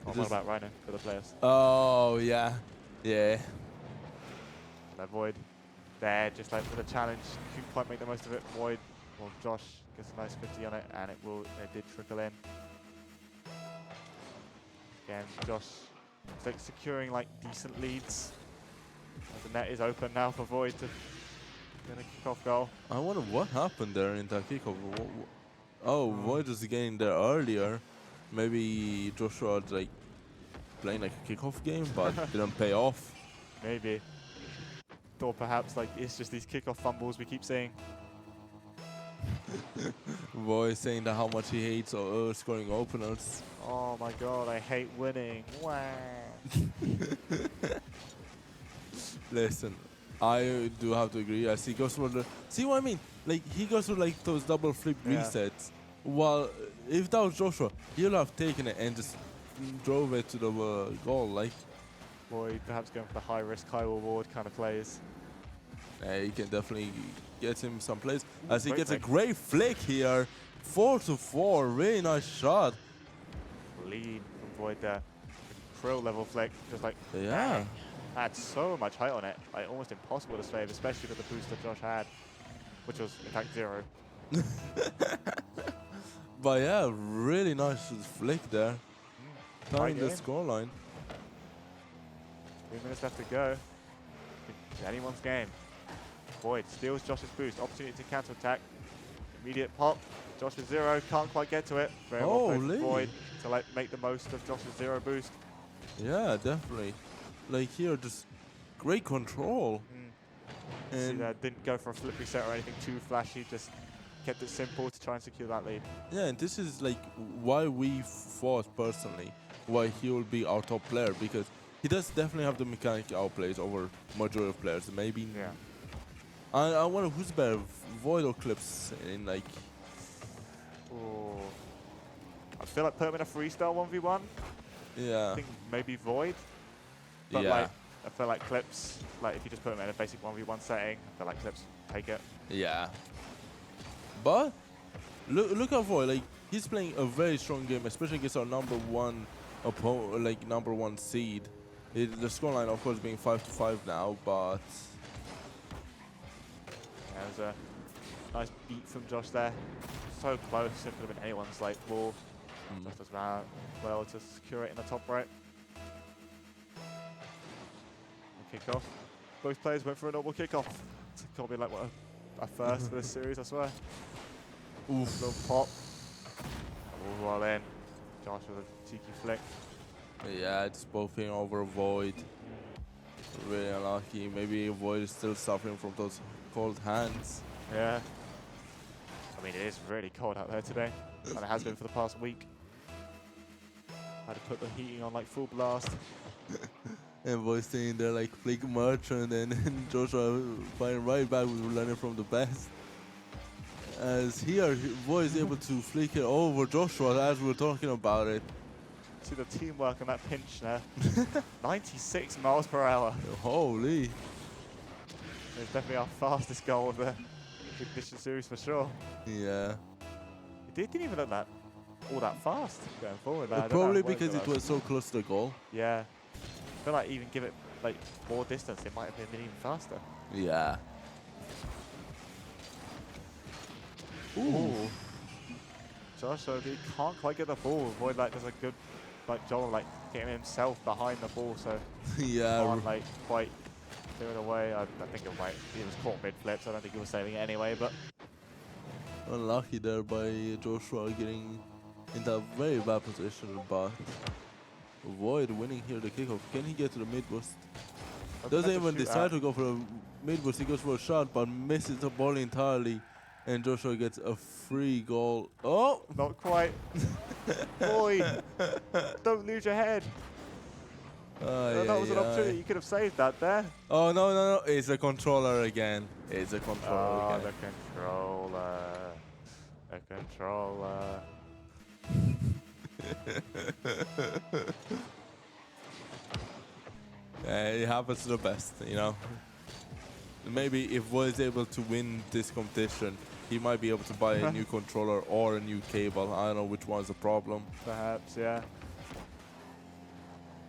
What about Rhino for the players? Oh, yeah. Yeah. And Void there, just like for the challenge, couldn't quite make the most of it. Void, well, Josh gets a nice 50 on it, and it did trickle in. Again, Josh is like securing like decent leads. And the net is open now for Void to get a kickoff goal. I wonder what happened there in that kickoff. Oh, Void was getting there earlier. Maybe Joshua was like playing like a kickoff game, but didn't pay off. Maybe. Or perhaps like it's just these kickoff fumbles we keep seeing. Void saying that how much he hates scoring openers. Oh my god, I hate winning. Wah. Listen, I do have to agree. As he goes for the, see what I mean? Like he goes for like those double flip Yeah. resets. While if that was Joshua, he'll have taken it and just drove it to the goal. Like Void perhaps going for the high risk, high reward kind of plays. he can definitely get him some plays. As he great gets a flick. great flick here, 4-4. Really nice shot. Lead from Void there. Krill level flick, just like Yeah. had so much height on it, like almost impossible to save, especially with the boost that Josh had, which was in fact 0. But yeah, really nice flick there. Tying the game. scoreline. 3 minutes left to go. It's anyone's game. Void steals Josh's boost. Opportunity to counter attack. Immediate pop. Josh with 0. Can't quite get to it. Very well played Holy. from Void to like make the most of Josh's 0 boost. Yeah, definitely. Like here, just great control. See And that didn't go for a flip reset or anything too flashy. Just kept it simple to try and secure that lead. yeah, and this is like why we thought personally why he will be our top player, because he does definitely have the mechanical outplays over majority of players. Maybe Yeah. I wonder who's better, Void or Clips in like. Ooh. I feel like put him in a freestyle 1v1. Yeah. I think maybe Void. But Yeah. like, I feel like Clips, like if you just put him in a basic 1v1 setting, I feel like Clips take it. Yeah. But look at Void, like he's playing a very strong game, especially against our number one number one seed. The scoreline of course being 5-5 now, but Yeah, it was a nice beat from Josh there. So close, it could have been anyone's like ball. Josh does well to secure it in the top right. And kickoff. Both players went for a normal kickoff. It's got to be like what a first for this series, I swear. oof. Little pop. All well in. Josh with a cheeky flick. Yeah, it's both being over Void. Really unlucky. Maybe Void is still suffering from those cold hands. Yeah. I mean, it is really cold out there today, and it has been for the past week. Had to put the heating on like full blast. And Void staying there like Flick Merchant, and then Joshua fighting right back with learning from the best. As here, Void is able to flick it over Joshua as we were talking about it. See the teamwork on that pinch there. 96 miles per hour. Holy. It's definitely our fastest goal of the Ignition series for sure. Yeah. It didn't even look that all that fast going forward. I don't know Probably what because it was so close to the goal. Yeah. I feel like even give it like more distance, it might have been even faster. Yeah. Ooh. Josh, so he can't quite get the ball. Void like does a good like job of like getting himself behind the ball, so Yeah. can't like quite clear it away. I think it might. He was caught mid flip, so I don't think he was saving it anyway. But Unlucky there by Joshua getting in that very bad position, but Void winning here the kickoff. Can he get to the mid boost? Doesn't even decide to go for a mid boost. He goes for a shot, but misses the ball entirely, and Joshua gets a free goal. Oh, Not quite. Boy, don't lose your head. That was an opportunity. You could have saved that there. Oh no! It's a controller again. It's a controller Oh, again. the controller. The controller. It happens to the best, you know. Maybe if Void is able to win this competition, he might be able to buy a new controller or a new cable. I don't know which one's the problem. Perhaps, yeah.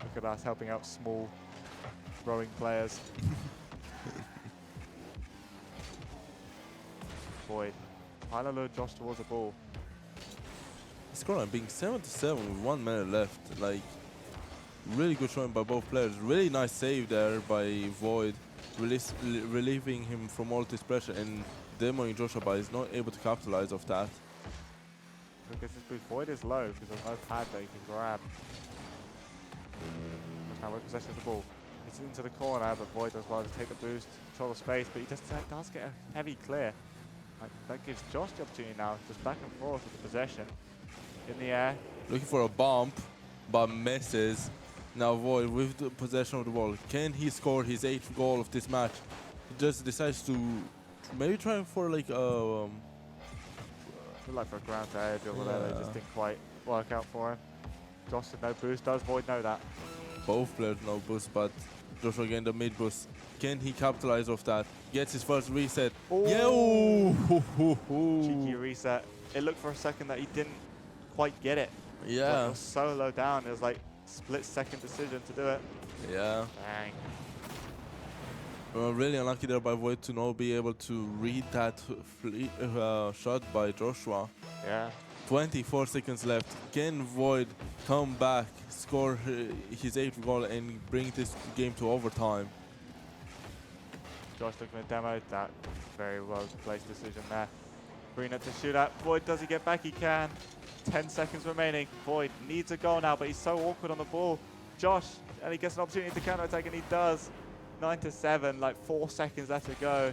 Look at us helping out small, growing players. Void. Trying to lure Josh towards the ball. Scoreline being 7-7 with 1 minute left. Like, really good showing by both players. Really nice save there by Void, relieving him from all this pressure and demoing Joshua, but he's not able to capitalize off that. Because this boost Void is low because there's no pad that he can grab. Now with possession of the ball. It's into the corner, but Void does well to take the boost, control the space, but he just does get a heavy clear. Like, that gives Josh the opportunity now, just back and forth with the possession. In the air. Looking for a bump, but misses. Now Void with the possession of the ball. Can he score his 8th goal of this match? He just decides to maybe try for like Like for a ground to edge or whatever, it just didn't quite work out for him. Josh with no boost, does Void know that? both players no boost, but Joshua getting the mid boost. Can he capitalize off that? Gets his first reset. Ooh. Yeah! Ooh. Cheeky reset. It looked for a second that he didn't quite get it. Yeah. It was so low down, it was like split-second decision to do it. Yeah. Dang. Really unlucky there by Void to not be able to read that shot by Joshua. Yeah. 24 seconds left. Can Void come back, score his 8th goal and bring this game to overtime? Josh looking at demo. That very well placed decision there. Bring it to shootout. Void, does he get back? He can. 10 seconds remaining. Void needs a goal now, but he's so awkward on the ball. Josh, and he gets an opportunity to counter-attack, and he does. 9-7, like 4 seconds left to go.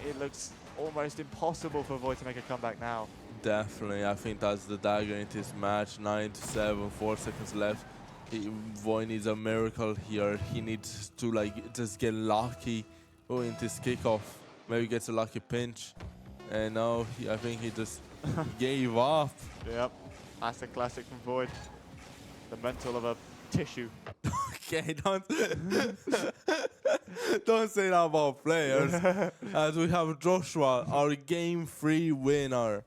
It looks almost impossible for Void to make a comeback now. Definitely, I think that's the dagger in this match. 9-7, 4 seconds left. Void needs a miracle here. He needs to like just get lucky in this kickoff. Maybe gets a lucky pinch. And now I think he just gave up. Yep, that's a classic from Void. The mental of a tissue. Okay, don't say that about players. As we have Joshua, our game 3 winner.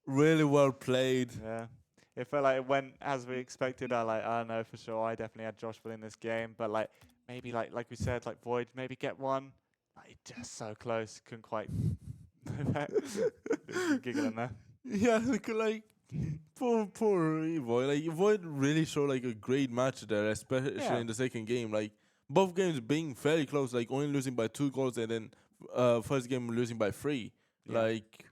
Really well played. Yeah, it felt like it went as we expected. I don't know for sure. I definitely had Josh winning this game, but like maybe like we said, like Void maybe get one. Like just so close, couldn't quite. Giggling there. Yeah, like poor Void. Like Void really showed like a great match there, especially in the second game. Like both games being fairly close, like only losing by 2 goals, and then first game losing by 3. Yeah. Like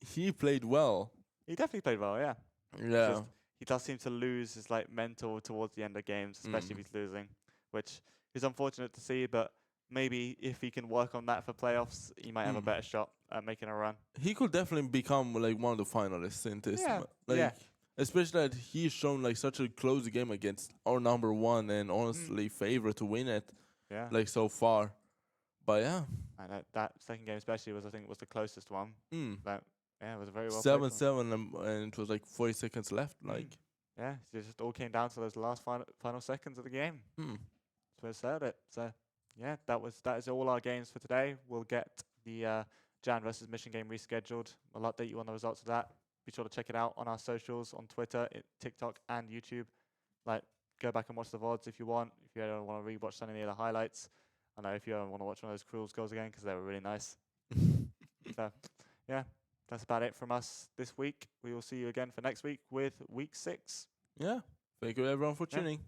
he played well. He definitely played well. Yeah. Yeah. Just, he does seem to lose his like mental towards the end of games, especially if he's losing, which is unfortunate to see. But maybe if he can work on that for playoffs, he might have a better shot at making a run. He could definitely become like one of the finalists in this. Yeah. Like, especially that he's shown like such a close game against our number 1 and honestly favorite to win it. Yeah. Like so far. But yeah. And that second game especially was, I think, was the closest one. But yeah, it was a very well 7-7 and it was like 40 seconds left. Like yeah, it just all came down to those last final seconds of the game. That's where it settled it. So yeah, that is all our games for today. We'll get the Jan versus Mission game rescheduled. I'll update you on the results of that. Be sure to check it out on our socials, on Twitter, TikTok, and YouTube. Like, go back and watch the VODs if you want. If you don't want to rewatch some of the other highlights, I know if you don't want to watch one of those Cruels goals again because they were really nice. So yeah, that's about it from us this week. We will see you again for next week with week 6. yeah. Thank you everyone for tuning.